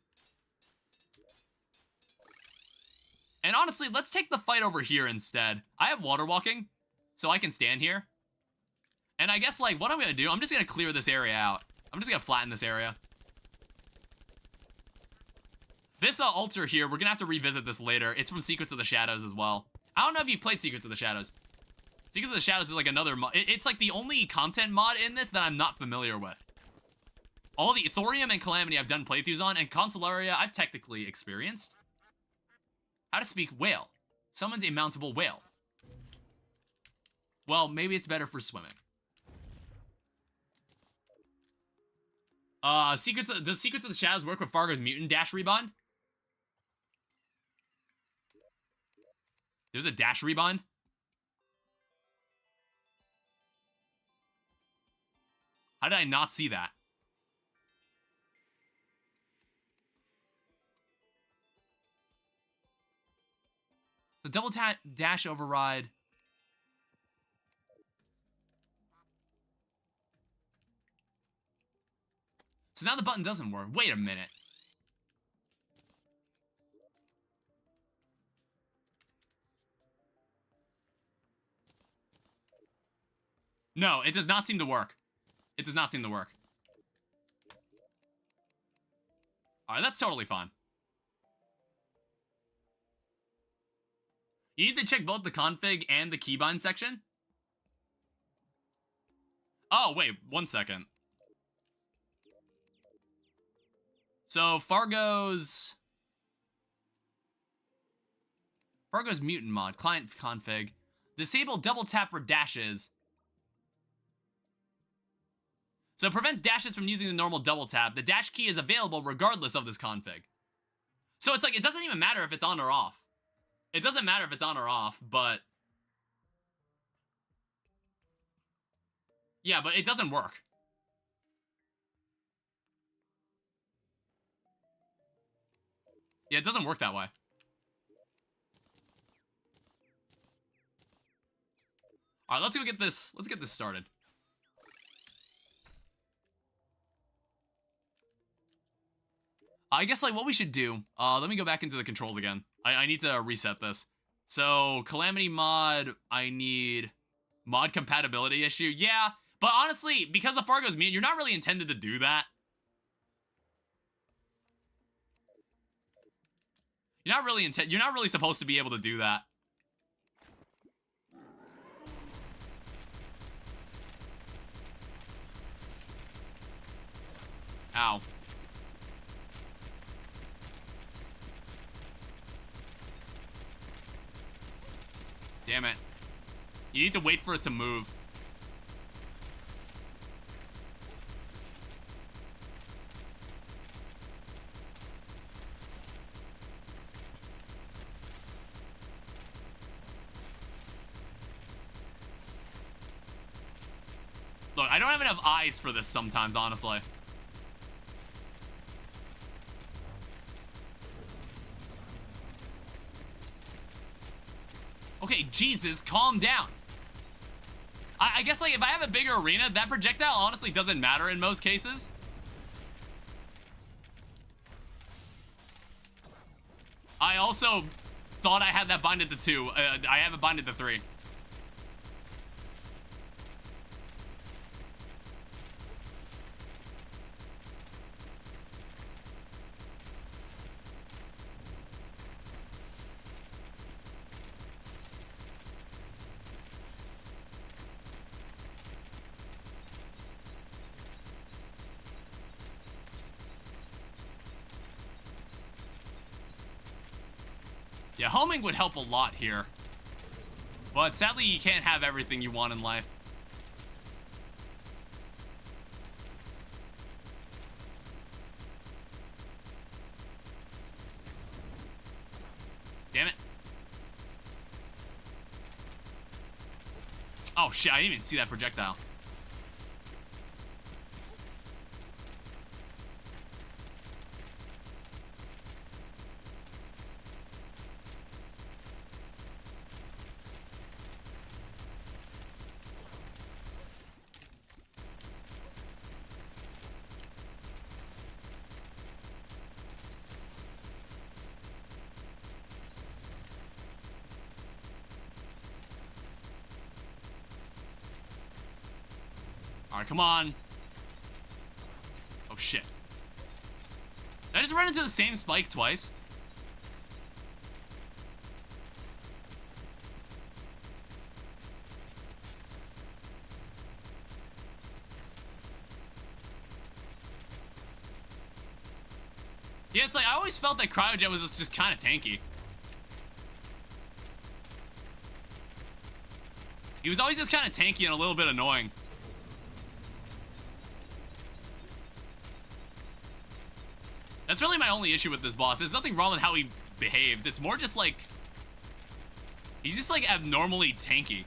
And honestly, let's take the fight over here instead. I have water walking, so I can stand here. And I guess, like, what I'm gonna do, I'm just gonna clear this area out. I'm just gonna flatten this area. This altar here, we're gonna have to revisit this later. It's from Secrets of the Shadows as well. I don't know if you've played Secrets of the Shadows. Secrets of the Shadows is like another mod. It's like the only content mod in this that I'm not familiar with. All the Thorium and Calamity I've done playthroughs on, and Consolaria I've technically experienced. How to speak whale. Summons a mountable whale. Well, maybe it's better for swimming. Does Secrets of the Shadows work with Fargo's mutant dash rebind? There's a dash rebind? How did I not see that? The double dash override. So now the button doesn't work. Wait a minute. No, it does not seem to work. It does not seem to work. Alright, that's totally fine. You need to check both the config and the keybind section. Oh, wait, 1 second. So, Fargo's mutant mod, client config. Disable double tap for dashes. So it prevents dashes from using the normal double tap. The dash key is available regardless of this config. So it's like, it doesn't even matter if it's on or off. It doesn't matter if it's on or off, but... yeah, but it doesn't work. Yeah, it doesn't work that way. Alright, let's get this started. I guess, like, what we should do... let me go back into the controls again. I need to reset this. So, Calamity mod, I need... mod compatibility issue. Yeah, but honestly, because of Fargo's mutant, you're not really intended to do that. You're not really supposed to be able to do that. Ow. Damn it. You need to wait for it to move. Look, I don't have enough eyes for this sometimes, honestly. Okay, Jesus, calm down. I guess, like, if I have a bigger arena, that projectile honestly doesn't matter in most cases. I also thought I had that binded to 2. I have it binded to 3. Yeah, homing would help a lot here. But sadly, you can't have everything you want in life. Damn it. Oh shit, I didn't even see that projectile. Alright, come on. Oh, shit. Did I just run into the same spike twice? Yeah, it's like, I always felt that Cryojet was just kind of tanky. He was always just kind of tanky and a little bit annoying. That's really my only issue with this boss. There's nothing wrong with how he behaves. It's more just like... he's just like abnormally tanky.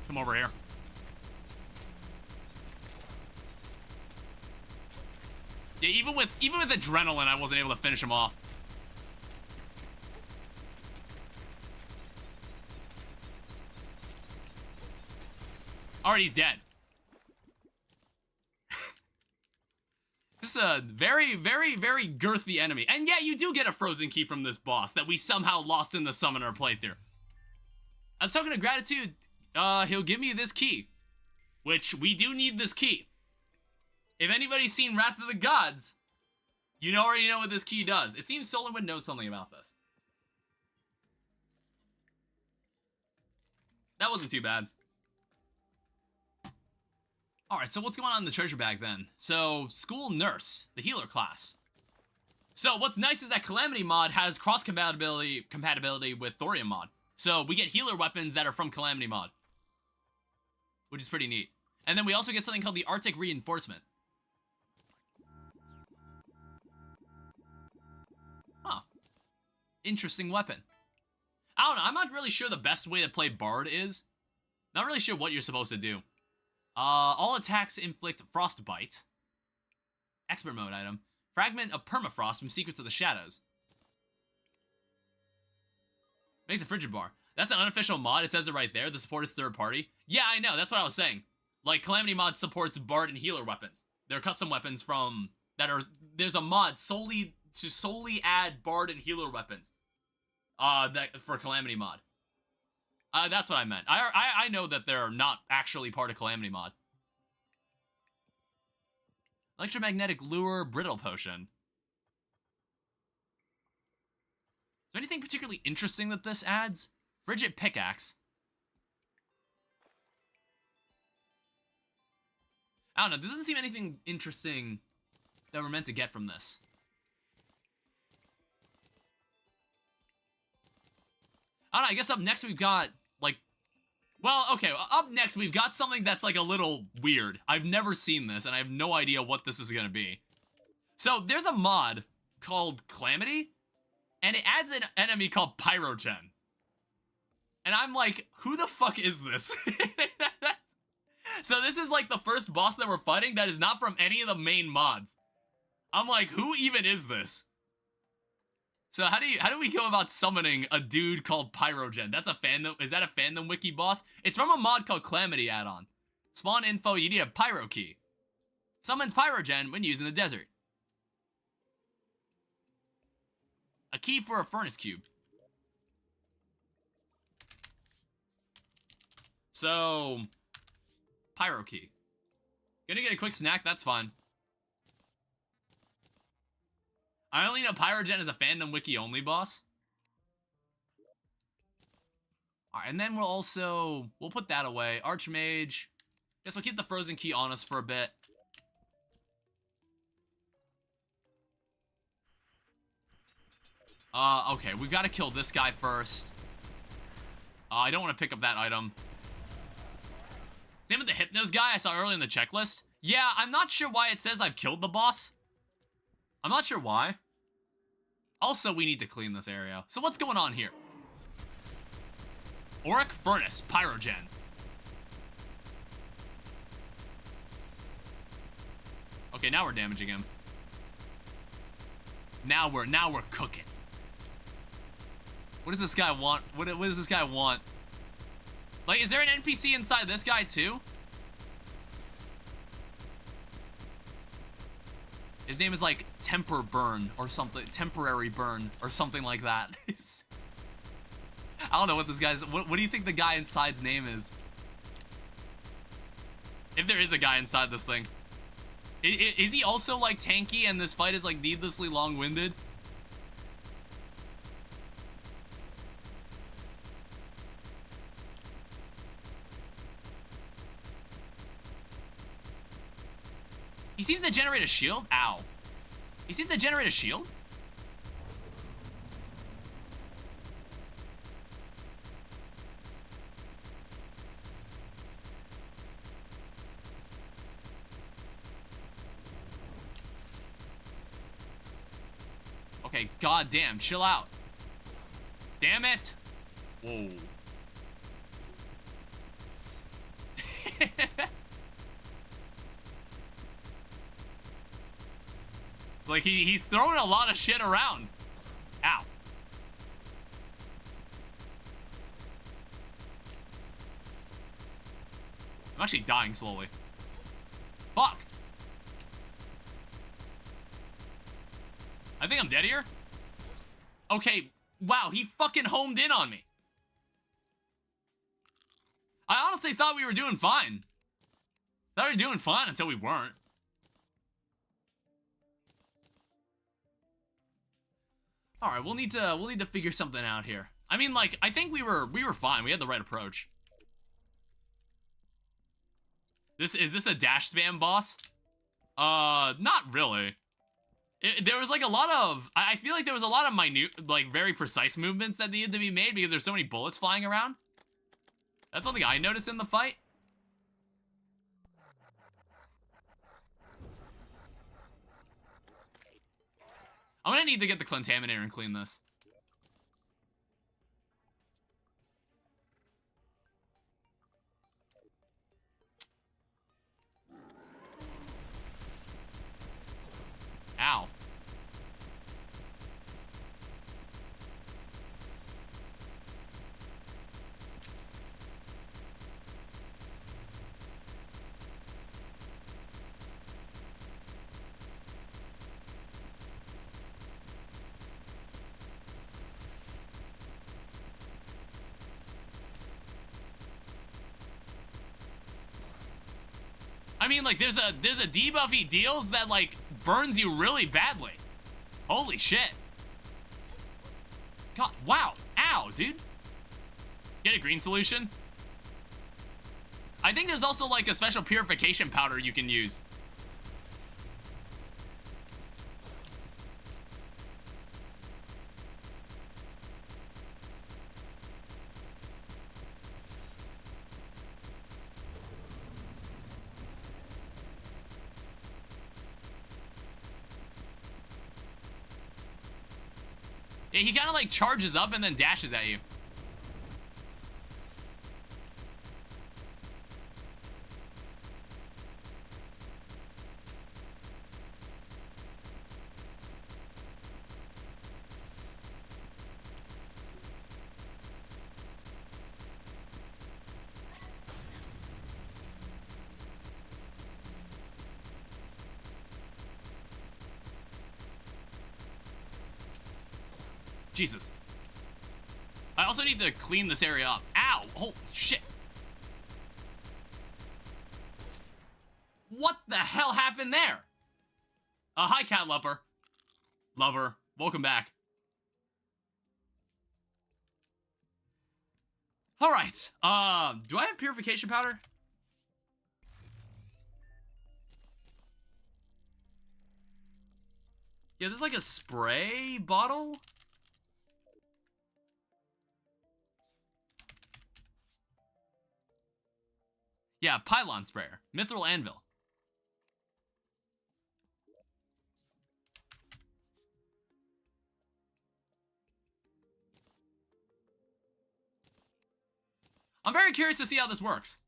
Come over here. Yeah, even with adrenaline, I wasn't able to finish him off. Alright, he's dead. This is a very, very, very girthy enemy. And yeah, you do get a frozen key from this boss that we somehow lost in the summoner playthrough. As token of gratitude, he'll give me this key. Which, we do need this key. If anybody's seen Wrath of the Gods, you already know what this key does. It seems Solarwind knows something about this. That wasn't too bad. Alright, so what's going on in the treasure bag then? So, School Nurse, the healer class. So, what's nice is that Calamity mod has compatibility with Thorium mod. So, we get healer weapons that are from Calamity mod. Which is pretty neat. And then we also get something called the Arctic Reinforcement. Huh. Interesting weapon. I don't know, I'm not really sure the best way to play Bard is. Not really sure what you're supposed to do. All attacks inflict Frostbite. Expert mode item. Fragment of Permafrost from Secrets of the Shadows. Makes a frigid bar. That's an unofficial mod, it says it right there. The support is third party. Yeah, I know, that's what I was saying. Like, Calamity mod supports Bard and healer weapons. They're custom weapons from... there's a mod to solely add Bard and healer weapons. For Calamity mod. That's what I meant. I know that they're not actually part of Calamity mod. Electromagnetic Lure Brittle Potion. Is there anything particularly interesting that this adds? Frigid Pickaxe. I don't know. There doesn't seem anything interesting that we're meant to get from this. I don't know. I guess up next we've got, like... Well, okay. Up next we've got something that's, like, a little weird. I've never seen this, and I have no idea what this is gonna be. So, there's a mod called Calamity, and it adds an enemy called Pyrogen. And I'm like, who the fuck is this? So this is like the first boss that we're fighting that is not from any of the main mods. I'm like, who even is this? So how do we go about summoning a dude called Pyrogen? That's a fandom. Is that a fandom wiki boss? It's from a mod called Calamity add-on. Spawn info, you need a pyro key. Summons Pyrogen when used in the desert. A key for a furnace cube. So, pyro key. Gonna get a quick snack, that's fine. I only know Pyrogen is a fandom wiki only boss. Alright, and then we'll put that away. Archmage. Guess we'll keep the frozen key on us for a bit. Okay, we've got to kill this guy first. I don't want to pick up that item. Same with the Hypnos guy I saw earlier in the checklist. Yeah, I'm not sure why it says I've killed the boss. I'm not sure why. Also, we need to clean this area. So what's going on here? Auric Furnace, Pyrogen. Okay, now we're damaging him. Now we're cooking. What does this guy want? What does this guy want? Like, is there an NPC inside this guy too? His name is like Temper Burn or something, Temporary Burn or something like that. I don't know what this guy's. What do you think the guy inside's name is? If there is a guy inside this thing, is he also like tanky and this fight is like needlessly long-winded? He seems to generate a shield? Ow. He seems to generate a shield? Okay, goddamn, chill out. Damn it. Whoa. Like, he's throwing a lot of shit around. Ow. I'm actually dying slowly. Fuck. I think I'm dead here. Okay, wow, he fucking homed in on me. I honestly thought we were doing fine. Thought we were doing fine until we weren't. All right, we'll need to figure something out here. I mean, like, I think we were fine. We had the right approach. Is this a dash spam boss? Not really. There was like a lot of, I feel like there was a lot of minute, like very precise movements that needed to be made because there's so many bullets flying around. That's something I noticed in the fight. I'm gonna need to get the Contaminator and clean this. Ow. I mean, like, there's a debuff he deals that, like, burns you really badly. Holy shit. God, wow. Ow, dude. Get a green solution? I think there's also, like, a special purification powder you can use. Yeah, he kind of, like, charges up and then dashes at you. Jesus. I also need to clean this area up. Ow! Holy shit. What the hell happened there? Hi, Cat Lover. Lover, welcome back. Alright, do I have purification powder? Yeah, there's like a spray bottle? Yeah, pylon sprayer. Mithril anvil. I'm very curious to see how this works.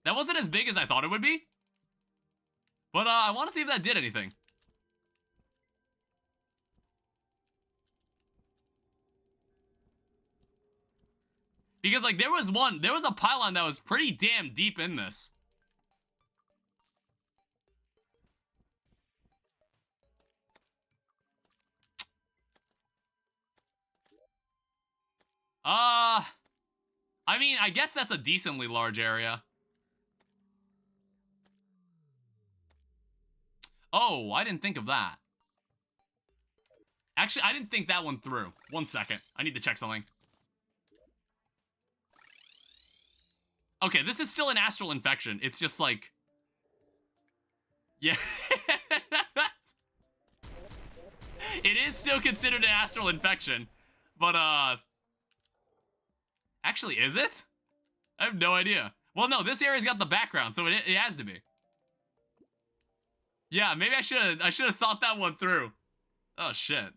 That wasn't as big as I thought it would be. But I want to see if that did anything. Because, like, there was a pylon that was pretty damn deep in this. I mean, I guess that's a decently large area. Oh, I didn't think of that. Actually, I didn't think that one through. 1 second. I need to check something. Okay, this is still an astral infection. It's just like... Yeah. It is still considered an astral infection. But, actually, is it? I have no idea. Well, no, this area's got the background, so it has to be. Yeah, maybe I should have thought that one through. Oh, shit.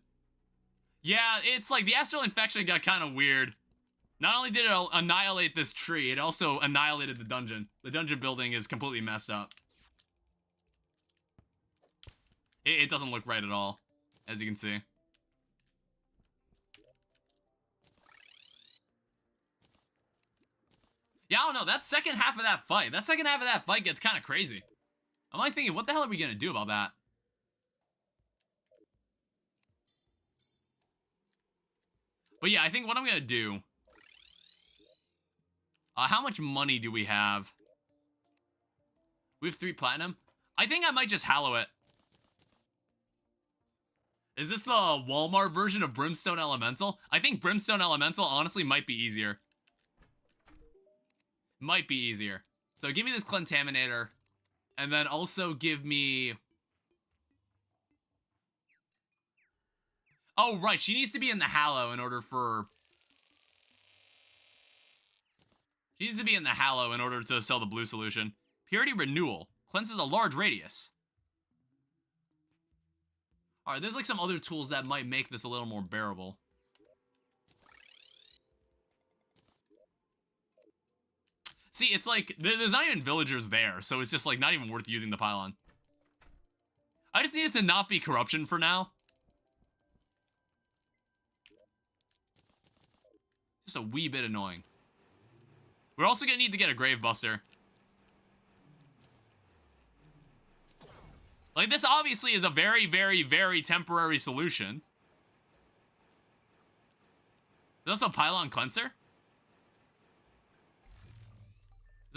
Yeah, it's like the astral infection got kind of weird. Not only did it annihilate this tree, it also annihilated the dungeon. The dungeon building is completely messed up. It doesn't look right at all, as you can see. Yeah, I don't know, that second half of that fight gets kind of crazy. I'm like thinking, what the hell are we gonna do about that? But yeah, I think what I'm gonna do... how much money do we have? We have 3 platinum. I think I might just hallow it. Is this the Walmart version of Brimstone Elemental? I think Brimstone Elemental honestly might be easier. Might be easier. So give me this Contaminator. And then also give me... Oh, right. She needs to be in the Hallow in order for... She needs to be in the Hallow in order to sell the blue solution. Purity Renewal. Cleanses a large radius. Alright, there's like some other tools that might make this a little more bearable. See, it's like, there's not even villagers there, so it's just like not even worth using the pylon. I just need it to not be corruption for now. Just a wee bit annoying. We're also gonna need to get a Grave Buster. Like, this obviously is a very, very, very temporary solution. There's also a Pylon Cleanser.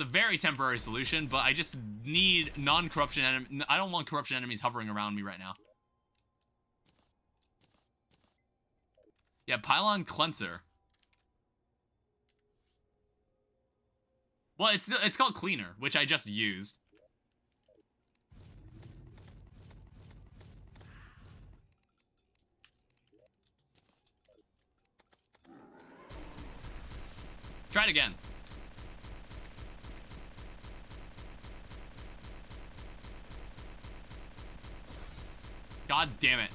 It's a very temporary solution, but I just need non-corruption enemies. I don't want corruption enemies hovering around me right now. Yeah, Pylon Cleanser. Well, it's called Cleaner, which I just used. Try it again. God damn it.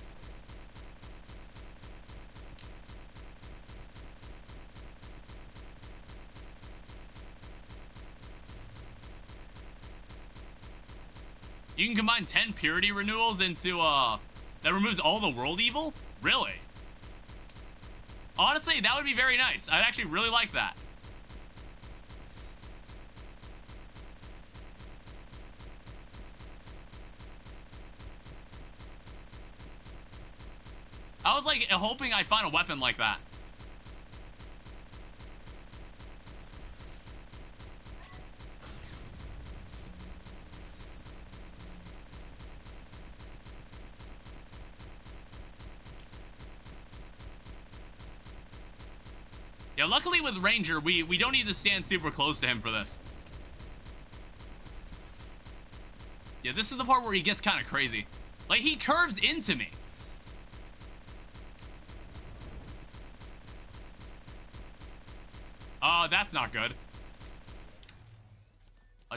You can combine 10 purity renewals into, that removes all the world evil? Really? Honestly, that would be very nice. I'd actually really like that. I was, like, hoping I'd find a weapon like that. Yeah, luckily with Ranger, we don't need to stand super close to him for this. Yeah, this is the part where he gets kind of crazy. Like, he curves into me. Oh, that's not good.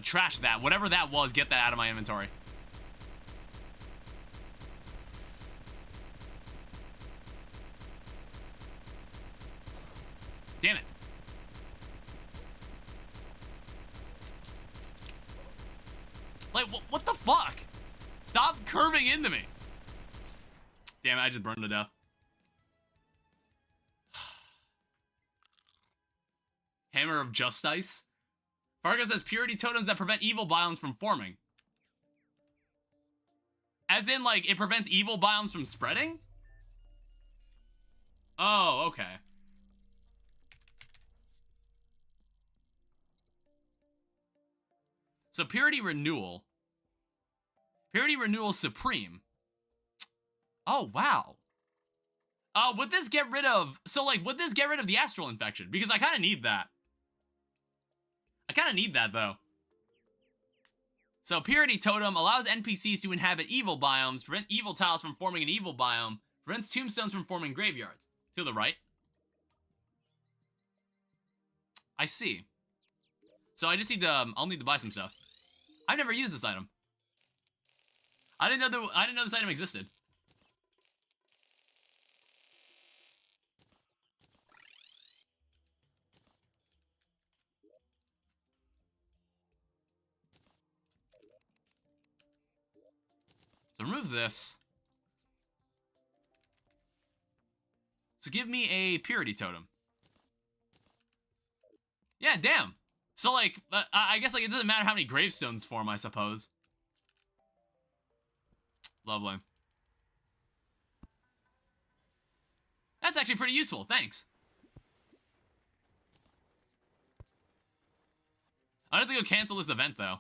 Trash that. Whatever that was, get that out of my inventory. Damn it. Like, what the fuck? Stop curving into me. Damn it, I just burned to death. Hammer of Justice. Fargo says purity totems that prevent evil biomes from forming. As in, like, it prevents evil biomes from spreading? Oh, okay. So Purity Renewal. Purity Renewal Supreme. Oh, wow. Would this get rid of... So, like, would this get rid of the Astral Infection? Because I kind of need that. I kind of need that, though. So, Purity Totem allows NPCs to inhabit evil biomes, prevent evil tiles from forming an evil biome, prevents tombstones from forming graveyards. To the right. I see. So, I just need to... I'll need to buy some stuff. I've never used this item. I didn't know this item existed. So remove this. So give me a purity totem. Yeah, damn. So, like, I guess, like, it doesn't matter how many gravestones form, I suppose. Lovely. That's actually pretty useful, thanks. I don't think I'll cancel this event, though.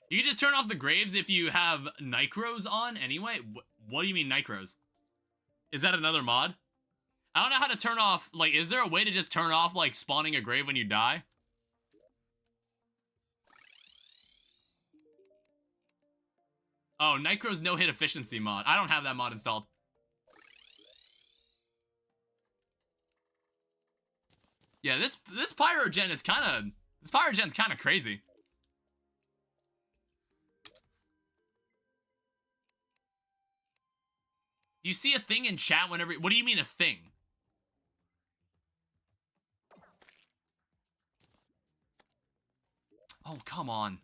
You can just turn off the graves if you have Nicros on anyway? What do you mean Nicros? Is that another mod? I don't know how to turn off, like, is there a way to just turn off, like, spawning a grave when you die? Oh, Nicro's no-hit efficiency mod. I don't have that mod installed. Yeah, this pyrogen is this pyrogen's kind of crazy. Do you see a thing in chat whenever... What do you mean a thing? Oh, come on.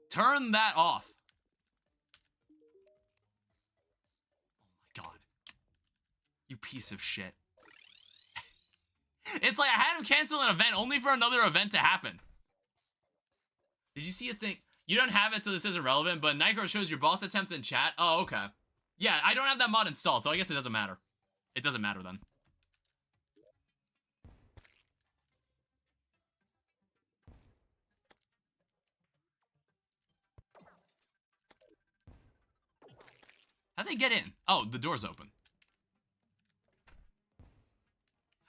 Turn that off. Oh my god. You piece of shit. It's like I had him cancel an event only for another event to happen. Did you see a thing? You don't have it, so this isn't relevant, but Nitro shows your boss attempts in chat. Oh, okay. Yeah, I don't have that mod installed, so I guess it doesn't matter. It doesn't matter then. How'd they get in? Oh, the door's open.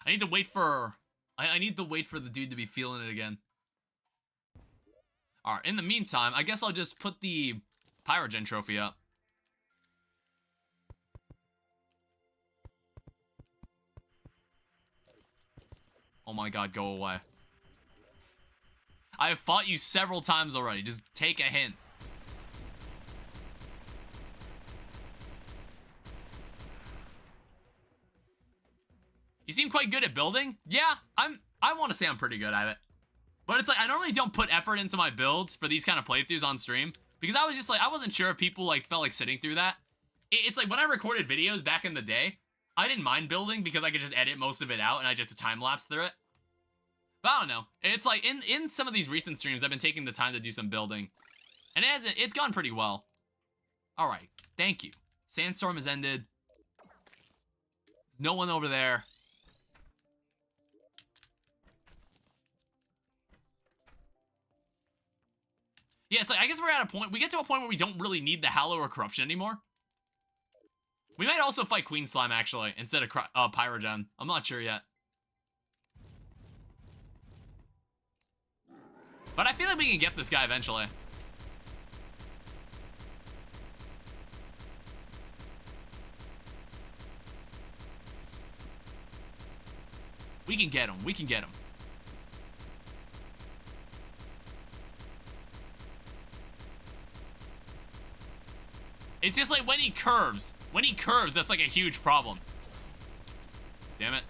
I need to wait for... I need to wait for the dude to be feeling it again. Alright, in the meantime, I guess I'll just put the Pyrogen trophy up. Oh my god, go away. I have fought you several times already. Just take a hint. You seem quite good at building. Yeah, I want to say I'm pretty good at it. But it's like, I normally don't put effort into my builds for these kind of playthroughs on stream. Because I was just like, I wasn't sure if people like felt like sitting through that. It's like when I recorded videos back in the day, I didn't mind building because I could just edit most of it out and I just time-lapse through it. But I don't know. It's like, in some of these recent streams, I've been taking the time to do some building. And it's gone pretty well. Alright, thank you. Sandstorm has ended. No one over there. Yeah, it's like, I guess we're at a point, we get to a point where we don't really need the Hallow or Corruption anymore. We might also fight Queen Slime, actually, instead of Pyrogen. I'm not sure yet. But I feel like we can get this guy eventually. We can get him, we can get him. It's just like when he curves, that's like a huge problem. Damn it.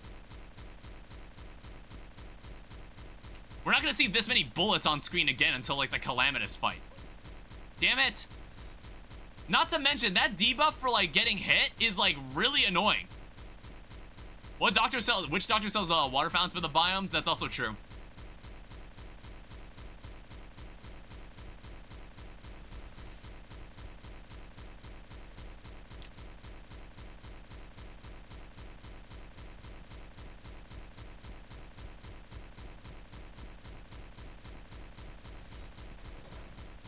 We're not gonna see this many bullets on screen again until like the Calamitous fight. Damn it. Not to mention that debuff for like getting hit is like really annoying. Which doctor sells the water fountains for the biomes? That's also true.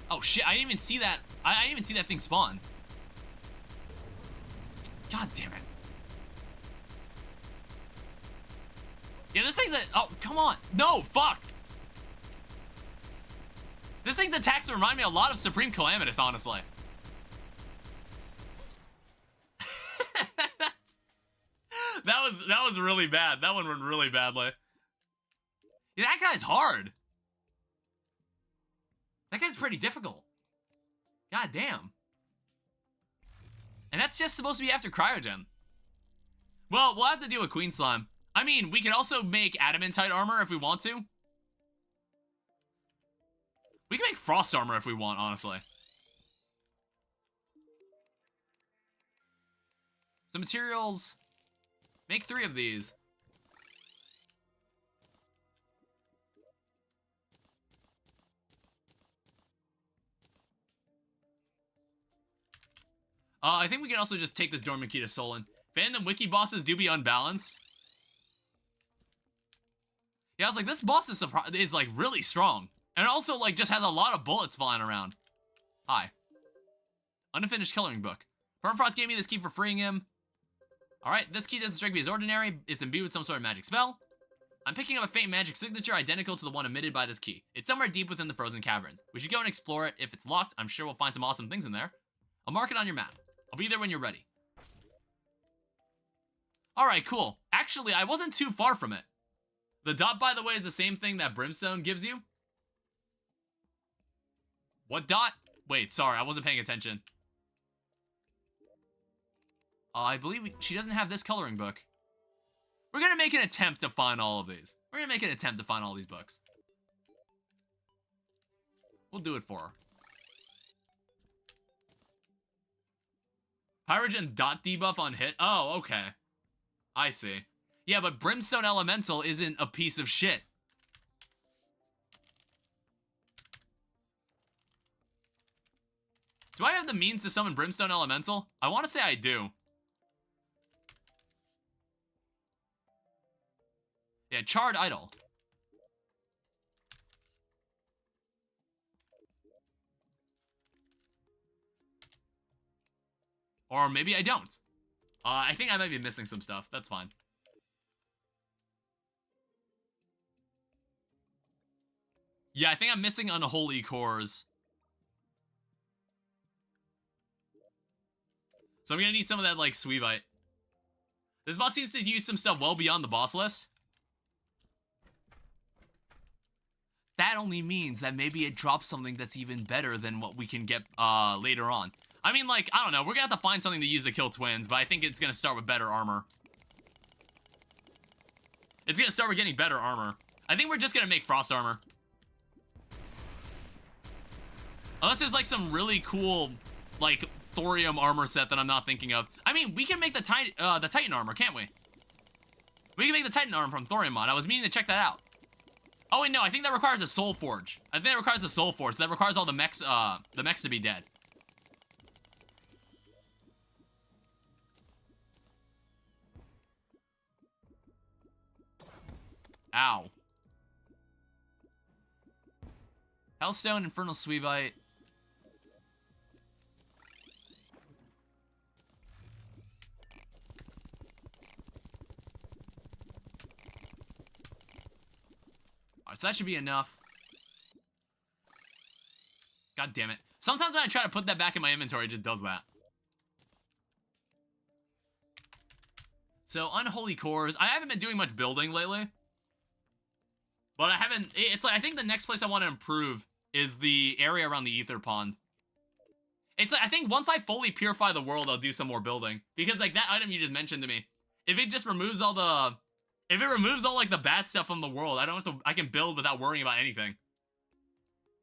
Oh shit, I didn't even see that. I didn't even see that thing spawn. God damn it. Yeah, this thing's a... Oh, come on. No, fuck. This thing's attacks remind me a lot of Supreme Calamitous, honestly. That was really bad. That one went really badly. Yeah, that guy's hard. That guy's pretty difficult. God damn. And that's just supposed to be after Cryogen. Well, we'll have to do a Queen Slime. I mean, we can also make Adamantite armor if we want to. We can make Frost armor if we want, honestly. The materials... Make 3 of these. I think we can also just take this Dormant Key to Solon. Fandom wiki bosses do be unbalanced. Yeah, I was like, this boss is like really strong. And it also like just has a lot of bullets flying around. Hi. Unfinished coloring book. Permafrost gave me this key for freeing him. Alright, this key doesn't strike me as ordinary. It's imbued with some sort of magic spell. I'm picking up a faint magic signature identical to the one emitted by this key. It's somewhere deep within the frozen caverns. We should go and explore it. If it's locked, I'm sure we'll find some awesome things in there. I'll mark it on your map. I'll be there when you're ready. Alright, cool. Actually, I wasn't too far from it. The dot, by the way, is the same thing that Brimstone gives you. What dot? Wait, sorry, I wasn't paying attention. I believe she doesn't have this coloring book. We're gonna make an attempt to find all of these. We're gonna make an attempt to find all these books. We'll do it for her. Pyrogen dot debuff on hit? Oh, okay. I see. Yeah, but Brimstone Elemental isn't a piece of shit. Do I have the means to summon Brimstone Elemental? I want to say I do. Yeah, Charred Idol. Or maybe I don't. I think I might be missing some stuff. That's fine. Yeah, I think I'm missing Unholy Cores. So I'm gonna need some of that, like, Sweevite. This boss seems to use some stuff well beyond the boss list. That only means that maybe it drops something that's even better than what we can get later on. I mean, like, I don't know. We're gonna have to find something to use to kill twins, but I think it's gonna start with better armor. It's gonna start with getting better armor. I think we're just gonna make frost armor. Unless there's, like, some really cool, like, thorium armor set that I'm not thinking of. I mean, we can make the Titan armor, can't we? We can make the Titan armor from Thorium mod. I was meaning to check that out. Oh, wait, no. I think that requires a Soul Forge. I think that requires the Soul Forge. So that requires all the mechs to be dead. Ow. Hellstone, Infernal Sweevite. Alright, so that should be enough. God damn it. Sometimes when I try to put that back in my inventory, it just does that. So, Unholy Cores. I haven't been doing much building lately. But I haven't... It's like, I think the next place I want to improve is the area around the Ether Pond. It's like, I think once I fully purify the world, I'll do some more building. Because, like, that item you just mentioned to me, if it just removes all the... If it removes all, like, the bad stuff from the world, I don't have to... I can build without worrying about anything.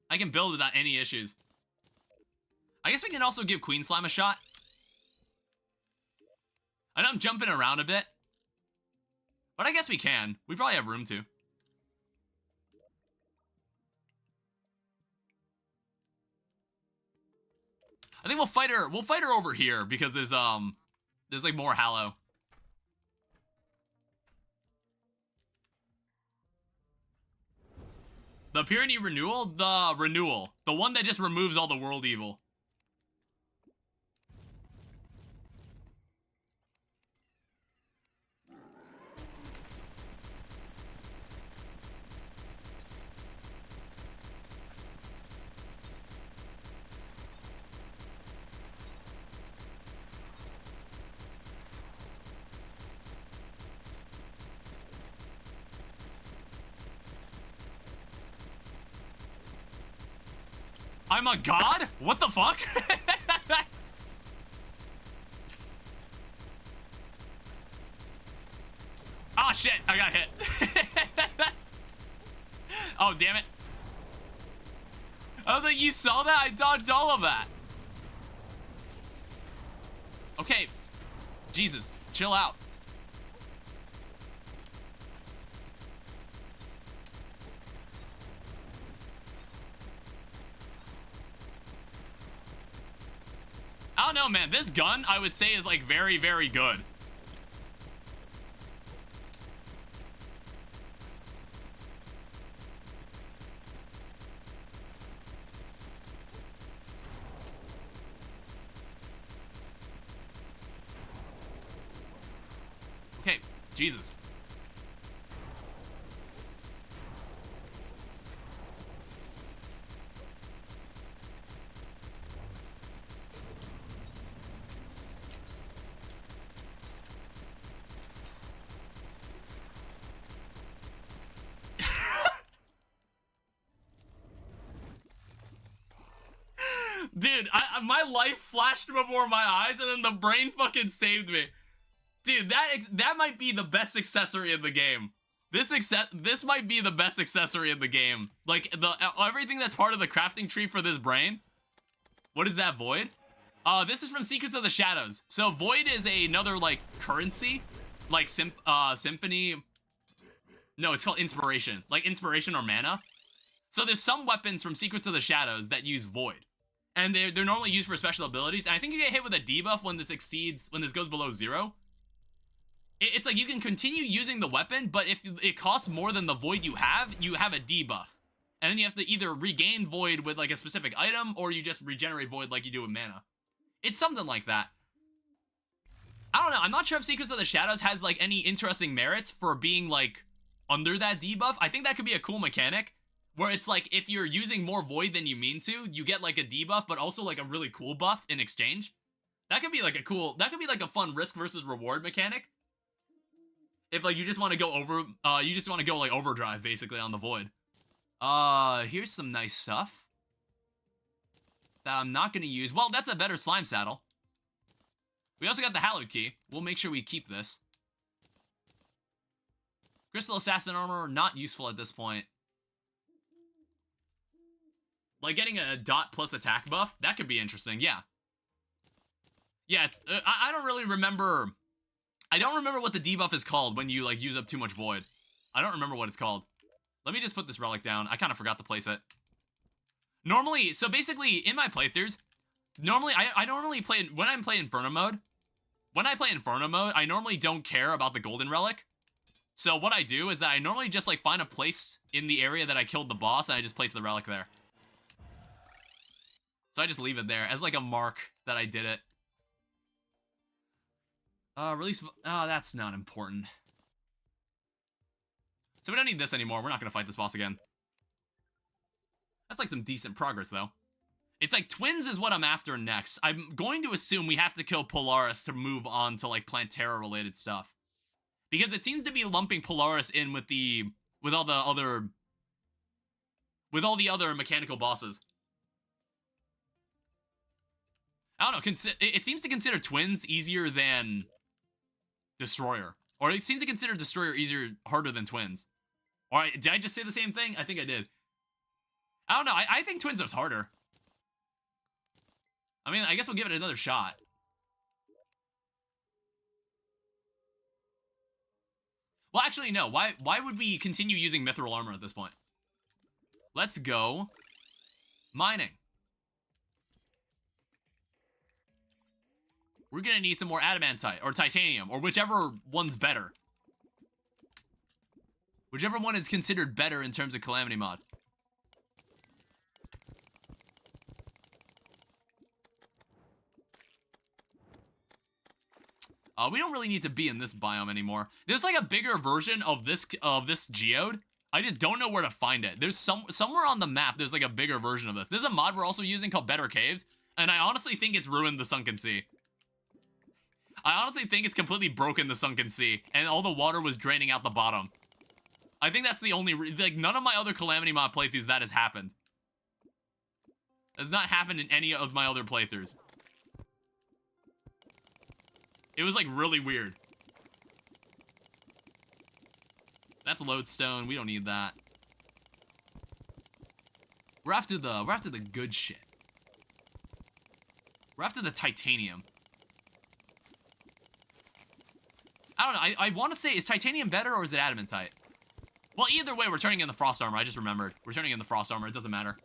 I can build without any issues. I guess we can also give Queen Slime a shot. I know I'm jumping around a bit. But I guess we can. We probably have room to. I think we'll fight her over here because there's like more Hallow. The Purity Renewal? The Renewal. The one that just removes all the world evil. I'm a god? What the fuck? Oh shit, I got hit. Oh damn it. Oh, that you saw that? I dodged all of that. Okay. Jesus, chill out. I don't know, man. This gun, I would say, is, like, very, very good. Okay, Jesus. Dude, my life flashed before my eyes, and then the brain fucking saved me. Dude, that might be the best accessory in the game. This might be the best accessory in the game. Like, everything that's part of the crafting tree for this brain. What is that, Void? This is from Secrets of the Shadows. So, Void is another, like, currency. Like, Symphony... No, it's called Inspiration. Like, Inspiration or Mana. So, there's some weapons from Secrets of the Shadows that use Void. And they're normally used for special abilities. And I think you get hit with a debuff when this goes below 0. It's like you can continue using the weapon, but if it costs more than the void you have a debuff. And then you have to either regain void with like a specific item, or you just regenerate void like you do with mana. It's something like that. I don't know, I'm not sure if Secrets of the Shadows has like any interesting merits for being like under that debuff. I think that could be a cool mechanic, where it's like if you're using more void than you mean to, you get like a debuff, but also like a really cool buff in exchange. That could be like a fun risk versus reward mechanic. If like you just want to go over, like overdrive basically on the void. Here's some nice stuff that I'm not gonna use. Well, that's a better slime saddle. We also got the hallowed key. We'll make sure we keep this. Crystal assassin armor, not useful at this point. Like getting a dot plus attack buff, that could be interesting. Yeah. Yeah, it's I don't really remember. I don't remember what the debuff is called when you like use up too much void. I don't remember what it's called. Let me just put this relic down. I kind of forgot to place it. Normally, so basically in my playthroughs, normally I normally play when I'm playing Inferno mode. When I play Inferno mode, I normally don't care about the golden relic. So what I do is that I normally just like find a place in the area that I killed the boss and I just place the relic there. So I just leave it there as like a mark that I did it. Release, oh, that's not important. So we don't need this anymore. We're not gonna fight this boss again. That's like some decent progress though. It's like twins is what I'm after next. I'm going to assume we have to kill Polaris to move on to like Plantera related stuff. Because it seems to be lumping Polaris in with all the other mechanical bosses. I don't know, it seems to consider twins easier than Destroyer. Or it seems to consider Destroyer harder than twins. Or did I just say the same thing? I think I did. I don't know, I think twins is harder. I mean, I guess we'll give it another shot. Well, actually, no. Why would we continue using mithril armor at this point? Let's go mining. We're gonna need some more adamantite, or titanium, or whichever one's better. Whichever one is considered better in terms of Calamity mod. We don't really need to be in this biome anymore. There's like a bigger version of this geode. I just don't know where to find it. There's somewhere on the map, there's like a bigger version of this. There's a mod we're also using called Better Caves, and I honestly think it's ruined the Sunken Sea. I honestly think it's completely broken the Sunken Sea, and all the water was draining out the bottom. I think that's the only like, none of my other Calamity mod playthroughs that has happened. That's not happened in any of my other playthroughs. It was like really weird. That's lodestone. We don't need that. We're after the good shit. We're after the titanium. I don't know. I want to say, is titanium better or is it adamantite? Well, either way, we're turning in the frost armor. I just remembered. We're turning in the frost armor. It doesn't matter.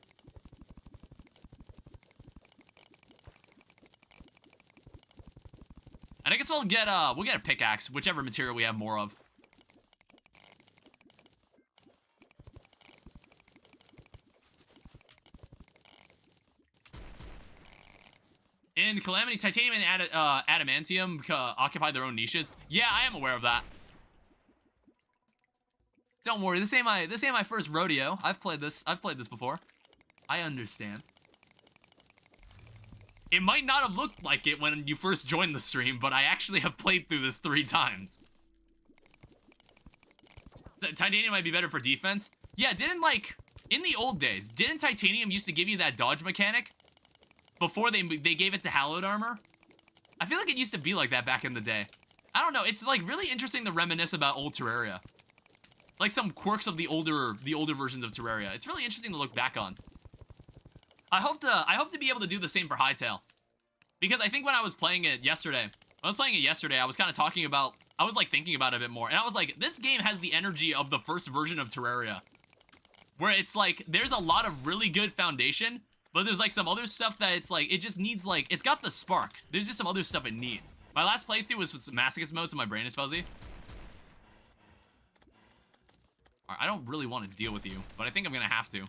And I guess we'll get a pickaxe, whichever material we have more of. In Calamity, titanium and adamantium occupy their own niches. Yeah, I am aware of that. Don't worry, this ain't my first rodeo. I've played this before. I understand. It might not have looked like it when you first joined the stream, but I actually have played through this 3 times. Titanium might be better for defense. Yeah, in the old days, didn't titanium used to give you that dodge mechanic? Before they gave it to hallowed armor? I feel like it used to be like that back in the day. I don't know, it's like really interesting to reminisce about old Terraria. Like some quirks of the older versions of Terraria. It's really interesting to look back on. I hope to be able to do the same for Hytale. Because I think when I was playing it yesterday, I was kind of talking about, I was like thinking about it a bit more, and I was like, this game has the energy of the first version of Terraria. Where it's like, there's a lot of really good foundation, But there's like some other stuff that it's like, it just needs like, it's got the spark. There's just some other stuff it needs. My last playthrough was with some masochist mode, so my brain is fuzzy. Alright, I don't really want to deal with you, but I think I'm gonna have to.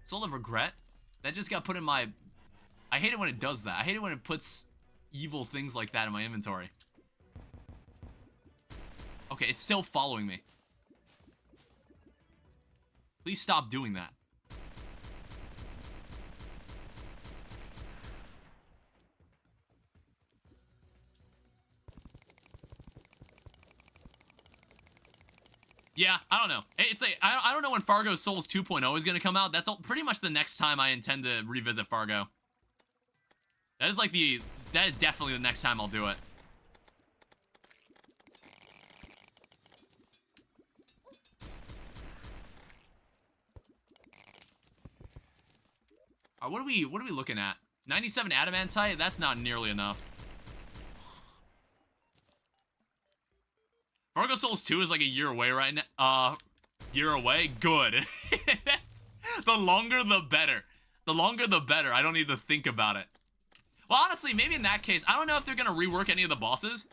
Soul of Regret? That just got put in my... I hate it when it does that. I hate it when it puts evil things like that in my inventory. Okay, it's still following me. Please stop doing that. Yeah, I don't know. It's like, I don't know when Fargo Souls 2.0 is going to come out. That's pretty much the next time I intend to revisit Fargo. That is like that is definitely the next time I'll do it. What are we looking at? 97 adamantite? That's not nearly enough. Fargo Souls 2 is like a year away right now. Year away? Good. The longer the better. The longer the better. I don't need to think about it. Well, honestly, maybe in that case, I don't know if they're gonna rework any of the bosses.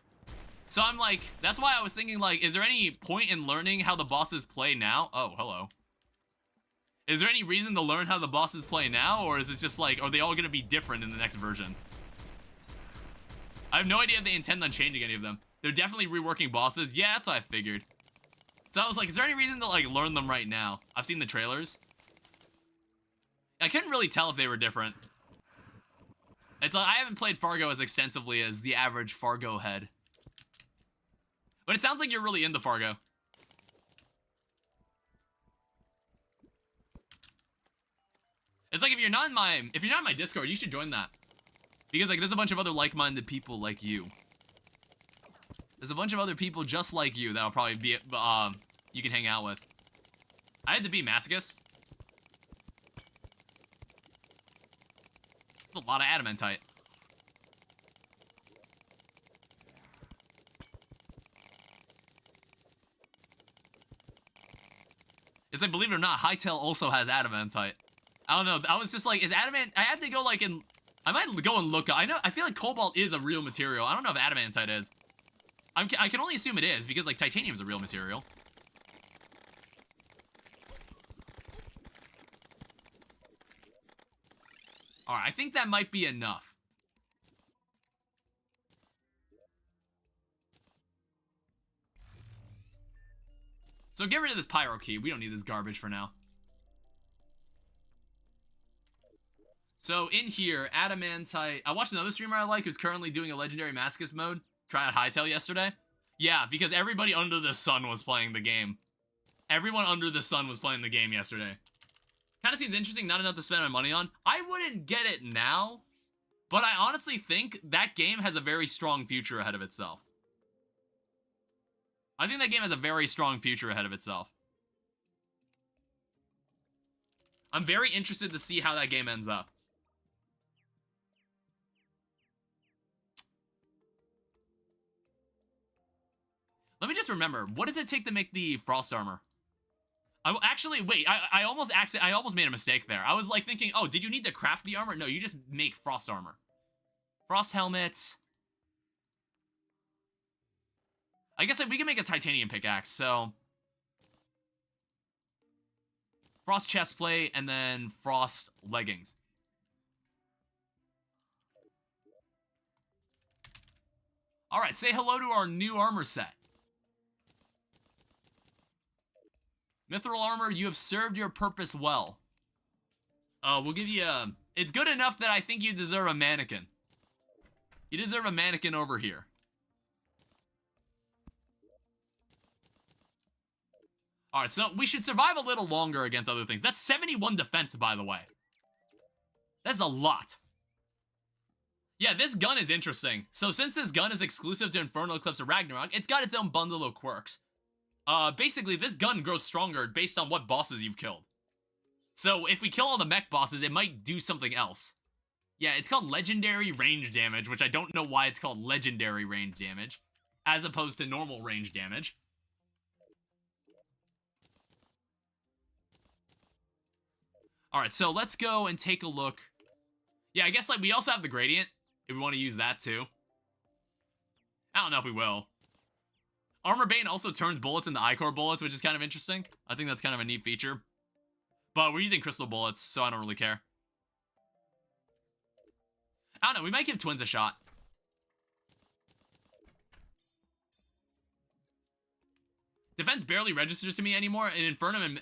So I'm like, that's why I was thinking like, is there any point in learning how the bosses play now? Oh, hello. Is there any reason to learn how the bosses play now? Or is it just like, are they all gonna be different in the next version? I have no idea if they intend on changing any of them. They're definitely reworking bosses. Yeah, that's what I figured. So I was like, is there any reason to, like, learn them right now? I've seen the trailers. I couldn't really tell if they were different. It's like, I haven't played Fargo as extensively as the average Fargo head. But it sounds like you're really into Fargo. It's like, if you're not in my Discord, you should join that. Because, like, there's a bunch of other like-minded people like you. There's a bunch of other people just like you that'll probably be, you can hang out with. I had to be masochist. That's a lot of adamantite. It's like, believe it or not, Hytale also has adamantite. I don't know, I was just like, is adamant, I had to go like in, I might go and look, I feel like cobalt is a real material. I don't know if adamantite is. I can only assume it is, because, like, titanium is a real material. Alright, I think that might be enough. So get rid of this pyro key. We don't need this garbage for now. So in here, adamantite. I watched another streamer I like who's currently doing a legendary masochist mode. Try out Hytale yesterday. Yeah, because everybody under the sun was playing the game. Everyone under the sun was playing the game yesterday. Kind of seems interesting, not enough to spend my money on. I wouldn't get it now, but I honestly think that game has a very strong future ahead of itself. I think that game has a very strong future ahead of itself. I'm very interested to see how that game ends up. Let me just remember, what does it take to make the frost armor? Actually, wait, I almost made a mistake there. I was like thinking, oh, did you need to craft the armor? No, you just make frost armor. Frost helmet. I guess we can make a titanium pickaxe, so. Frost chestplate, and then frost leggings. Alright, say hello to our new armor set. Mithril armor, you have served your purpose well. We'll give you a... It's good enough that I think you deserve a mannequin. You deserve a mannequin over here. Alright, so we should survive a little longer against other things. That's 71 defense, by the way. That's a lot. Yeah, this gun is interesting. So since this gun is exclusive to Infernal Eclipse of Ragnarok, it's got its own bundle of quirks. Basically, this gun grows stronger based on what bosses you've killed. So, if we kill all the mech bosses, it might do something else. Yeah, it's called Legendary Range Damage, which I don't know why it's called Legendary Range Damage, as opposed to normal range damage. Alright, so let's go and take a look. Yeah, I guess, like, we also have the gradient, if we want to use that, too. I don't know if we will. Armor Bane also turns bullets into Ichor bullets, which is kind of interesting. I think that's kind of a neat feature. But we're using crystal bullets, so I don't really care. I don't know, we might give twins a shot. Defense barely registers to me anymore. In Infernum,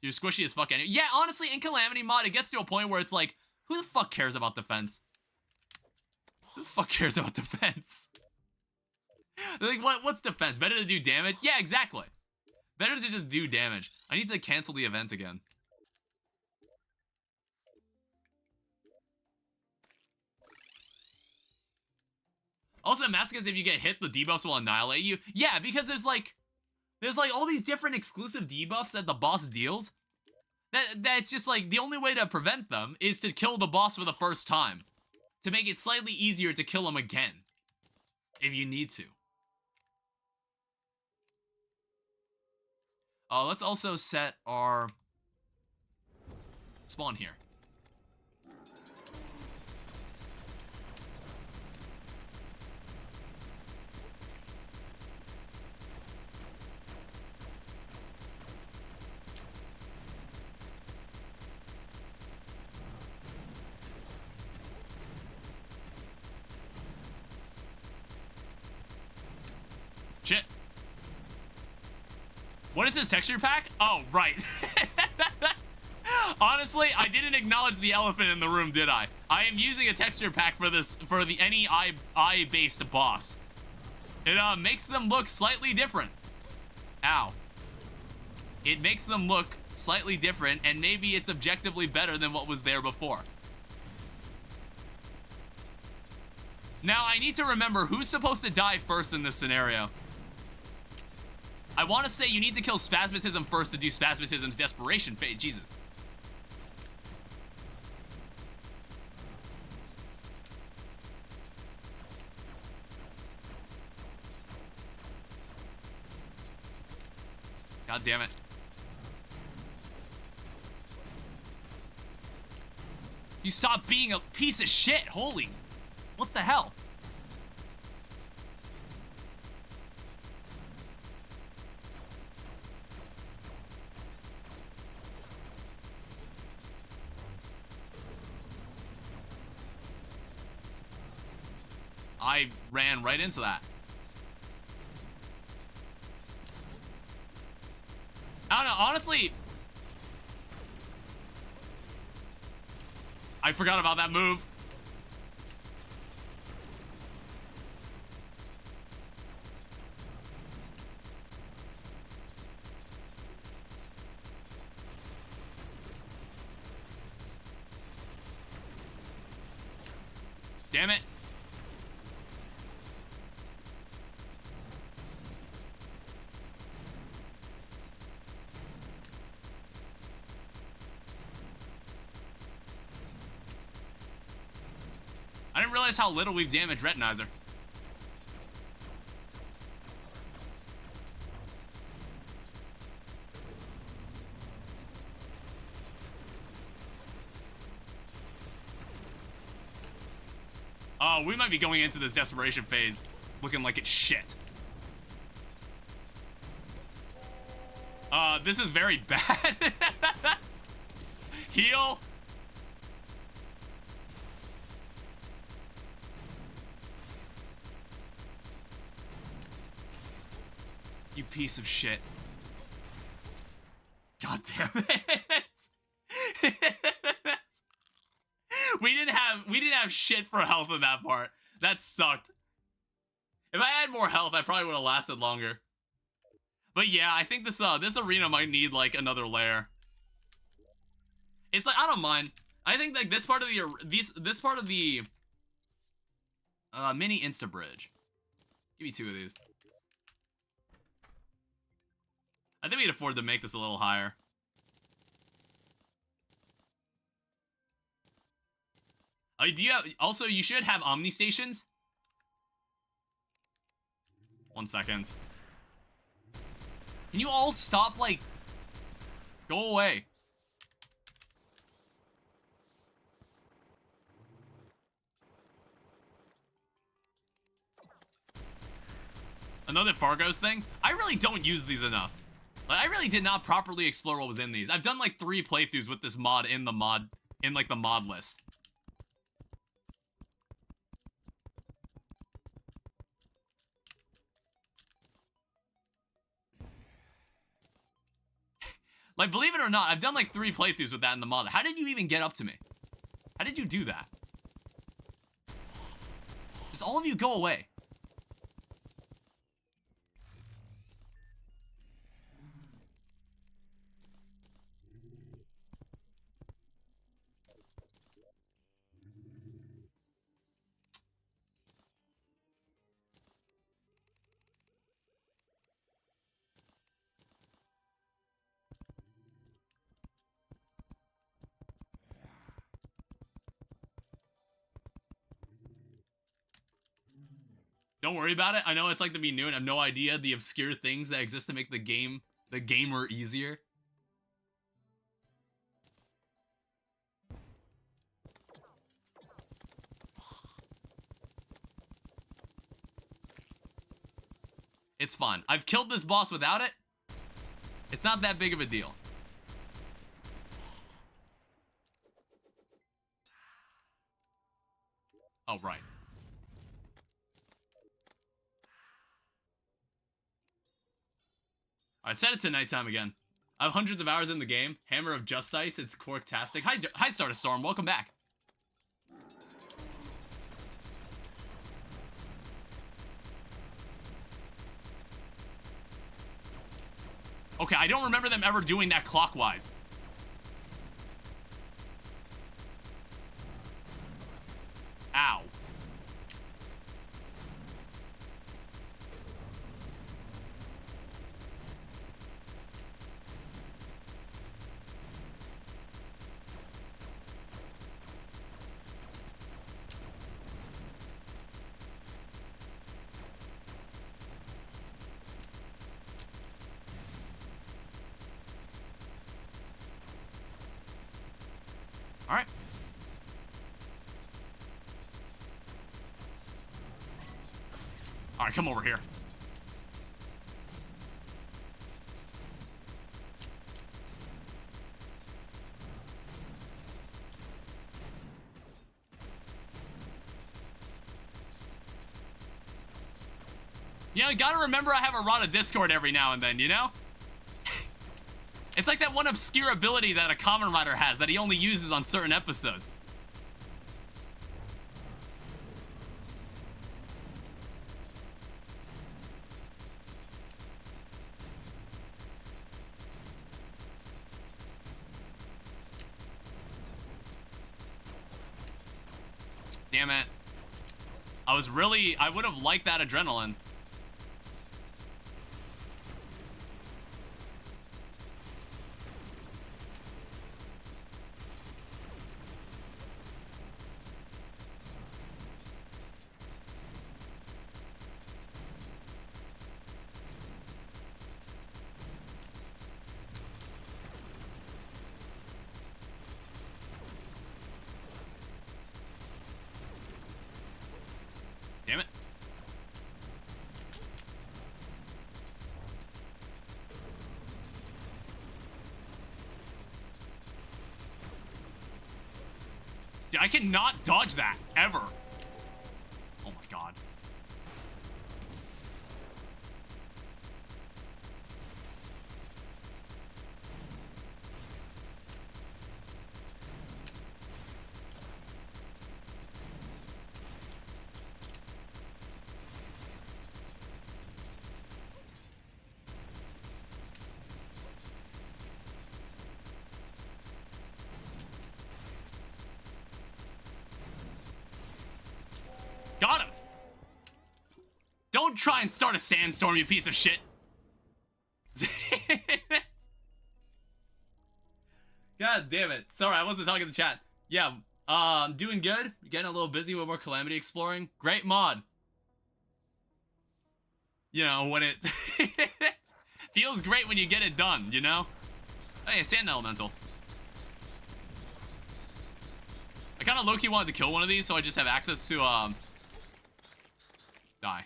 you're squishy as fuck anyway. Yeah, honestly, in Calamity mod, it gets to a point where it's like, who the fuck cares about defense? Who the fuck cares about defense? Like, what's defense? Better to do damage? Yeah, exactly. Better to just do damage. I need to cancel the event again. Also, Masochist, if you get hit, the debuffs will annihilate you. Yeah, because there's like all these different exclusive debuffs that the boss deals. That's just like, the only way to prevent them is to kill the boss for the first time. To make it slightly easier to kill him again. If you need to. Let's also set our spawn here. Shit. What is this texture pack? Oh, right. Honestly, I didn't acknowledge the elephant in the room, did I? I am using a texture pack for this, for the any eye-based boss. It makes them look slightly different. Ow. It makes them look slightly different, and maybe it's objectively better than what was there before. Now, I need to remember who's supposed to die first in this scenario. I want to say you need to kill Spasmatism first to do Spasmatism's Desperation Fade. Jesus. God damn it. You stop being a piece of shit. Holy. What the hell? I ran right into that. I don't know, honestly, I forgot about that move. Damn it. I didn't realize how little we've damaged Retinizer. Oh, we might be going into this desperation phase looking like it's shit. This is very bad. Heal. You piece of shit. God damn it. We didn't have shit for health in that part. That sucked. If I had more health, I probably would have lasted longer. But yeah, I think this arena might need like another layer. It's like, I don't mind. I think like this part of the mini insta bridge. Give me 2 of these. I think we can afford to make this a little higher. Do you have, also, you should have Omni stations. 1 second. Can you all stop, like, go away? Another Fargos thing? I really don't use these enough. Like, I really did not properly explore what was in these. I've done like 3 playthroughs with this mod in the mod list. Like, believe it or not, I've done like 3 playthroughs with that in the mod. How did you even get up to me? How did you do that? Just all of you go away. Don't worry about it. I know it's like to be new and I have no idea the obscure things that exist to make the gamer easier. It's fun. I've killed this boss without it. It's not that big of a deal. Oh, right. I set it to nighttime again. I have hundreds of hours in the game. Hammer of Justice, it's corktastic. Hi, Stardust Storm, welcome back. Okay, I don't remember them ever doing that clockwise. Ow. Alright. Alright, come over here. You know, you gotta remember I have a rod of Discord every now and then, you know? It's like that one obscure ability that a Kamen Rider has that he only uses on certain episodes. Damn it. I would have liked that adrenaline. Damn it. Dude, I cannot dodge that, ever. Oh my god. Got him! Don't try and start a sandstorm, you piece of shit! God damn it. Sorry, I wasn't talking to the chat. Yeah, I'm doing good. Getting a little busy with more Calamity exploring. Great mod. You know, when it... feels great when you get it done, you know? Hey, a sand elemental. I kind of low-key wanted to kill one of these so I just have access to, Die.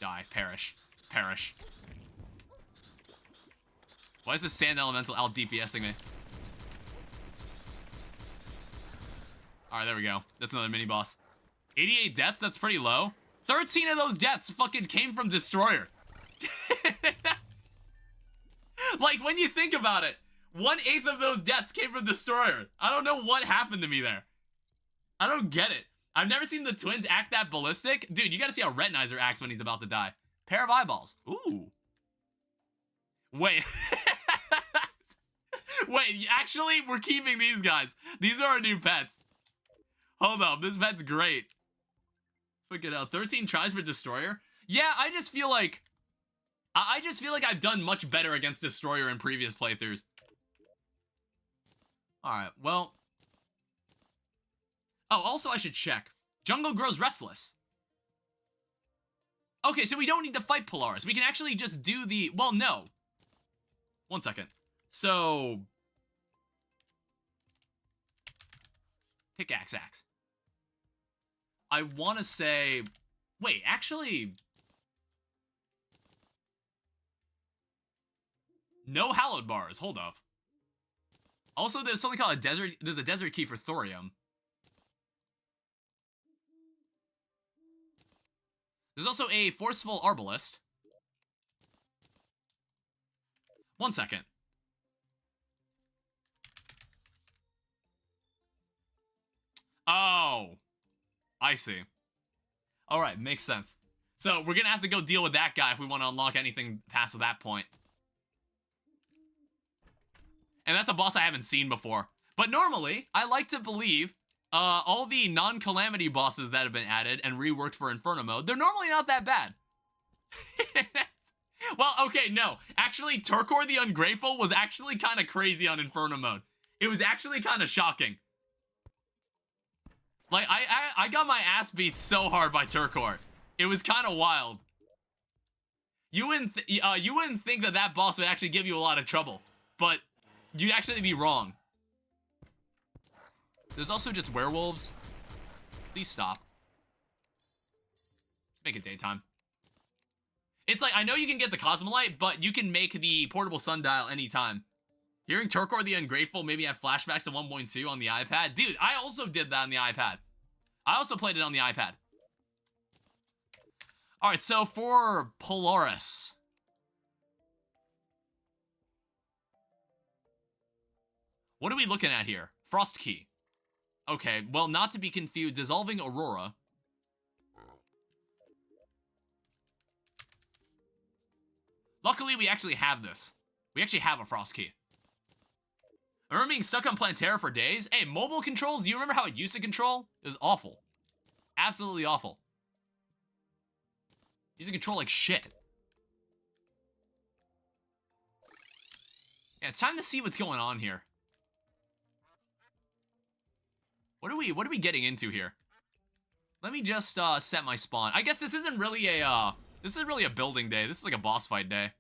Die. Perish. Perish. Why is the sand elemental out DPSing me? Alright, there we go. That's another mini-boss. 88 deaths? That's pretty low. 13 of those deaths fucking came from Destroyer. Like, when you think about it, 1/8 of those deaths came from Destroyer. I don't know what happened to me there. I don't get it. I've never seen the twins act that ballistic. Dude, you gotta see how Retinizer acts when he's about to die. Pair of eyeballs. Ooh. Wait. Wait, actually, we're keeping these guys. These are our new pets. Hold up, this pet's great. Look at out. 13 tries for Destroyer. Yeah, I just feel like I've done much better against Destroyer in previous playthroughs. Alright, well. Oh, also I should check. Jungle grows restless. Okay, so we don't need to fight Polaris. We can actually just do the... Well, no. 1 second. So... Pickaxe axe. I want to say... Wait, actually... No hallowed bars. Hold up. Also, there's something called a desert... There's a desert key for thorium. There's also a forceful arbalist. 1 second. Oh. I see. Alright, makes sense. So, we're gonna have to go deal with that guy if we want to unlock anything past that point. And that's a boss I haven't seen before. But normally, I like to believe all the non-Calamity bosses that have been added and reworked for Inferno mode, they're normally not that bad. Well, okay, no. Actually, Turkor the Ungrateful was actually kind of crazy on Inferno mode. It was actually kind of shocking. Like, I got my ass beat so hard by Turkor. It was kind of wild. You wouldn't think that that boss would actually give you a lot of trouble, but you'd actually be wrong. There's also just werewolves. Please stop. Let's make it daytime. It's like, I know you can get the Cosmolite, but you can make the portable sundial anytime. Hearing Turkor the Ungrateful maybe have flashbacks to 1.2 on the iPad. Dude, I also did that on the iPad. I also played it on the iPad. Alright, so for Polaris. What are we looking at here? Frost Key. Okay, well, not to be confused, Dissolving Aurora. Luckily, we actually have this. We actually have a Frost Key. I remember being stuck on Plantera for days. Hey, mobile controls, do you remember how it used to control? It was awful. Absolutely awful. It used to control like shit. Yeah, it's time to see what's going on here. What are we getting into here? Let me just set my spawn. I guess this isn't really a building day. This is like a boss fight day.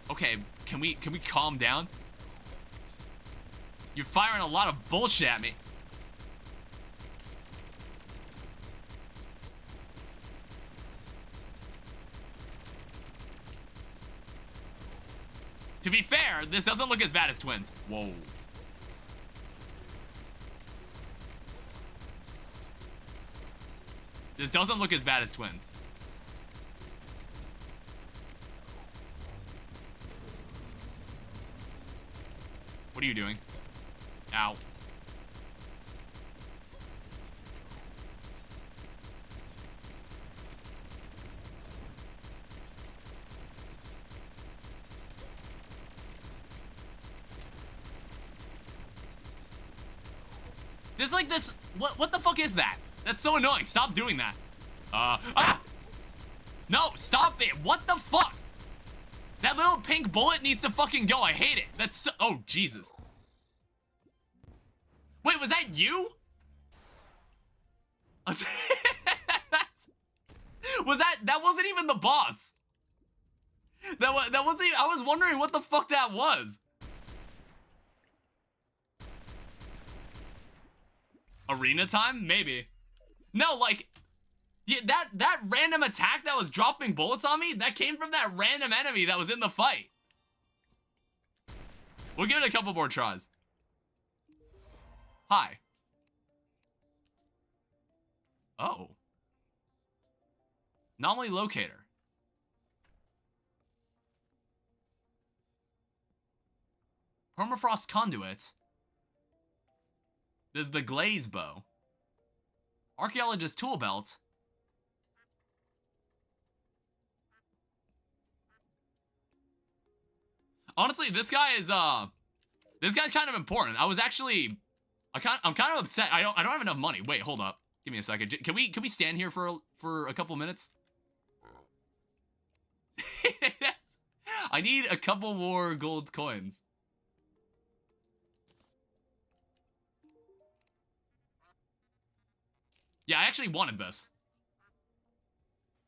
Okay, can we calm down? You're firing a lot of bullshit at me. To be fair, this doesn't look as bad as Twins. Whoa. This doesn't look as bad as Twins. What are you doing? Ow. There's like this, what the fuck is that? That's so annoying. Stop doing that. No, stop it. What the fuck? That little pink bullet needs to fucking go. I hate it. That's so, oh, Jesus. Wait, was that you? Was that wasn't even the boss. That wasn't even, I was wondering what the fuck that was. Arena time? Maybe. No, like, yeah, that random attack that was dropping bullets on me, that came from that random enemy that was in the fight. We'll give it a couple more tries. Hi. Oh. Anomaly locator. Permafrost conduit. There's the glaze bow. Archaeologist tool belt. Honestly, this guy's kind of important. I was actually, I'm kind of upset. I don't have enough money. Wait, hold up. Give me a second. Can we stand here for a couple minutes? I need a couple more gold coins. Yeah, I actually wanted this.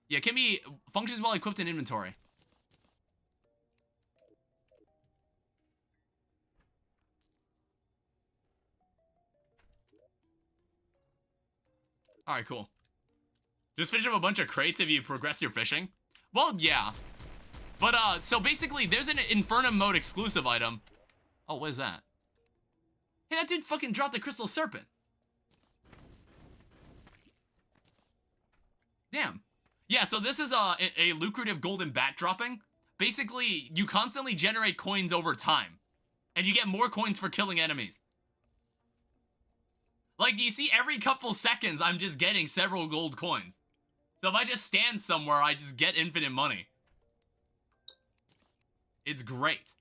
Yeah, can be functions while equipped in inventory. Alright, cool. Just fish up a bunch of crates if you progress your fishing? Well, yeah. But, so basically, there's an Infernum mode exclusive item. Oh, what is that? Hey, that dude fucking dropped a crystal serpent. Damn. Yeah, so this is a lucrative golden bat dropping. Basically, you constantly generate coins over time. And you get more coins for killing enemies. Like, you see, every couple seconds, I'm just getting several gold coins. So if I just stand somewhere, I just get infinite money. It's great.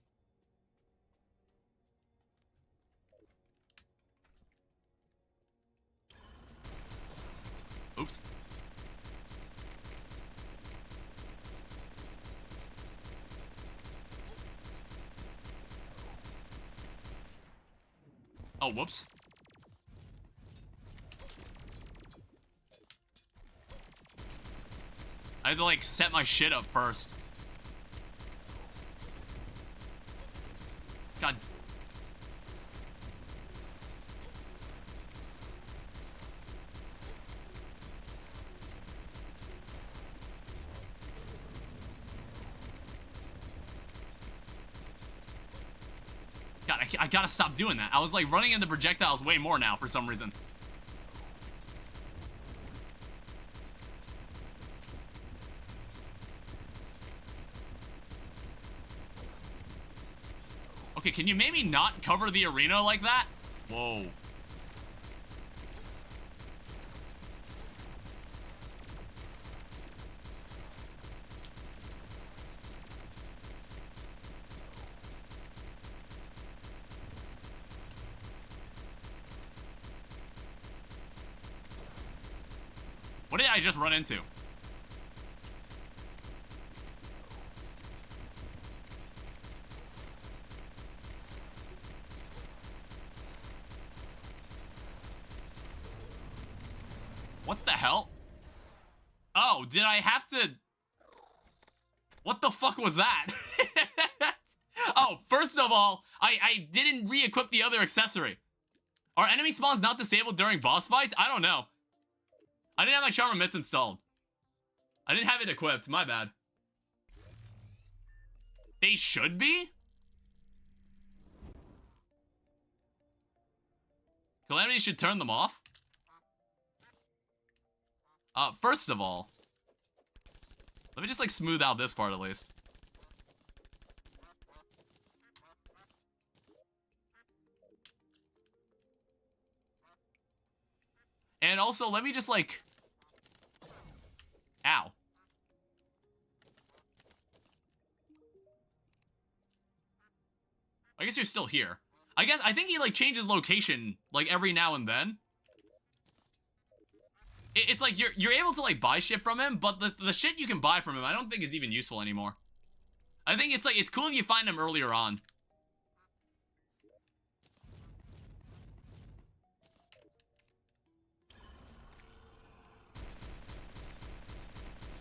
Oops. Oh, whoops. I had to, like, set my shit up first. God. God, I gotta stop doing that. I was, like, running into projectiles way more now for some reason. Okay, can you maybe not cover the arena like that? Whoa. What did I just run into? What the hell? Oh, did I have to... What the fuck was that? Oh, first of all, I didn't re-equip the other accessory. Are enemy spawns not disabled during boss fights? I don't know. I didn't have my Charmer Mitts installed. I didn't have it equipped, my bad. They should be? Calamity should turn them off? First of all, let me just, like, smooth out this part at least. And also, let me just, like... Ow. I guess you're still here. I think he, like, changes location, like, every now and then. It's like, you're able to, like, buy shit from him, but the shit you can buy from him I don't think is even useful anymore. I think it's, like, it's cool if you find him earlier on.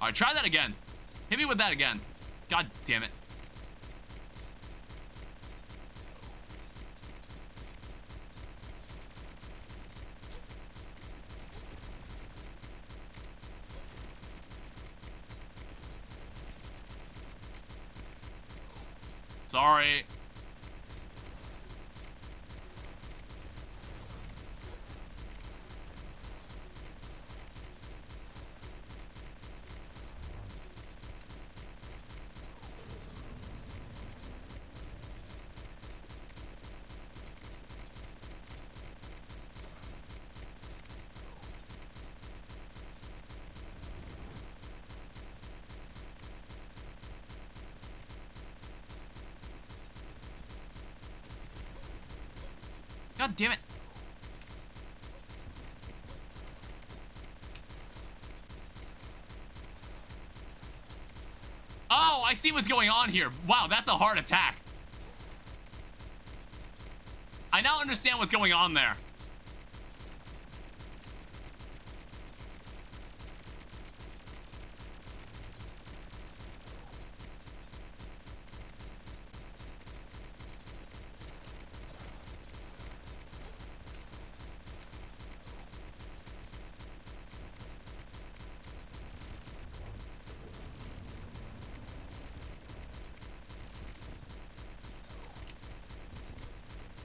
Alright, try that again. Hit me with that again. God damn it. Sorry. God damn it. Oh, I see what's going on here. Wow, that's a hard attack. I now understand what's going on there.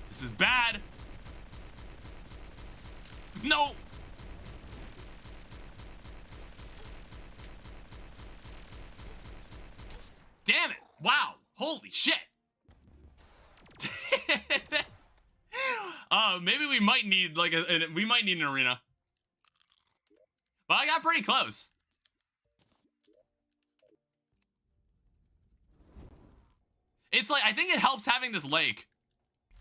This is bad. No. Damn it. Wow. Holy shit. Maybe we might need like we might need an arena. But I got pretty close. It's like, I think it helps having this lake.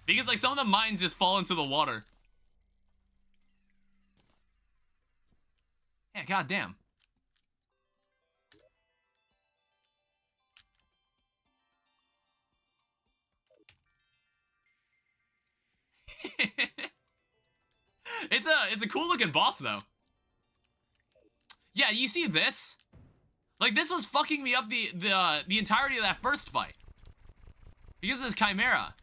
Because, like, some of the mines just fall into the water. Yeah, goddamn. It's a cool looking boss, though. Yeah, you see this? Like, this was fucking me up the entirety of that first fight. Because of this Chimera.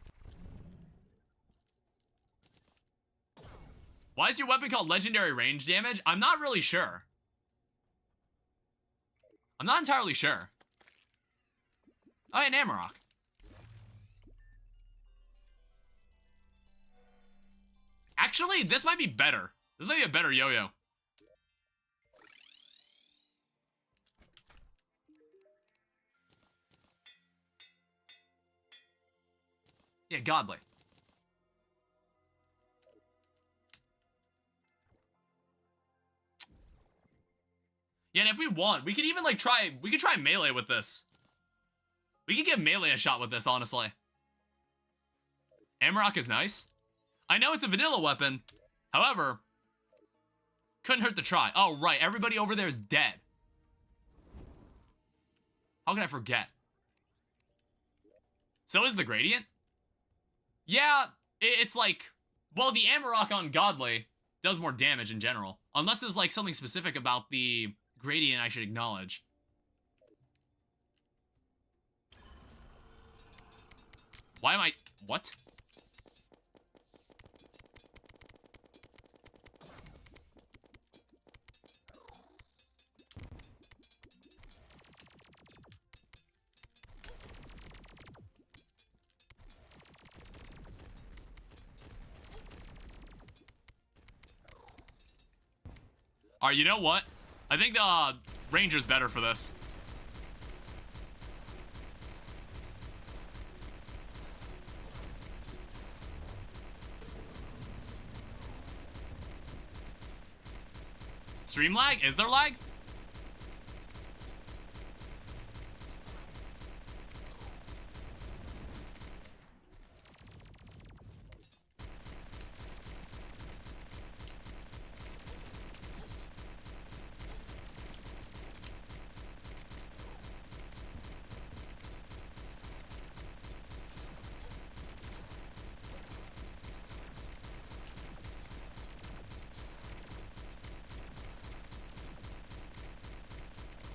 Why is your weapon called legendary range damage? I'm not really sure. I'm not entirely sure. Oh, yeah, Amarok. Actually, this might be better. This might be a better yo-yo. Yeah, godly. Yeah, and if we want, we could even like try melee with this. We could give melee a shot with this, honestly. Amarok is nice. I know it's a vanilla weapon. However, couldn't hurt to try. Oh, right. Everybody over there is dead. How can I forget? So is the Gradient? Yeah, it's like... Well, the Amarok on Godly does more damage in general. Unless there's like something specific about the Gradient I should acknowledge. Why am I... What? Alright, you know what? I think the Ranger's better for this. Stream lag? Is there lag?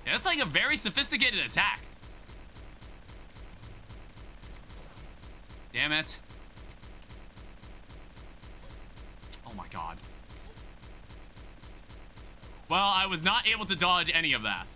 Yeah, that's like a very sophisticated attack. Damn it. Oh my god. Well, I was not able to dodge any of that.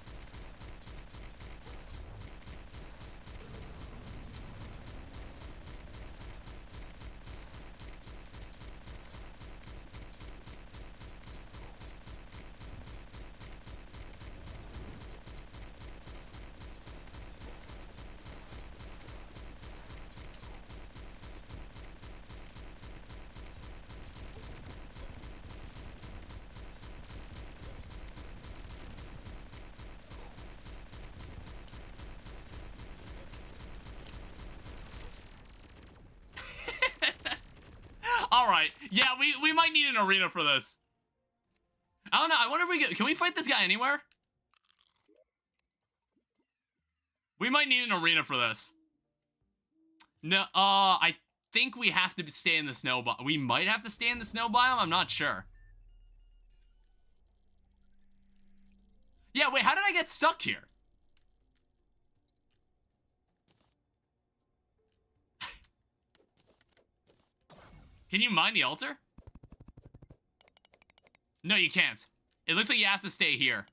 Yeah, we might need an arena for this. I don't know. I wonder if can we fight this guy anywhere? We might need an arena for this. No, I think we have to stay in the snow biome. We might have to stay in the snow biome. I'm not sure. Yeah, wait, how did I get stuck here? Can you mine the altar? No, you can't. It looks like you have to stay here.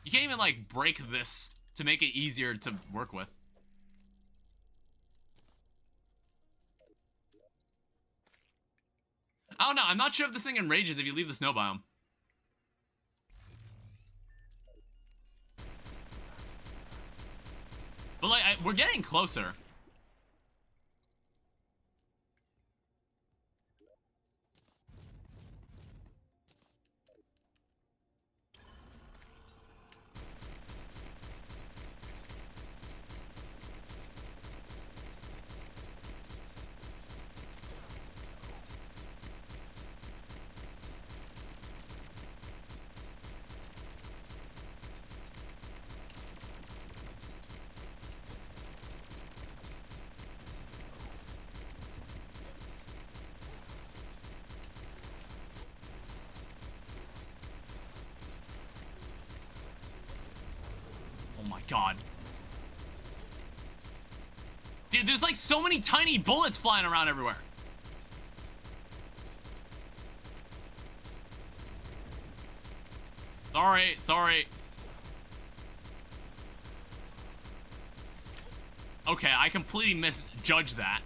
You can't even, like, break this to make it easier to work with. I don't know. I'm not sure if this thing enrages if you leave the snow biome. But, like, we're getting closer. Oh my god. Dude, there's like so many tiny bullets flying around everywhere. Sorry. Okay, I completely misjudged that.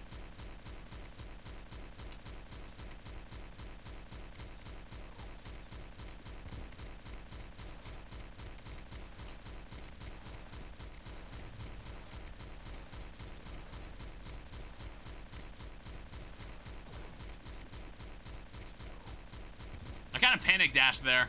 I kind of panic dashed there.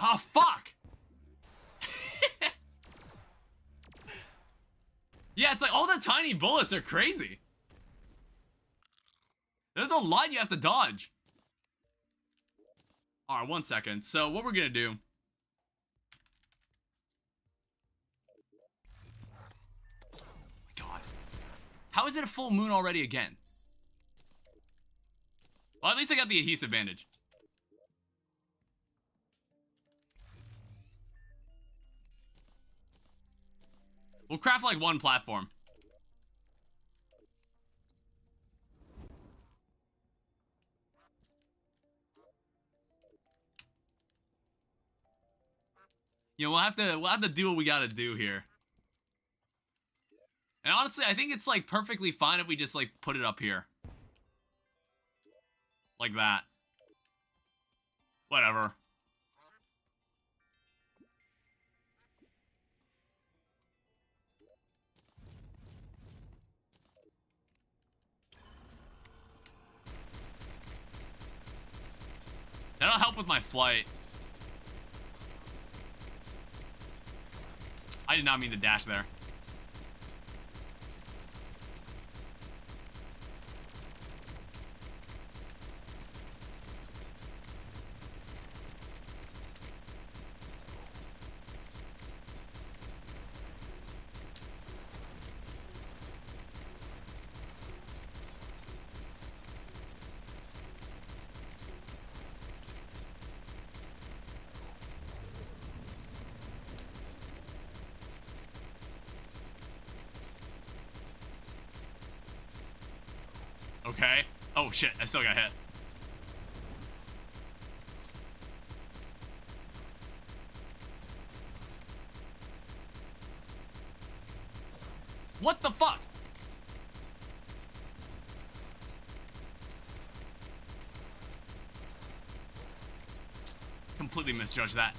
Oh, fuck! Yeah, it's like all the tiny bullets are crazy. There's a lot you have to dodge. Alright, 1 second. So, what we're gonna do... Oh my god. How is it a full moon already again? Well, at least I got the adhesive bandage. We'll craft like one platform. You know, we'll have to do what we gotta do here. And honestly, I think it's like perfectly fine if we just like put it up here. Like that. Whatever. That'll help with my flight. I did not mean to dash there. Okay. Oh shit, I still got hit. What the fuck? Completely misjudged that.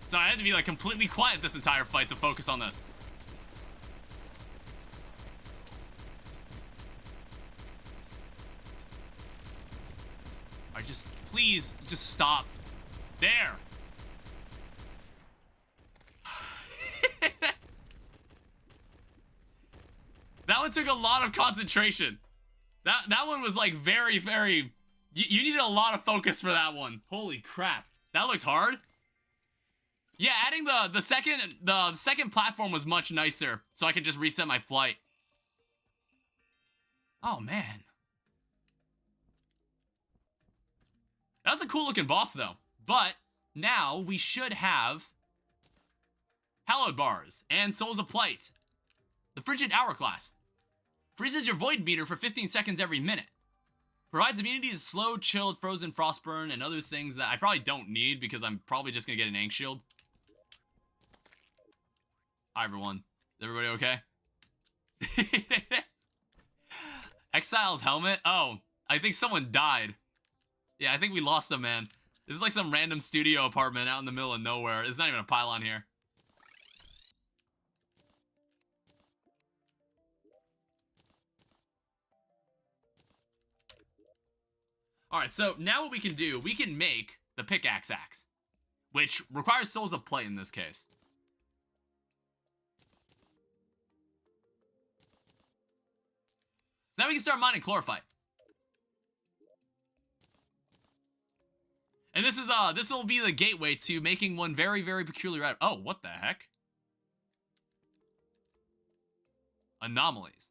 So I had to be like completely quiet this entire fight to focus on this. Alright, just please, just stop. There. That one took a lot of concentration. That one was like very, very... You needed a lot of focus for that one. Holy crap. That looked hard. Yeah, adding the second platform was much nicer, so I could just reset my flight. Oh man, that was a cool looking boss though. But now we should have Hallowed Bars and Souls of Plight. The Frigid Hourglass freezes your void meter for 15 seconds every minute. Provides immunity to slow, chilled, frozen, frostburn, and other things that I probably don't need because I'm probably just gonna get an Ankh Shield. Hi everyone. Is everybody okay? Exile's helmet? Oh, I think someone died. Yeah, I think we lost a man. This is like some random studio apartment out in the middle of nowhere. There's not even a pylon here. Alright, so now what we can do, we can make the pickaxe axe, which requires Souls of Plight in this case. Now we can start mining chlorophyte. And this will be the gateway to making one very, very peculiar item. Oh, what the heck? Anomalies.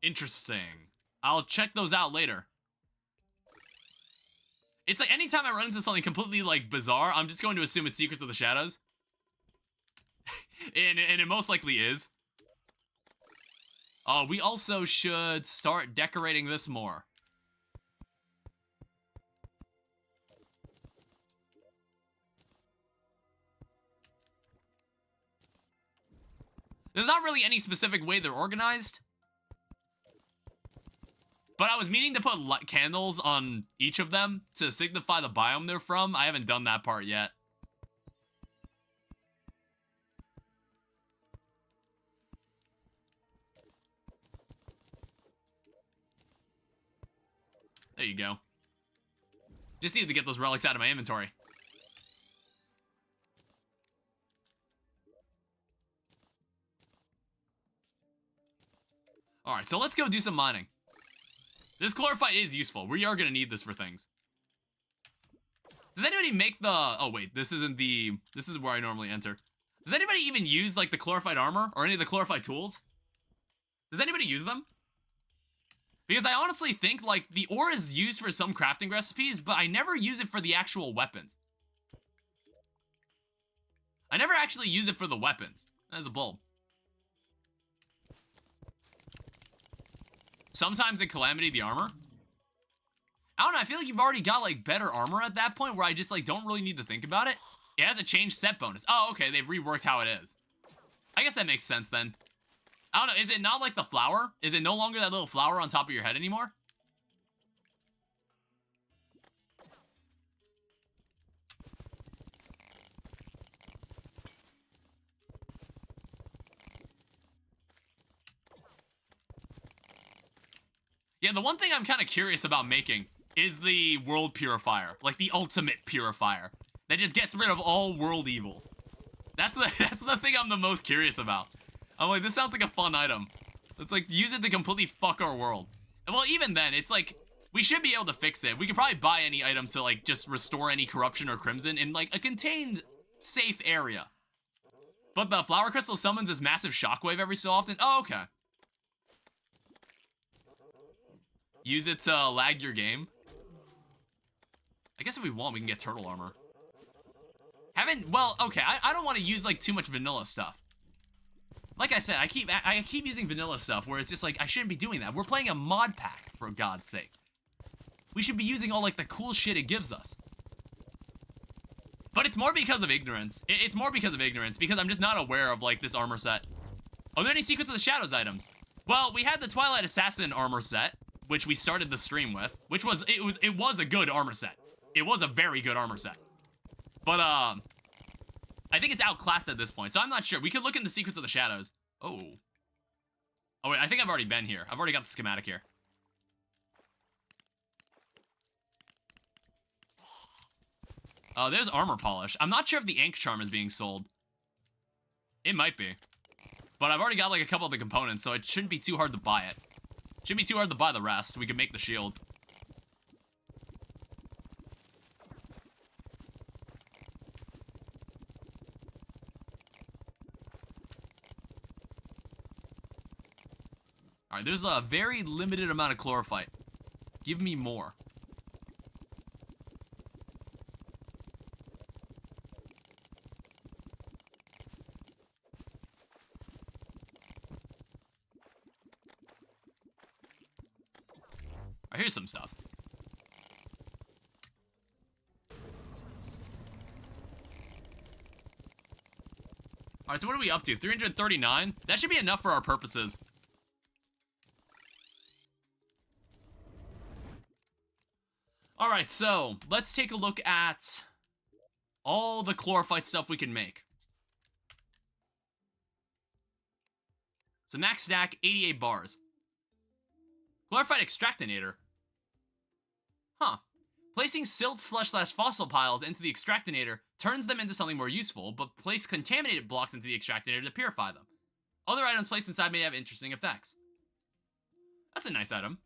Interesting. I'll check those out later. It's like anytime I run into something completely like bizarre, I'm just going to assume it's Secrets of the Shadows. and it most likely is. We also should start decorating this more. There's not really any specific way they're organized. But I was meaning to put candles on each of them to signify the biome they're from. I haven't done that part yet. There you go. Just needed to get those relics out of my inventory. Alright, so let's go do some mining. This chlorophyte is useful. We are going to need this for things. Does anybody make the... Oh, wait. This isn't the... This is where I normally enter. Does anybody even use, like, the chlorophyte armor? Or any of the chlorophyte tools? Does anybody use them? Because I honestly think, like, the ore is used for some crafting recipes, but I never use it for the actual weapons. I never actually use it for the weapons. There's a bulb. Sometimes in Calamity, the armor. I don't know, I feel like you've already got, like, better armor at that point where I just, like, don't really need to think about it. It has a change set bonus. Oh, okay, they've reworked how it is. I guess that makes sense, then. I don't know, is it not like the flower? Is it no longer that little flower on top of your head anymore? Yeah, the one thing I'm kind of curious about making is the world purifier. Like, the ultimate purifier. That just gets rid of all world evil. That's the thing I'm the most curious about. I'm like, this sounds like a fun item. It's like, use it to completely fuck our world. And well, even then, it's like, we should be able to fix it. We could probably buy any item to, like, just restore any corruption or crimson in, like, a contained, safe area. But the flower crystal summons this massive shockwave every so often. Oh, okay. Use it to lag your game. I guess if we want, we can get turtle armor. Well, okay, I don't want to use, like, too much vanilla stuff. Like I said, I keep using vanilla stuff where it's just like, I shouldn't be doing that. We're playing a mod pack, for God's sake. We should be using all, like, the cool shit it gives us. But it's more because of ignorance. It's more because of ignorance, because I'm just not aware of, like, this armor set. Are there any Secrets of the Shadows items? Well, we had the Twilight Assassin armor set, which we started the stream with, which was, it was a good armor set. It was a very good armor set. But, I think it's outclassed at this point, so I'm not sure. We could look in the Secrets of the Shadows. Oh. Oh, wait, I think I've already been here. I've already got the schematic here. There's armor polish. I'm not sure if the Ankh charm is being sold. It might be. But I've already got, like, a couple of the components, so it shouldn't be too hard to buy it. Shouldn't be too hard to buy the rest. We can make the shield. Alright, there's a very limited amount of chlorophyte. Give me more. Alright, here's some stuff. Alright, so what are we up to? 339? That should be enough for our purposes. Alright, so let's take a look at all the chlorophyte stuff we can make. So max stack, 88 bars. Chlorophyte extractinator. Huh. Placing silt slush/fossil piles into the extractinator turns them into something more useful, but place contaminated blocks into the extractinator to purify them. Other items placed inside may have interesting effects. That's a nice item.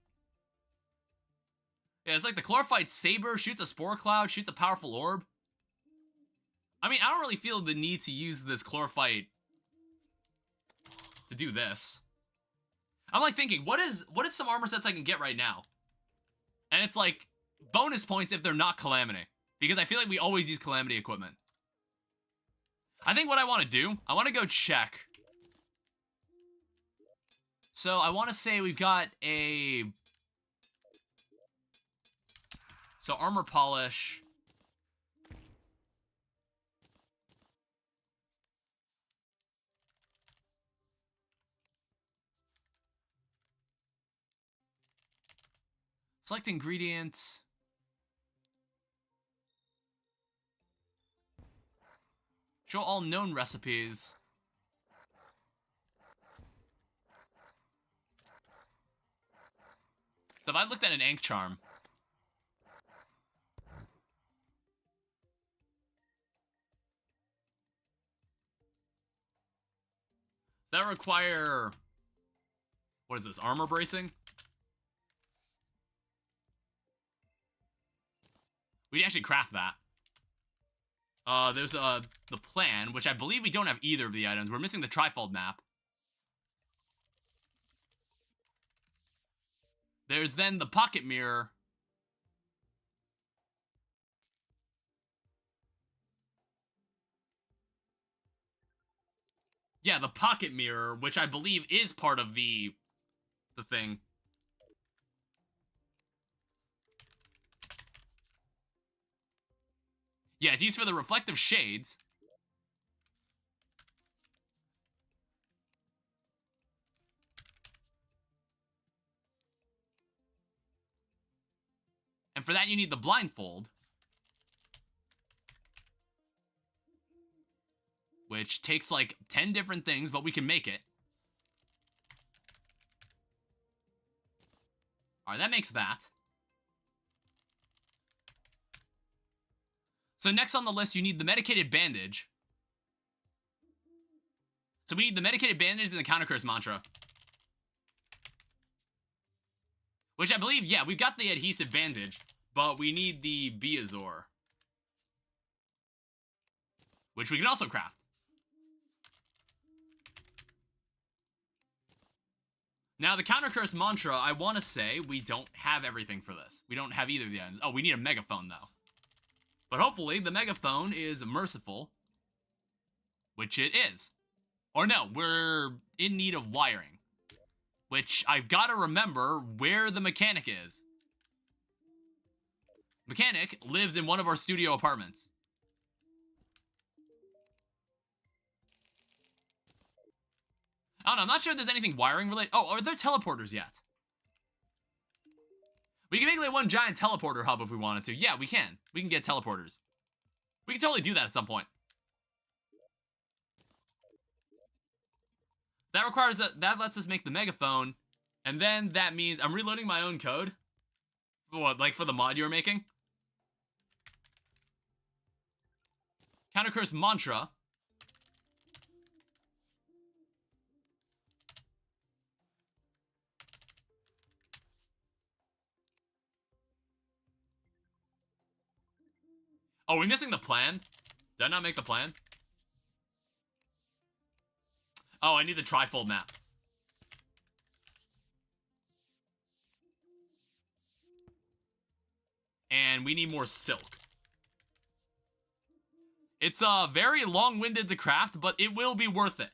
Yeah, it's like the chlorophyte saber shoots a spore cloud, shoots a powerful orb. I mean, I don't really feel the need to use this chlorophyte to do this. I'm like thinking, what is some armor sets I can get right now? And it's like bonus points if they're not Calamity, because I feel like we always use Calamity equipment. I think what I want to do, I want to go check. So I want to say we've got a... So armor polish. Select ingredients. Show all known recipes. So if I looked at an Ankh charm. Does that require... What is this, armor bracing? We can actually craft that. There's the plan, which I believe we don't have either of the items. We're missing the trifold map. There's then the pocket mirror. Yeah, the pocket mirror, which I believe is part of the thing. Yeah, it's used for the reflective shades. And for that, you need the blindfold. Which takes like 10 different things, but we can make it. Alright, that makes that. So next on the list, you need the medicated bandage. So we need the medicated bandage and the counter curse mantra. Which I believe, yeah, we've got the adhesive bandage, but we need the Beazor. Which we can also craft. Now, the counter curse mantra, I want to say we don't have everything for this. We don't have either of the items. Oh, we need a megaphone, though. But hopefully, the megaphone is merciful. Which it is. Or no, we're in need of wiring. Which I've got to remember where the mechanic is. Mechanic lives in one of our studio apartments. I don't know, I'm not sure if there's anything wiring related. Oh, are there teleporters yet? We can make like one giant teleporter hub if we wanted to. Yeah, we can. We can get teleporters. We can totally do that at some point. That requires that lets us make the megaphone, and then that means I'm reloading my own code. What, like for the mod you were making? Counter curse mantra. Oh, are we missing the plan? Did I not make the plan? Oh, I need the trifold map. And we need more silk. It's very long-winded to craft, but it will be worth it.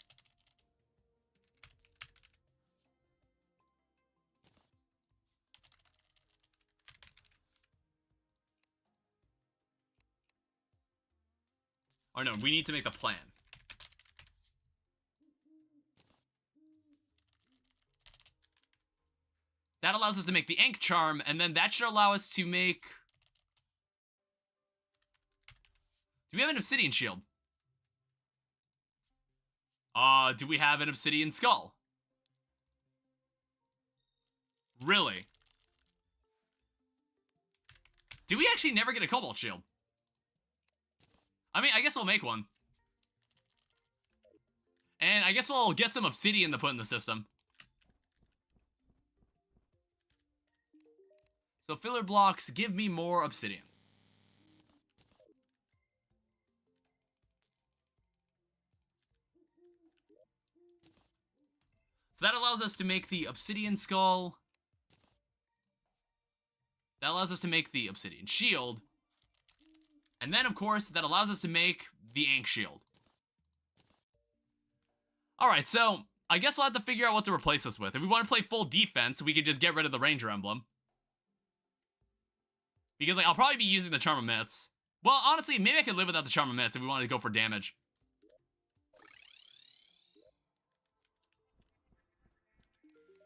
Or no, we need to make the plan. That allows us to make the Ankh Charm, and then that should allow us to make... Do we have an Obsidian Shield? Do we have an Obsidian Skull? Really? Do we actually never get a Cobalt Shield? I mean, I guess we'll make one. And I guess we'll get some obsidian to put in the system. So filler blocks, give me more obsidian. So that allows us to make the obsidian skull. That allows us to make the obsidian shield. And then, of course, that allows us to make the Ankh Shield. Alright, so I guess we'll have to figure out what to replace this with. If we want to play full defense, we could just get rid of the Ranger emblem. Because, like, I'll probably be using the Charm of Myths. Well, honestly, maybe I could live without the Charm of Myths if we wanted to go for damage.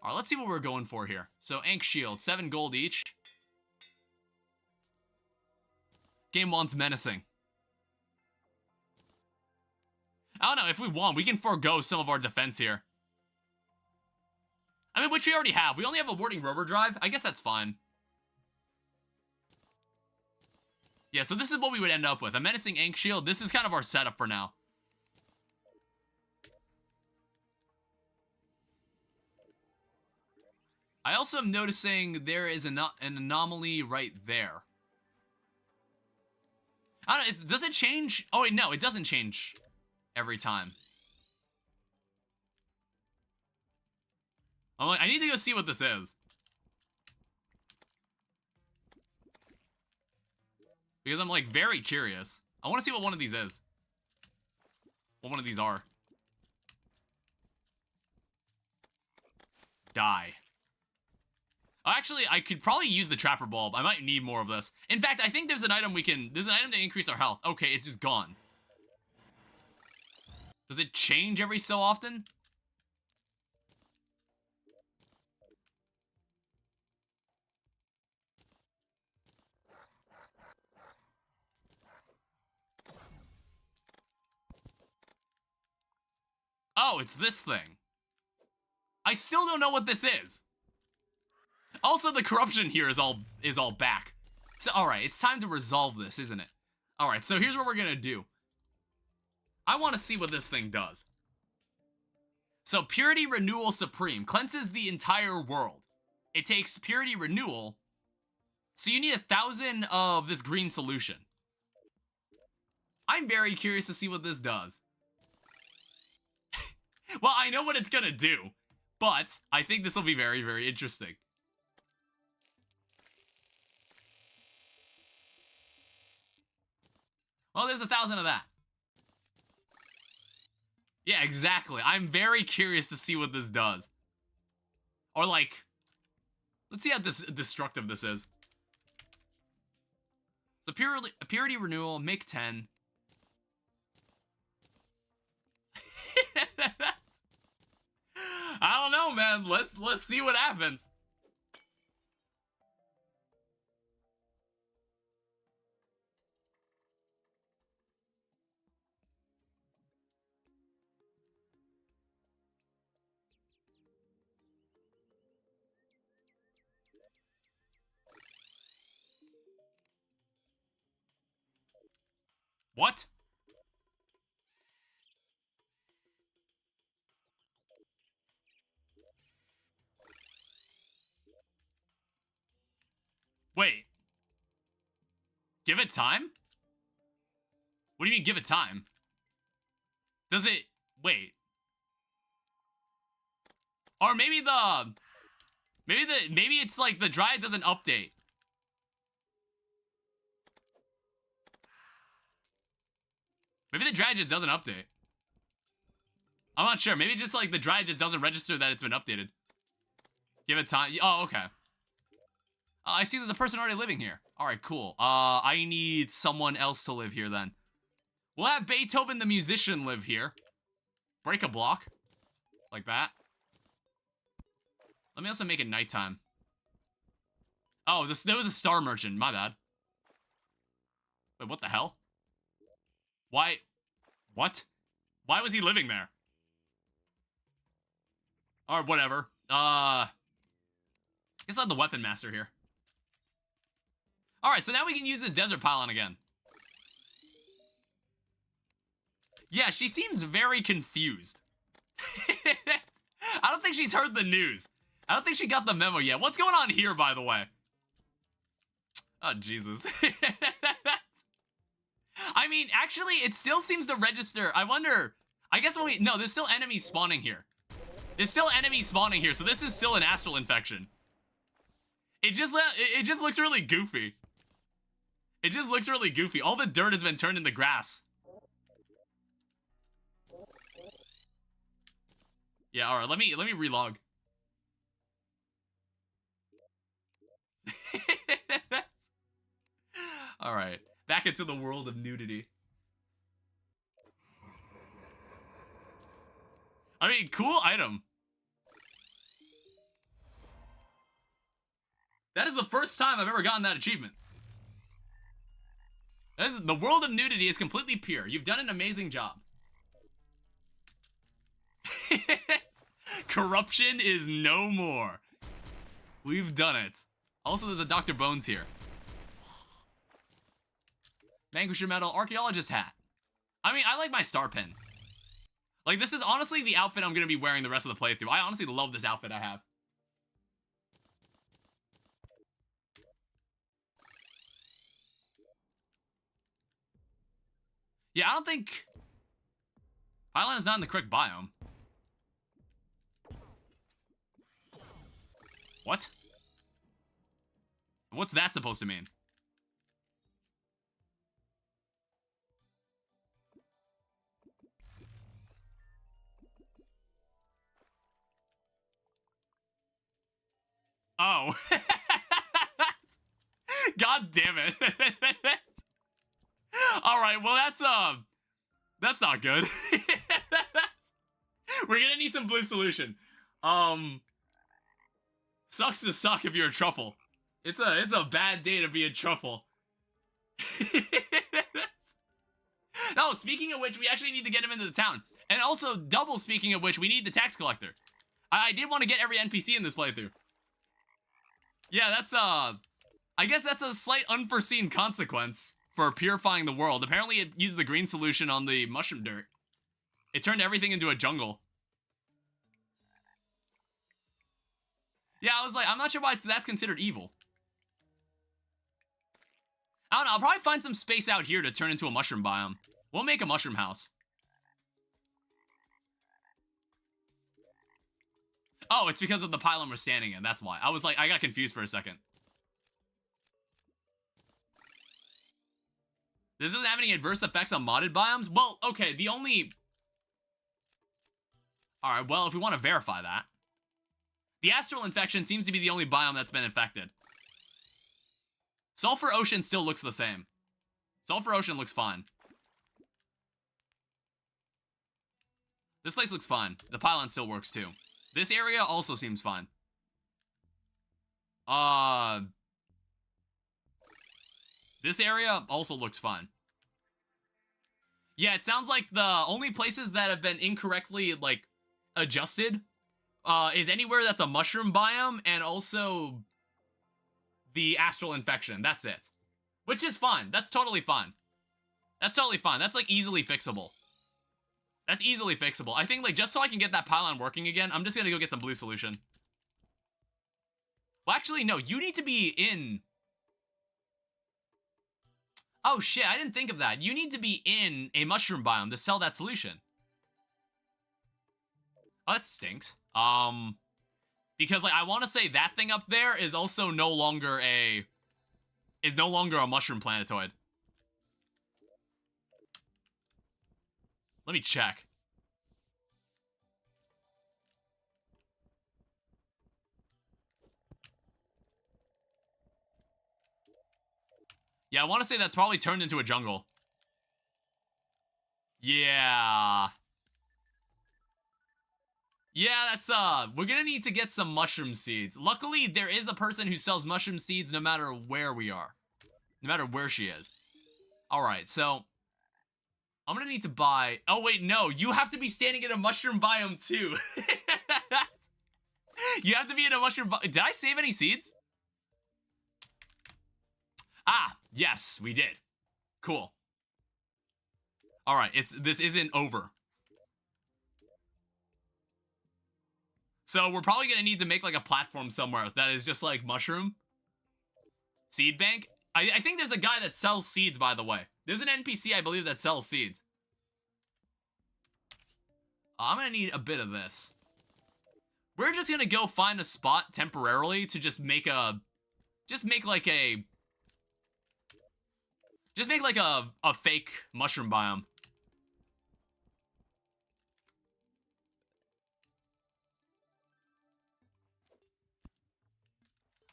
Alright, let's see what we're going for here. So, Ankh Shield, 7 gold each. Game 1's menacing. I don't know, if we want, we can forego some of our defense here. I mean, which we already have. We only have a Warding Rover Drive. I guess that's fine. Yeah, so this is what we would end up with. A menacing Ankh Shield. This is kind of our setup for now. I also am noticing there is an anomaly right there. I don't know, does it change? Oh, wait, no, it doesn't change every time. I'm like, I need to go see what this is. Because I'm, like, very curious. I want to see what one of these is. What one of these are. Die. Oh, actually, I could probably use the Trapper Bulb. I might need more of this. In fact, I think there's an item there's an item to increase our health. Okay, it's just gone. Does it change every so often? Oh, it's this thing. I still don't know what this is. Also, the corruption here is all back. So, alright, it's time to resolve this, isn't it? Alright, so here's what we're gonna do. I want to see what this thing does. So, Purity Renewal Supreme cleanses the entire world. It takes Purity Renewal, so you need 1,000 of this green solution. I'm very curious to see what this does. Well, I know what it's gonna do, but I think this will be very, very interesting. Well, there's 1,000 of that. Yeah, exactly. I'm very curious to see what this does. Or, like, let's see how destructive this is. So, Purity Renewal, make 10. I don't know, man. Let's see what happens. What? Wait. Give it time? What do you mean, give it time? Does it... Wait. Or maybe the... Maybe it's like the Dryad doesn't update. Maybe the Dryad just doesn't update. I'm not sure. Maybe just like the Dryad just doesn't register that it's been updated. Give it time. Oh, okay. I see there's a person already living here. Alright, cool. I need someone else to live here then. We'll have Beethoven the musician live here. Break a block. Like that. Let me also make it nighttime. Oh, there was a star merchant. My bad. Wait, what the hell? Why? What? Why was he living there? Or whatever. I guess I'll have the weapon master here. Alright, so now we can use this desert pylon again. Yeah, she seems very confused. I don't think she's heard the news. I don't think she got the memo yet. What's going on here, by the way? Oh, Jesus. I mean, actually, it still seems to register. I wonder... I guess when we... No, there's still enemies spawning here. There's still enemies spawning here, so this is still an astral infection. It just looks really goofy. It just looks really goofy. All the dirt has been turned into grass. Yeah, alright, let me relog. Alright, back into the world of nudity. I mean, cool item. That is the first time I've ever gotten that achievement. The world of nudity is completely pure. You've done an amazing job. Corruption is no more. We've done it. Also, there's a Dr. Bones here. Vanquisher medal, archaeologist hat. I mean, I like my star pin. Like, this is honestly the outfit I'm going to be wearing the rest of the playthrough. I honestly love this outfit I have. Yeah, I don't think... Pylon is not in the correct biome. What? What's that supposed to mean? Oh. God damn it. Alright, well that's not good. We're gonna need some blue solution. Sucks to suck if you're a truffle. It's a bad day to be a truffle. No, speaking of which, we actually need to get him into the town. And also, double speaking of which, we need the tax collector. I did want to get every NPC in this playthrough. Yeah, that's, I guess that's a slight unforeseen consequence for purifying the world. Apparently it used the green solution on the mushroom dirt. It turned everything into a jungle. Yeah, I was like, I'm not sure why that's considered evil. I don't know, I'll probably find some space out here to turn into a mushroom biome. We'll make a mushroom house. Oh, it's because of the pylon we're standing in, that's why. I was like, I got confused for a second. This doesn't have any adverse effects on modded biomes? Well, okay, the only... Alright, well, if we want to verify that. The astral infection seems to be the only biome that's been infected. Sulfur Ocean still looks the same. Sulfur Ocean looks fine. This place looks fine. The pylon still works too. This area also seems fine. This area also looks fine. Yeah, it sounds like the only places that have been incorrectly, like, adjusted is anywhere that's a mushroom biome and also the astral infection. That's it. Which is fine. That's totally fine. That's totally fine. That's, like, easily fixable. That's easily fixable. I think, like, just so I can get that pylon working again, I'm just gonna go get some blue solution. Well, actually, no. You need to be in... Oh, shit. I didn't think of that. You need to be in a mushroom biome to sell that solution. Oh, that stinks. Because, like, I want to say that thing up there is also no longer a... is no longer a mushroom planetoid. Let me check. Yeah, I want to say that's probably turned into a jungle. Yeah. Yeah, that's, we're gonna need to get some mushroom seeds. Luckily, there is a person who sells mushroom seeds no matter where we are. No matter where she is. Alright, so... I'm gonna need to buy... Oh, wait, no. You have to be standing in a mushroom biome, too. You have to be in a mushroom biome. Did I save any seeds? Ah, yes, we did. Cool. Alright, this isn't over. So we're probably gonna need to make, like, a platform somewhere that is just, like, mushroom. Seed bank? I think there's a guy that sells seeds, by the way. There's an NPC, I believe, that sells seeds. I'm gonna need a bit of this. We're just gonna go find a spot temporarily to just make a... Just make, like, a fake mushroom biome.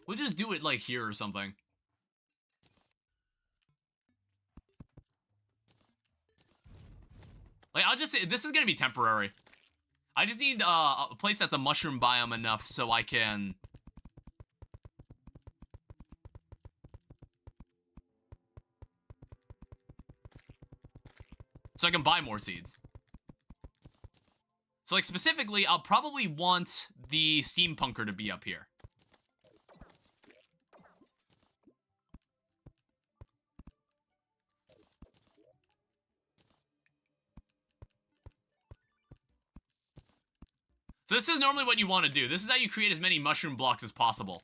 We'll just do it, like, here or something. Like, I'll just say, this is gonna be temporary. I just need a place that's a mushroom biome enough so I can... So I can buy more seeds. So, like, specifically, I'll probably want the steampunker to be up here. So this is normally what you want to do. This is how you create as many mushroom blocks as possible.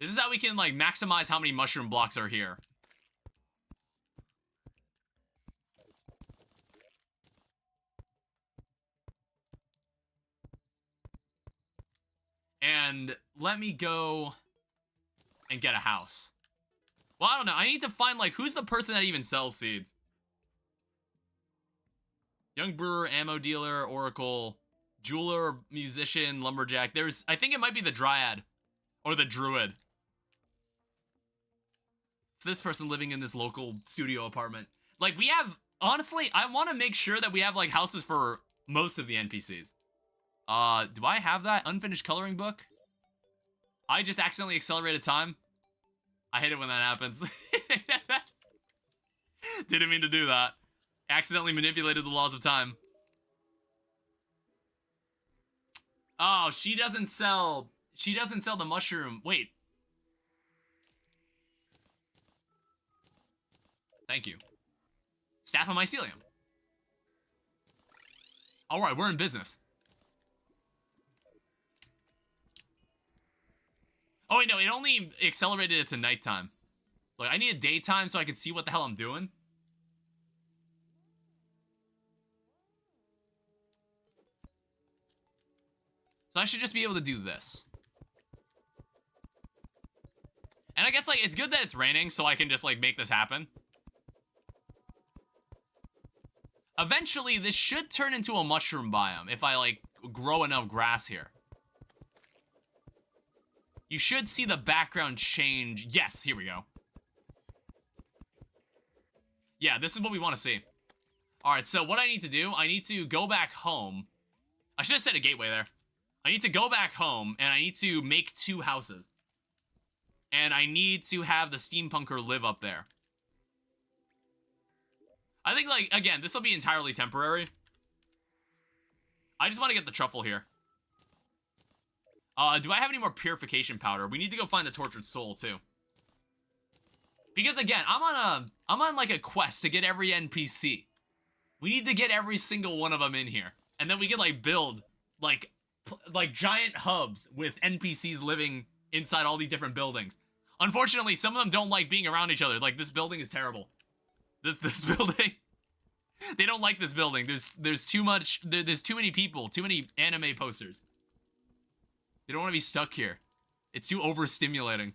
This is how we can, like, maximize how many mushroom blocks are here. And let me go and get a house. Well, I don't know. I need to find, like, who's the person that even sells seeds? Young brewer, ammo dealer, oracle... Jeweler, musician, lumberjack. I think it might be the dryad. Or the druid. It's this person living in this local studio apartment. Like, we have... Honestly, I want to make sure that we have, like, houses for most of the NPCs. Do I have that? Unfinished coloring book? I just accidentally accelerated time. I hate it when that happens. Didn't mean to do that. Accidentally manipulated the laws of time. Oh, she doesn't sell the mushroom. Wait, Thank you. Staff of Mycelium. Alright, we're in business. Oh, wait, no, it only accelerated it to nighttime. Like, I need a daytime so I can see what the hell I'm doing. So I should just be able to do this. And I guess, like, it's good that it's raining so I can just, like, make this happen. Eventually, this should turn into a mushroom biome if I, like, grow enough grass here. You should see the background change. Yes, here we go. Yeah, this is what we want to see. Alright, so what I need to do, I need to go back home. I should have said a gateway there. I need to go back home, and I need to make 2 houses. And I need to have the steampunker live up there. I think, like, again, this will be entirely temporary. I just want to get the truffle here. Do I have any more purification powder? We need to go find the tortured soul, too. Because, again, I'm on, like, a quest to get every NPC. We need to get every single one of them in here. And then we can, like, build, like giant hubs with NPCs living inside all these different buildings. Unfortunately, some of them don't like being around each other. Like, this building is terrible. This building, they don't like this building. There's too much, there's too many people, too many anime posters. They don't want to be stuck here. It's too overstimulating.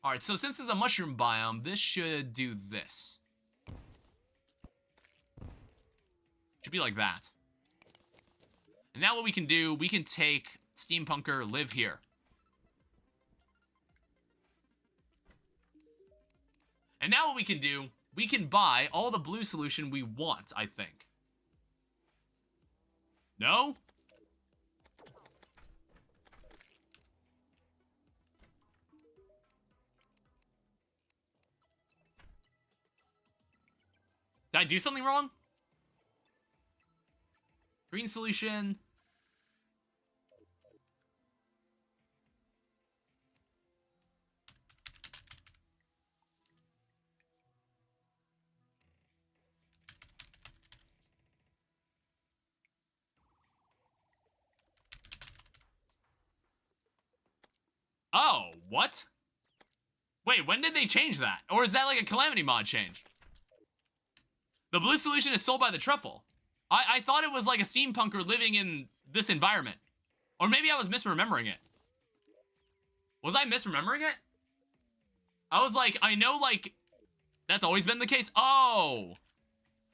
Alright, so since it's a mushroom biome, this should do this. Should be like that. And now what we can do, we can take Steampunker, live here. And now what we can do, we can buy all the blue solution we want, I think. No? Did I do something wrong? Green solution. Oh, what? Wait, when did they change that? Or is that like a Calamity mod change? The blue solution is sold by the truffle. I thought it was like a steampunker living in this environment. Or maybe I was misremembering it. Was I misremembering it? I was like, I know, like, that's always been the case. Oh!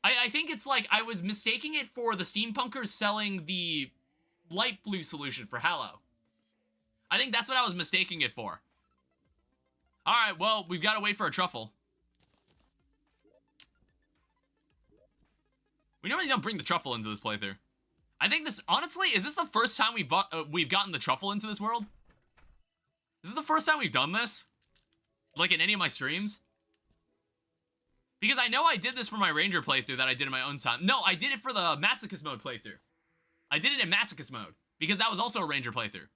I think it's like I was mistaking it for the steampunkers selling the light blue solution for Hallow. I think that's what I was mistaking it for. Alright, well, we've got to wait for a truffle. We normally don't bring the truffle into this playthrough. I think this, honestly, is this the first time we've gotten the truffle into this world? Is this the first time we've done this? Like in any of my streams? Because I know I did this for my Ranger playthrough that I did in my own time. No, I did it for the Masochist mode playthrough. I did it in Masochist mode, because that was also a Ranger playthrough.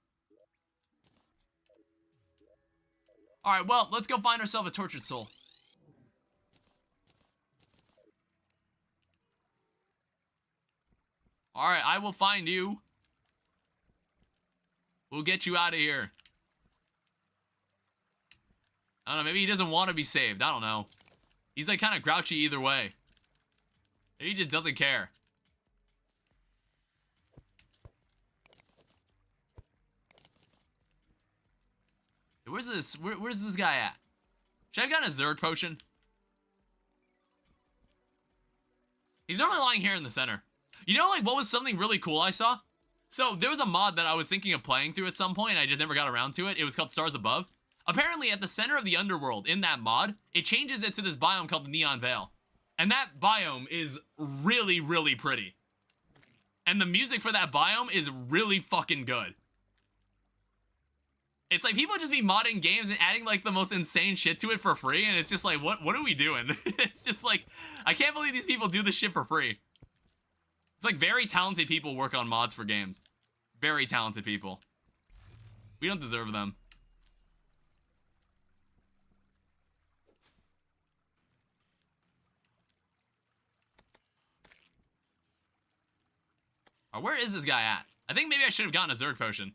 Alright, well, let's go find ourselves a tortured soul. Alright, I will find you. We'll get you out of here. I don't know, maybe he doesn't want to be saved. I don't know. He's like kind of grouchy either way. Maybe he just doesn't care. Where's this guy at? Should I have gotten a Zerg potion? He's normally lying here in the center. You know, like, what was something really cool I saw? So, there was a mod that I was thinking of playing through at some point, and I just never got around to it. It was called Stars Above. Apparently, at the center of the underworld, in that mod, it changes it to this biome called the Neon Veil. And that biome is really, really pretty. And the music for that biome is really fucking good. It's like, people just be modding games and adding, like, the most insane shit to it for free, and it's just like, what are we doing? It's just like, I can't believe these people do this shit for free. It's like very talented people work on mods for games. Very talented people. We don't deserve them. Where is this guy at? I think maybe I should have gotten a Zerg potion.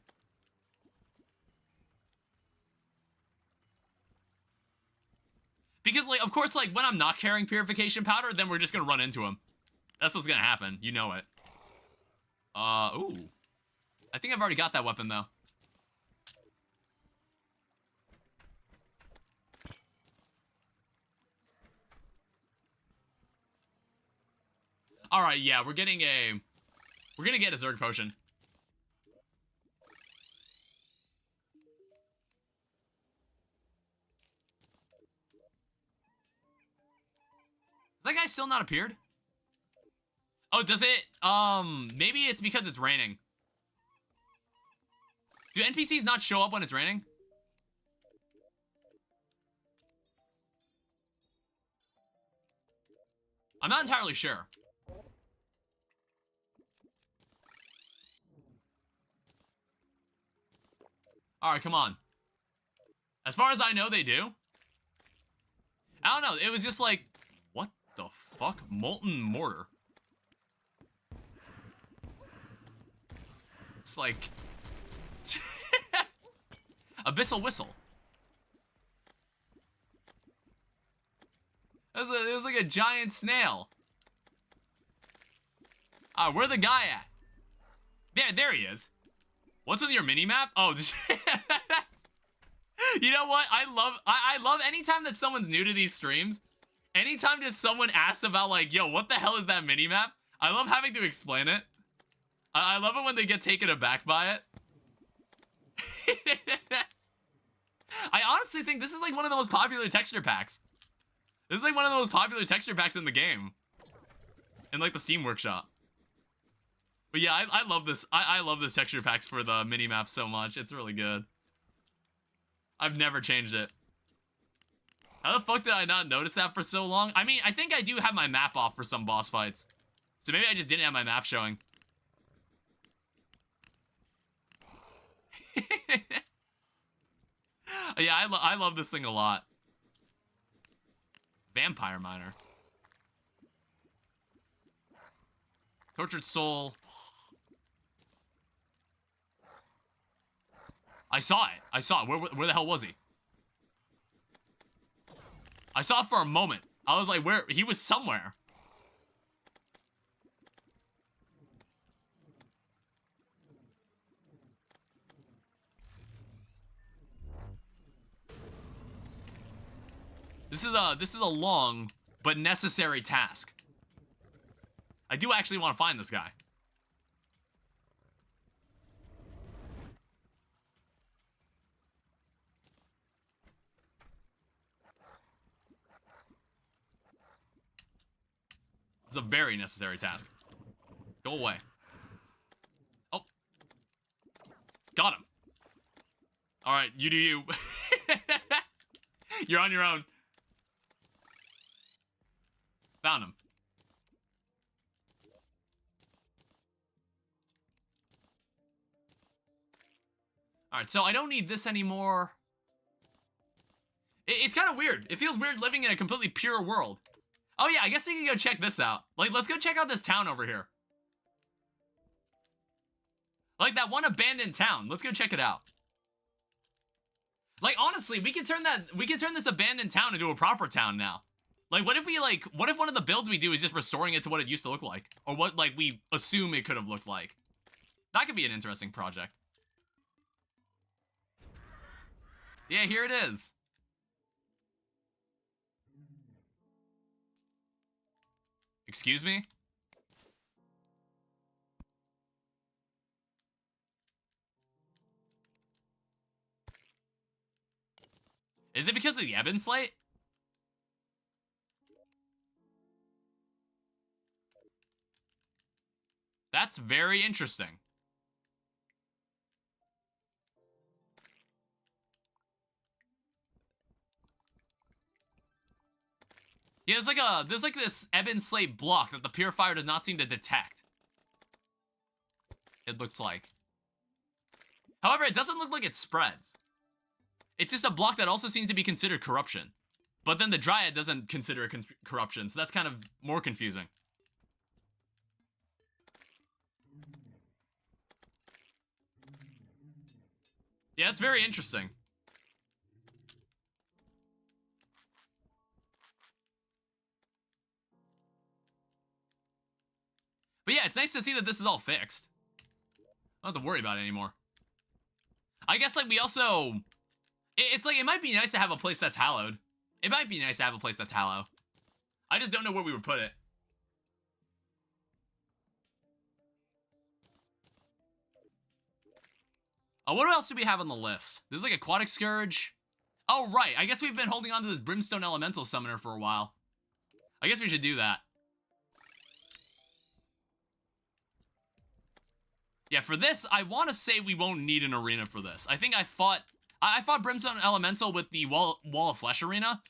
Because, like, of course, like, when I'm not carrying purification powder, then we're just gonna run into him. That's what's gonna happen. You know it. Ooh. I think I've already got that weapon, though. Alright, yeah, we're gonna get a Zerg potion. Has that guy still not appeared? Oh, does it? Maybe it's because it's raining. Do NPCs not show up when it's raining? I'm not entirely sure. Alright, come on. As far as I know, they do. I don't know, it was just like, what the fuck? Molten mortar. It's like... Abyssal whistle. It was like a giant snail. Where the guy at? There he is. What's with your mini-map? Oh, this you know what? I love anytime that someone's new to these streams, anytime just someone asks about like, yo, what the hell is that mini-map? I love having to explain it. I love it when they get taken aback by it. I honestly think this is like one of the most popular texture packs. This is like one of the most popular texture packs in the game. In like the Steam Workshop. But yeah, I love this. I love this texture packs for the mini-map so much. It's really good. I've never changed it. How the fuck did I not notice that for so long? I mean, I think I do have my map off for some boss fights. So maybe I just didn't have my map showing. Yeah, I love this thing a lot. Vampire Miner. Tortured Soul. I saw it. I saw it. Where the hell was he? I saw it for a moment. I was like, where? He was somewhere. This is a long but necessary task. I do actually want to find this guy. It's a very necessary task. Go away. Oh. Got him. Alright, you do you. You're on your own. Found him. Alright, so I don't need this anymore. It's kind of weird. It feels weird living in a completely pure world. Oh yeah, I guess we can go check this out. Like, let's go check out this town over here. Like that one abandoned town. Let's go check it out. Like, honestly, we can turn this abandoned town into a proper town now. Like, what if one of the builds we do is just restoring it to what it used to look like? Or what, like, we assume it could have looked like? That could be an interesting project. Yeah, here it is. Excuse me? Is it because of the Ebon Slate? That's very interesting. Yeah, there's like this Ebon Slate block that the Purifier does not seem to detect. it looks like. However, it doesn't look like it spreads. It's just a block that also seems to be considered corruption. But then the Dryad doesn't consider it corruption, so that's kind of more confusing. Yeah, it's very interesting. But yeah, it's nice to see that this is all fixed. I don't have to worry about it anymore. I guess, like, we also... It's like, it might be nice to have a place that's hallowed. It might be nice to have a place that's hallowed. I just don't know where we would put it. Oh, what else do we have on the list? There's like Aquatic Scourge. Oh, right. I guess we've been holding on to this Brimstone Elemental Summoner for a while. I guess we should do that. Yeah, for this, I want to say we won't need an arena for this. I think I fought Brimstone Elemental with the Wall of Flesh arena.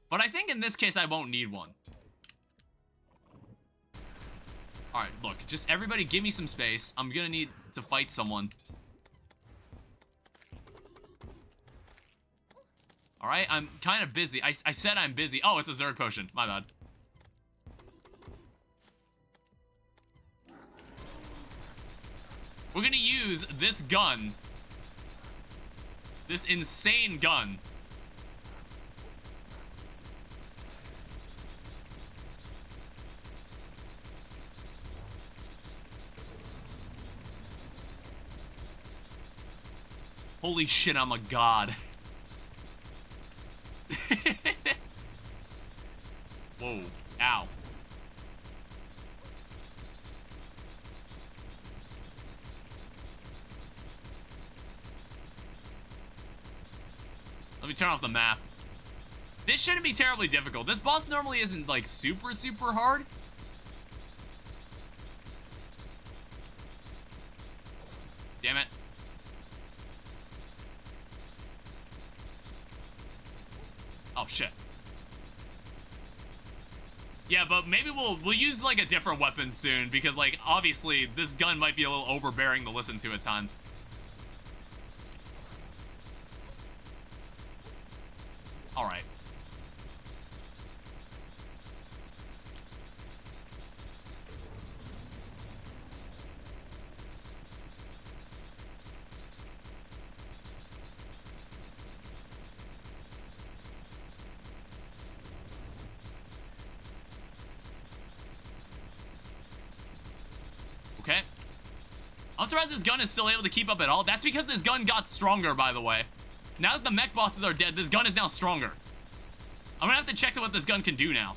But I think in this case, I won't need one. Alright, look. Just everybody give me some space. I'm gonna need to fight someone. Alright, I'm kind of busy. I said I'm busy. Oh, it's a Zerg potion. My bad. We're gonna use this gun. This insane gun. Holy shit, I'm a god. Whoa. Ow. Let me turn off the map. This shouldn't be terribly difficult. This boss normally isn't, like, super hard. Damn it. Oh, shit. Yeah, but maybe we'll use, like, a different weapon soon, because, like, obviously, this gun might be a little overbearing to listen to at times. Alright. Okay. I'm surprised this gun is still able to keep up at all. That's because this gun got stronger, by the way. Now that the mech bosses are dead, this gun is now stronger. I'm gonna have to check what this gun can do now.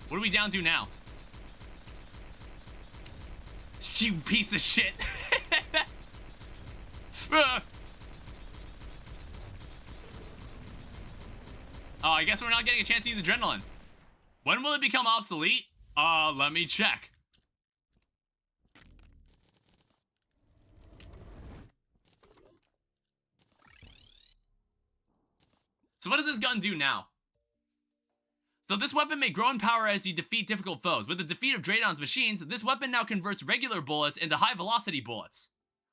What are we down to now? You piece of shit. Oh, I guess we're not getting a chance to use adrenaline. When will it become obsolete? Let me check. So what does this gun do now? So this weapon may grow in power as you defeat difficult foes. With the defeat of Draydon's machines, this weapon now converts regular bullets into high-velocity bullets.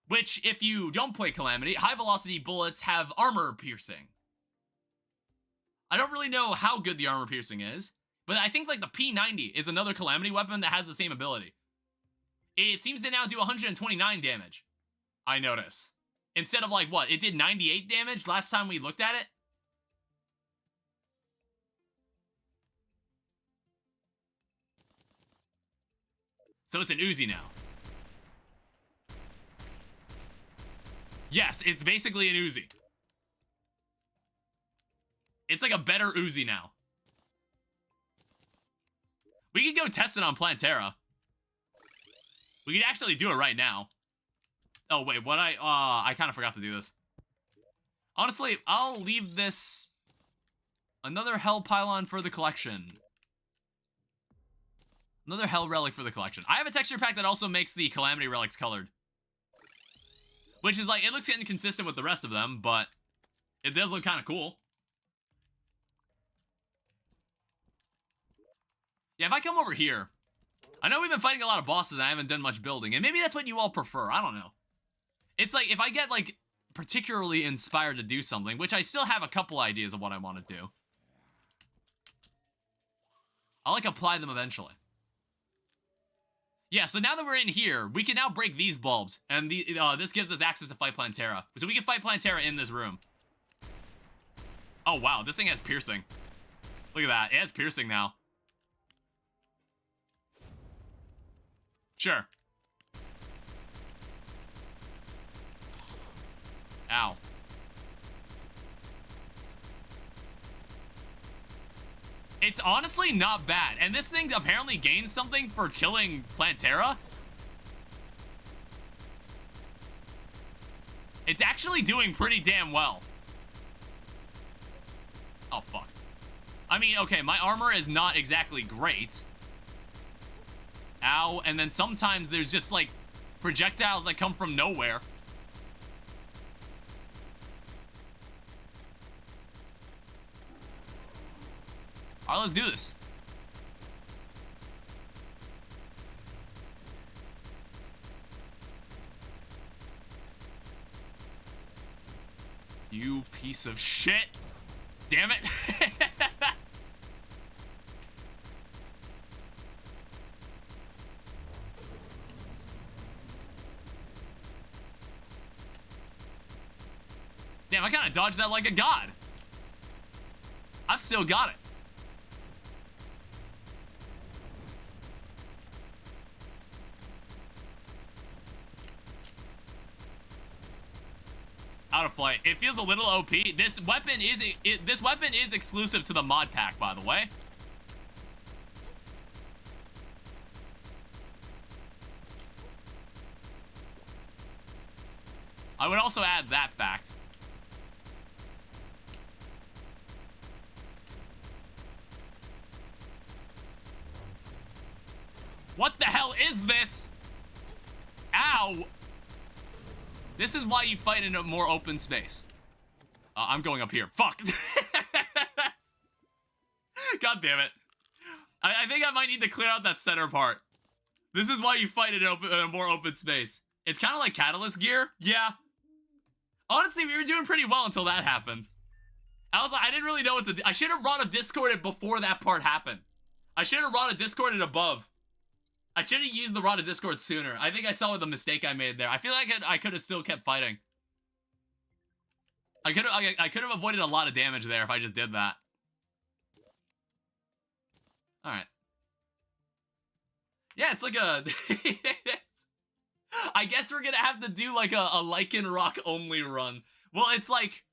Which, if you don't play Calamity, high-velocity bullets have armor piercing. I don't really know how good the armor piercing is, but I think, like, the P90 is another Calamity weapon that has the same ability. It seems to now do 129 damage, I notice. Instead of, like, what? It did 98 damage last time we looked at it? So it's an Uzi now. Yes, it's basically an Uzi. It's like a better Uzi now. We could go test it on Plantera. We could actually do it right now. Oh, wait, what I kind of forgot to do this. Honestly, I'll leave this Another hell pylon for the collection. Another hell relic for the collection. I have a texture pack that also makes the Calamity relics colored. Which is like, it looks inconsistent with the rest of them, but it does look kind of cool. Yeah, if I come over here, I know we've been fighting a lot of bosses and I haven't done much building, and maybe that's what you all prefer, I don't know. It's like, if I get like particularly inspired to do something, which I still have a couple ideas of what I want to do, I'll like apply them eventually. Yeah, so now that we're in here, we can now break these bulbs, and this gives us access to fight Plantera. So we can fight Plantera in this room. Oh wow, this thing has piercing. Look at that, it has piercing now. Sure. Ow. It's honestly not bad, and this thing apparently gains something for killing Plantera. It's actually doing pretty damn well. Oh, fuck. I mean, okay, my armor is not exactly great. Ow, and then sometimes there's just, like, projectiles that come from nowhere. Alright, let's do this. You piece of shit. Damn it. Damn, I kind of dodged that like a god. I've still got it. Out of flight. It feels a little OP. This weapon is exclusive to the mod pack, by the way. I would also add that fact. What the hell is this? Ow! This is why you fight in a more open space. I'm going up here. Fuck. God damn it. I think I might need to clear out that center part. This is why you fight in a more open space. It's kind of like Catalyst gear. Yeah. Honestly, we were doing pretty well until that happened. I was like, I didn't really know what to do. I should have Rod of Discorded before that part happened. I should have Rod of Discorded above. I should have used the Rod of Discord sooner. I think I saw the mistake I made there. I feel like I could have still kept fighting. I could have avoided a lot of damage there if I just did that. Alright. Yeah, it's like a... I guess we're gonna have to do like a Lichen Rock only run. Well, it's like...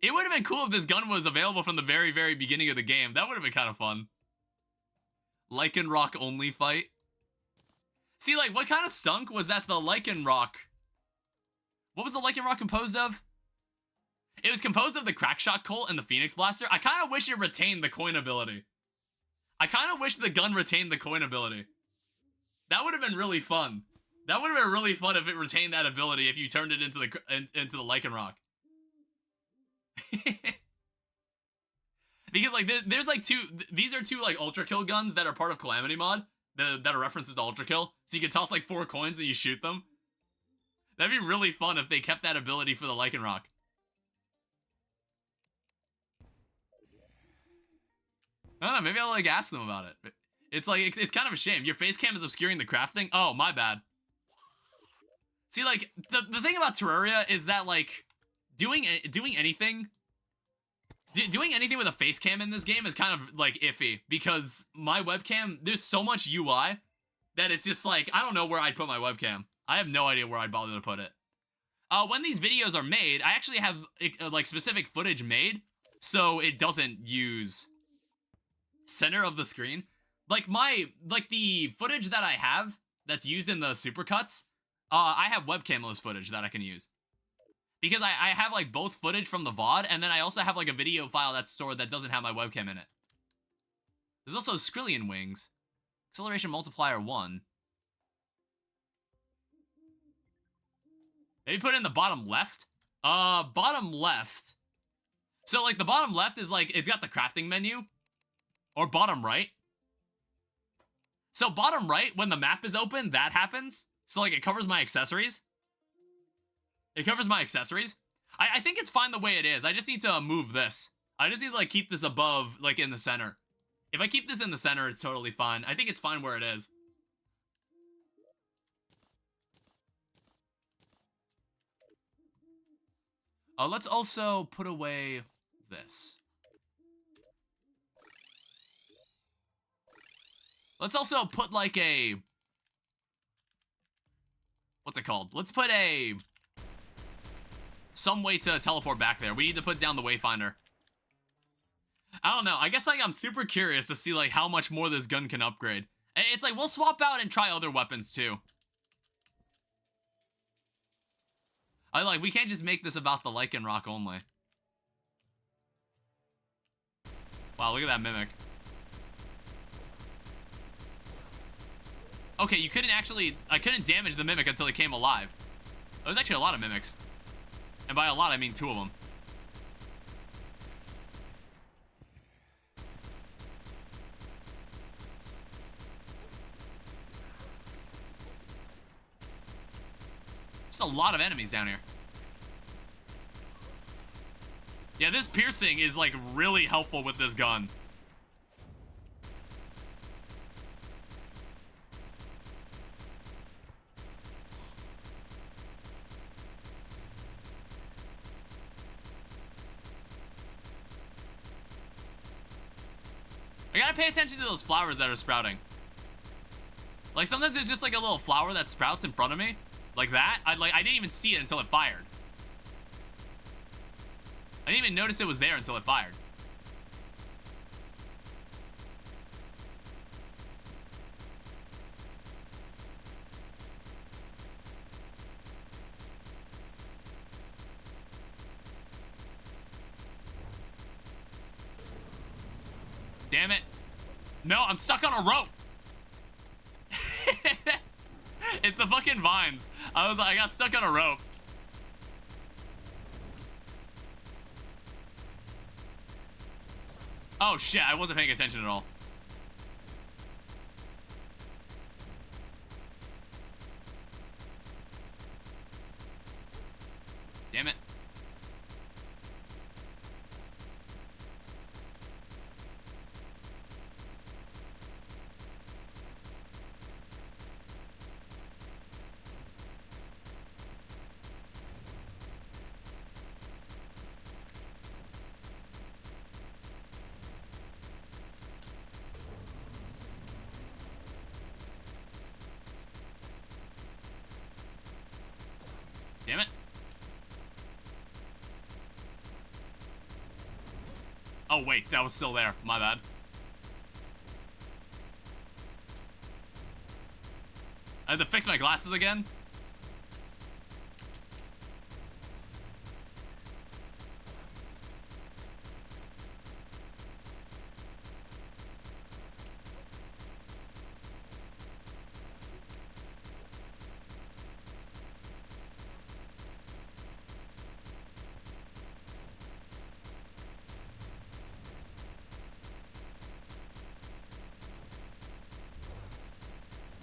It would have been cool if this gun was available from the very, very beginning of the game. That would have been kind of fun. Lichen Rock only fight. See, like, what kind of stunk was that the Lichen Rock... What was the Lichen Rock composed of? It was composed of the Crackshot Colt and the Phoenix Blaster. I kind of wish it retained the coin ability. I kind of wish the gun retained the coin ability. That would have been really fun. That would have been really fun if it retained that ability if you turned it into the Lichen Rock. Because, like, there's like these are two, like, Ultra Kill guns that are part of Calamity mod. That are references to Ultra Kill. So you can toss like 4 coins and you shoot them. That'd be really fun if they kept that ability for the Lichen Rock. I don't know, maybe I'll like ask them about it. It's like, it's kind of a shame. Your face cam is obscuring the crafting. Oh, my bad. See, like, the thing about Terraria is that, like, doing anything with a face cam in this game is kind of, like, iffy. Because my webcam, there's so much UI that it's just, like, I don't know where I'd put my webcam. I have no idea where I'd bother to put it. When these videos are made, I actually have, like, specific footage made, so it doesn't use center of the screen. Like, the footage that I have that's used in the supercuts, I have webcamless footage that I can use. Because I have, like, both footage from the VOD, and then I also have, like, a video file that's stored that doesn't have my webcam in it. There's also Skrillian Wings. Acceleration Multiplier 1. Maybe put it in the bottom left? Bottom left. So, like, the bottom left is, like, it's got the crafting menu. Or bottom right. So, bottom right, when the map is open, that happens. So, like, it covers my accessories. It covers my accessories. I think it's fine the way it is. I just need to move this. I just need to, like, keep this above, like, in the center. If I keep this in the center, it's totally fine. I think it's fine where it is. Let's also put away this. Let's also put, like, a... What's it called? Let's put a... some way to teleport back there. We need to put down the Wayfinder. I don't know. I guess, like, I'm super curious to see, like, how much more this gun can upgrade. It's like, we'll swap out and try other weapons, too. We can't just make this about the Lycan Rock only. Wow, look at that Mimic. Okay, you couldn't actually... I couldn't damage the Mimic until it came alive. There was actually a lot of Mimics. And by a lot, I mean 2 of them. Just a lot of enemies down here. Yeah, this piercing is, like, really helpful with this gun. I gotta pay attention to those flowers that are sprouting. Like, sometimes there's just, like, a little flower that sprouts in front of me. Like that. I didn't even see it until it fired. I didn't even notice it was there until it fired. Damn it. No, I'm stuck on a rope. It's the fucking vines. I got stuck on a rope. Oh shit, I wasn't paying attention at all. Damn it. Damn it. Oh, wait, that was still there. My bad. I had to fix my glasses again.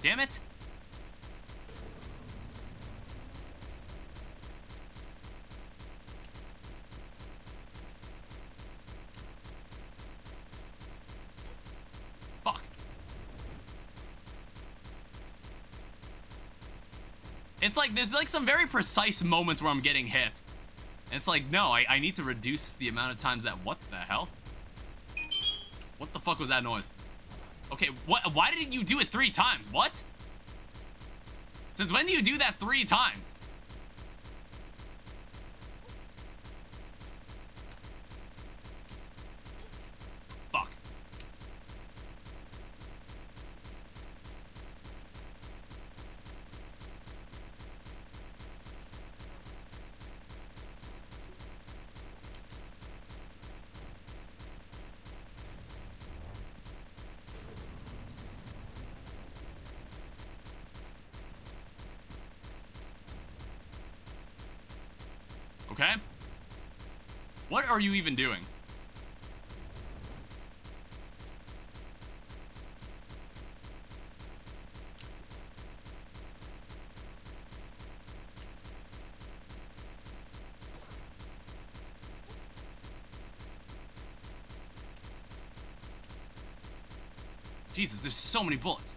Damn it. Fuck. It's like, there's like some very precise moments where I'm getting hit. And it's like, no, I need to reduce the amount of times that, what the hell? What the fuck was that noise? Okay, what? Why didn't you do it 3 times? What? Since when do you do that 3 times? Fuck. Okay? What are you even doing? Jesus, there's so many bullets.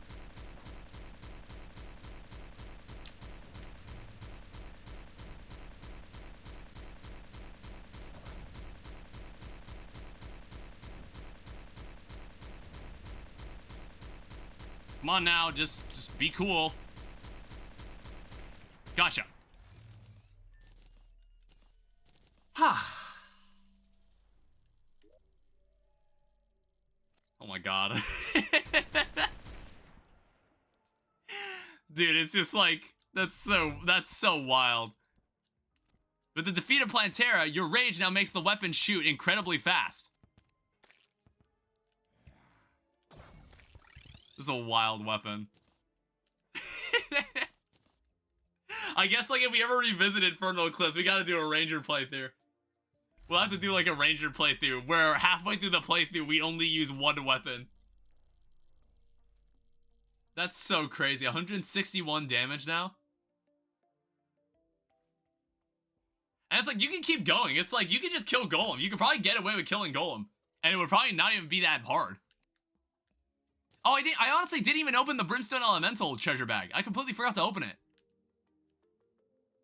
Come on now, just be cool. Gotcha. Ha. Oh my god. Dude, it's just like, that's so wild. With the defeat of Plantera, your rage now makes the weapon shoot incredibly fast. This is a wild weapon. I guess, like, if we ever revisit Infernal Eclipse, we gotta do a Ranger playthrough. We'll have to do, like, a Ranger playthrough, where halfway through the playthrough, we only use one weapon. That's so crazy. 161 damage now. And it's like, you can keep going. It's like, you can just kill Golem. You could probably get away with killing Golem. And it would probably not even be that hard. Oh, I honestly didn't even open the Brimstone Elemental treasure bag. I completely forgot to open it.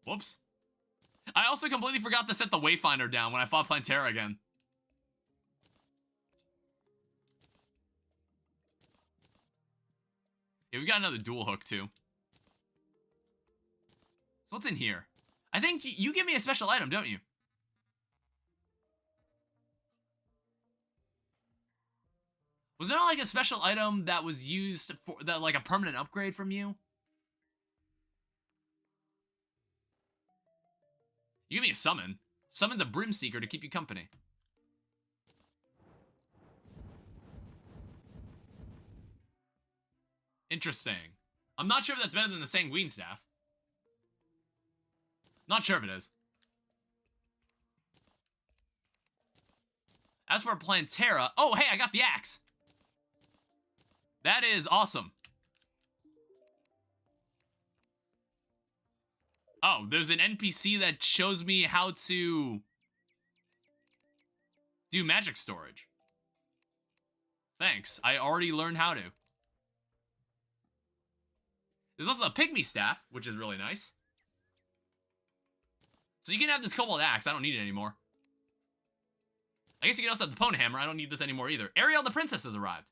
Whoops. I also completely forgot to set the Wayfinder down when I fought Plantera again. Yeah, we got another dual hook, too. So what's in here? I think you give me a special item, don't you? Was there not, like, a special item that was used for, that, like, a permanent upgrade from you? You give me a summon. Summon's a Brimseeker to keep you company. Interesting. I'm not sure if that's better than the Sanguine Staff. Not sure if it is. As for Plantera... Oh, hey, I got the axe. That is awesome. Oh, there's an NPC that shows me how to do magic storage. Thanks. I already learned how to. There's also a Pygmy Staff, which is really nice. So you can have this Cobalt Axe. I don't need it anymore. I guess you can also have the Pwn Hammer. I don't need this anymore either. Ariel the Princess has arrived.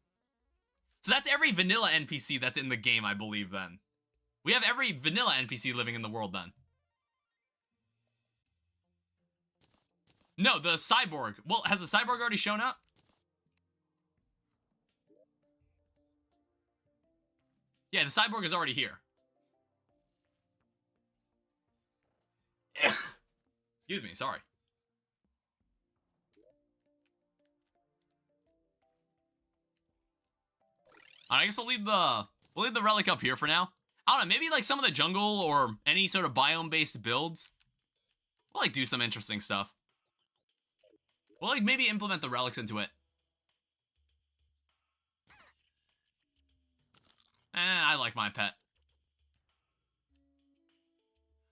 So that's every vanilla NPC that's in the game, I believe, then. We have every vanilla NPC living in the world, then. No, the Cyborg. Well, has the Cyborg already shown up? Yeah, the Cyborg is already here. Excuse me, sorry. I guess we'll leave the relic up here for now. I don't know, maybe like some of the jungle or any sort of biome-based builds. We'll like do some interesting stuff. We'll like maybe implement the relics into it. I like my pet.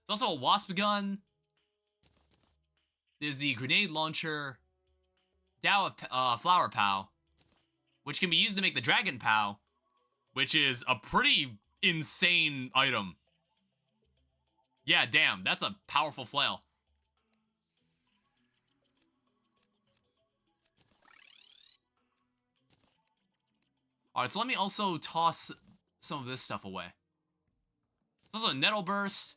There's also a wasp gun. There's the grenade launcher. Dow of Flower Pow, which can be used to make the Dragon Pow, which is a pretty insane item. Yeah, damn, that's a powerful flail. Alright, so let me also toss some of this stuff away. There's also a Nettle Burst.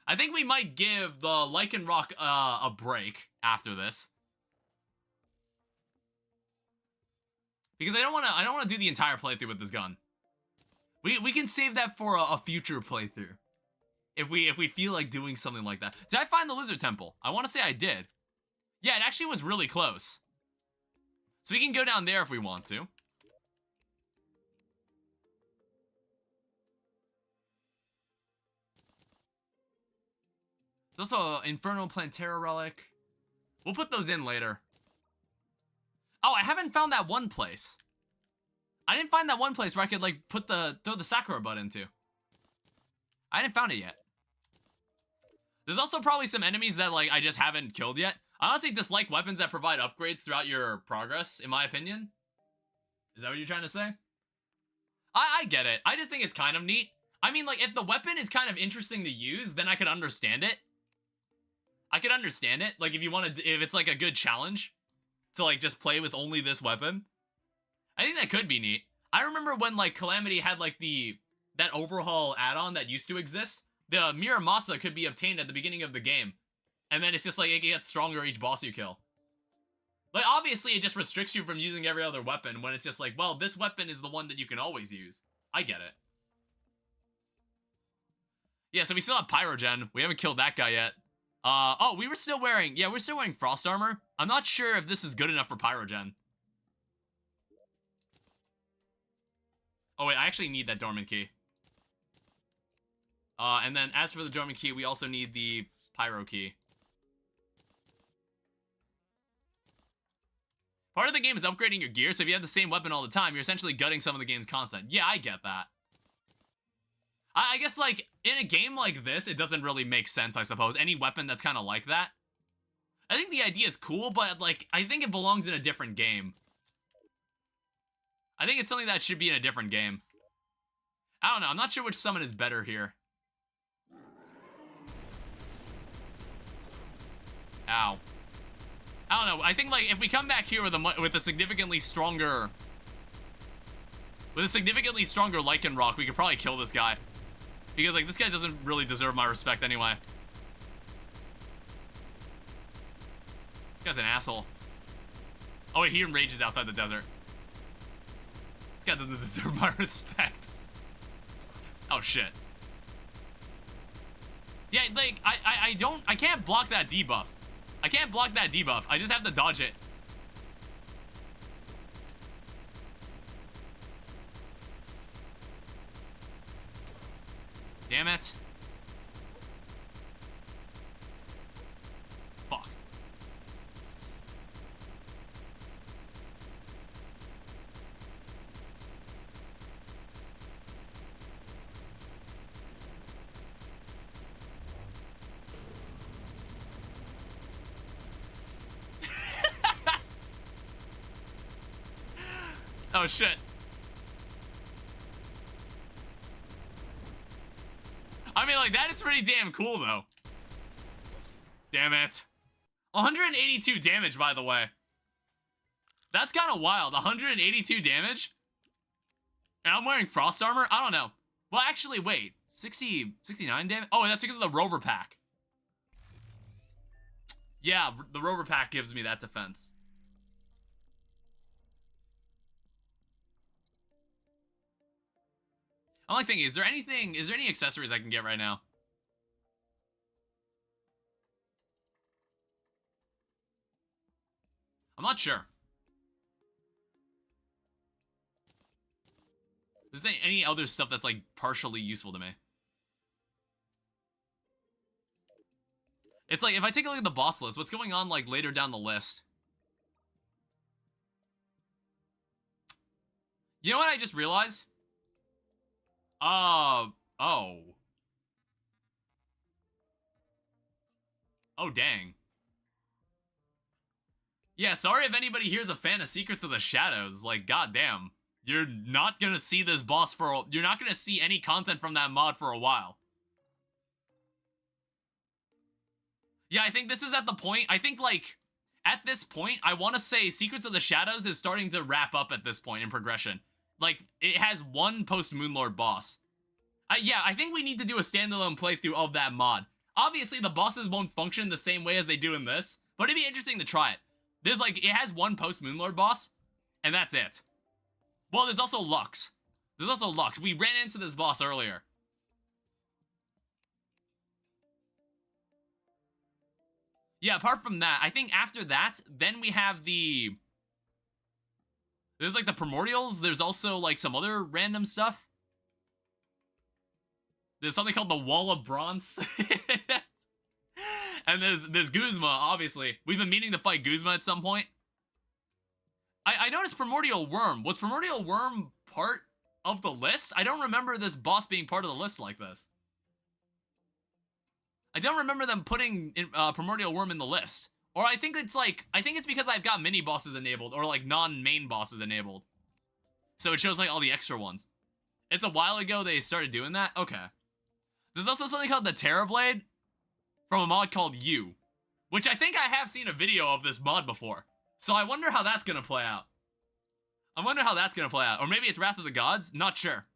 I think we might give the Lichen Rock a break after this. Because I don't want to do the entire playthrough with this gun. We can save that for a future playthrough. If we feel like doing something like that. Did I find the Lizard Temple? I want to say I did. Yeah, it actually was really close. So we can go down there if we want to. There's also an Infernal Plantera relic. We'll put those in later. Oh, I haven't found that one place. I didn't find that one place where I could, like, throw the Sakura bud into. I didn't found it yet. There's also probably some enemies that, like, I just haven't killed yet. I honestly dislike weapons that provide upgrades throughout your progress, in my opinion. Is that what you're trying to say? I get it. I just think it's kind of neat. I mean, like, if the weapon is kind of interesting to use, then I could understand it. I could understand it. Like, if you want to, if it's, like, a good challenge to, like, just play with only this weapon. I think that could be neat. I remember when, like, Calamity had, like, that overhaul add-on that used to exist. The Miramasa could be obtained at the beginning of the game. And then it's just, like, it gets stronger each boss you kill. Like, obviously, it just restricts you from using every other weapon when it's just like, well, this weapon is the one that you can always use. I get it. Yeah, so we still have Pyrogen. We haven't killed that guy yet. Oh, we were still wearing, yeah, we're still wearing Frost Armor. I'm not sure if this is good enough for Pyrogen. Oh, wait, I actually need that Dormant Key. And then as for the Dormant Key, we also need the Pyro Key. Part of the game is upgrading your gear, so if you have the same weapon all the time, you're essentially gutting some of the game's content. Yeah, I get that. I guess, like, in a game like this, it doesn't really make sense, I suppose. Any weapon that's kind of like that. I think the idea is cool, but, like, I think it belongs in a different game. I think it's something that should be in a different game. I don't know. I'm not sure which summon is better here. Ow. I don't know. I think, like, if we come back here with a significantly stronger... With a significantly stronger Lycanroc, we could probably kill this guy. Because, like, this guy doesn't really deserve my respect anyway. This guy's an asshole. Oh, wait, he enrages outside the desert. This guy doesn't deserve my respect. Oh, shit. Yeah, like, I can't block that debuff. I can't block that debuff. I just have to dodge it. Damn it. Fuck. Oh, shit. I mean, like, that is pretty damn cool, though. Damn it. 182 damage, by the way. That's kind of wild. 182 damage? And I'm wearing Frost Armor? I don't know. Well, actually, wait. 69 damage? Oh, that's because of the Rover Pack. Yeah, the Rover Pack gives me that defense. I'm like thinking, is there any accessories I can get right now? I'm not sure. Is there any other stuff that's, like, partially useful to me? It's like, if I take a look at the boss list, what's going on, like, later down the list? You know what I just realized? Oh. Oh, dang. Yeah, sorry if anybody here's a fan of Secrets of the Shadows. Like, goddamn. You're not gonna see this boss you're not gonna see any content from that mod for a while. Yeah, I think this is at the point, I think, like, at this point, I want to say Secrets of the Shadows is starting to wrap up at this point in progression. Like, it has one post-Moonlord boss. Yeah, I think we need to do a standalone playthrough of that mod. Obviously, the bosses won't function the same way as they do in this, but it'd be interesting to try it. There's, like, it has one post-Moonlord boss, and that's it. Well, there's also Lux. We ran into this boss earlier. Yeah, apart from that, I think after that, then we have the... There's, like, the Primordials. There's also, like, some other random stuff. There's something called the Wall of Bronze. And there's Guzma, obviously. We've been meaning to fight Guzma at some point. I noticed Primordial Worm. Was Primordial Worm part of the list? I don't remember this boss being part of the list like this. I don't remember them putting Primordial Worm in the list. Or I think it's because I've got mini bosses enabled, or like non-main bosses enabled. So it shows like all the extra ones. It's a while ago they started doing that? Okay. There's also something called the Terrorblade from a mod called You, which I think I have seen a video of this mod before. So I wonder how that's gonna play out. Or maybe it's Wrath of the Gods? Not sure.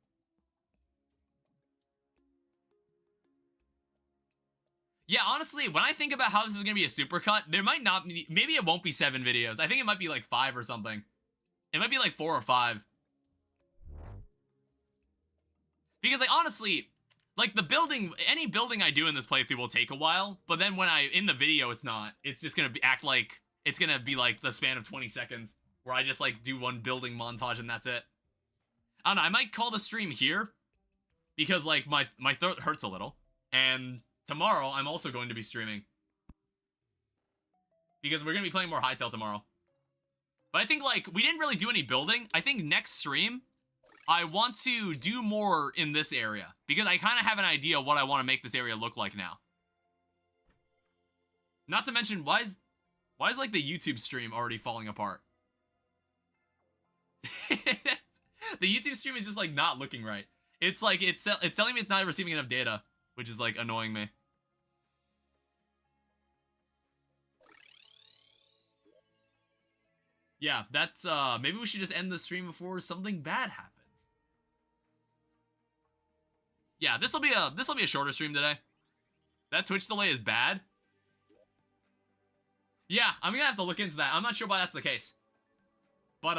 Yeah, honestly, when I think about how this is gonna be a supercut, there might not be, maybe it won't be 7 videos. I think it might be like 5 or something. It might be like 4 or 5. Because like honestly, like the building, any building I do in this playthrough will take a while, but then when in the video it's not. It's just gonna act like, it's gonna be like the span of 20 seconds, where I just like do one building montage and that's it. I don't know, I might call the stream here, because like my throat hurts a little, and tomorrow I'm also going to be streaming. Because we're gonna be playing more Hytale tomorrow. But I think like, we didn't really do any building. I think next stream, I want to do more in this area, because I kind of have an idea of what I want to make this area look like now. Not to mention, why is like the YouTube stream already falling apart? The YouTube stream is just like not looking right. It's like, it's telling me it's not receiving enough data, which is like annoying me. Yeah, that's, maybe we should just end the stream before something bad happens. Yeah, this'll be a shorter stream today. That Twitch delay is bad. Yeah, I'm gonna have to look into that. I'm not sure why that's the case. But,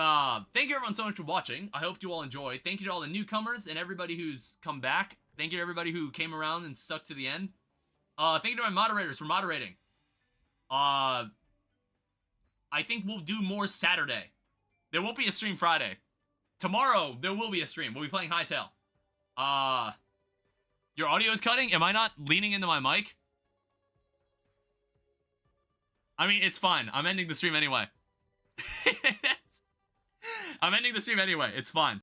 thank you everyone so much for watching. I hope you all enjoyed. Thank you to all the newcomers and everybody who's come back. Thank you to everybody who came around and stuck to the end. Thank you to my moderators for moderating. I think we'll do more Saturday. There won't be a stream Friday. Tomorrow, there will be a stream. We'll be playing Hytale. Your audio's cutting? Am I not leaning into my mic? I mean, it's fine. I'm ending the stream anyway. I'm ending the stream anyway. It's fine.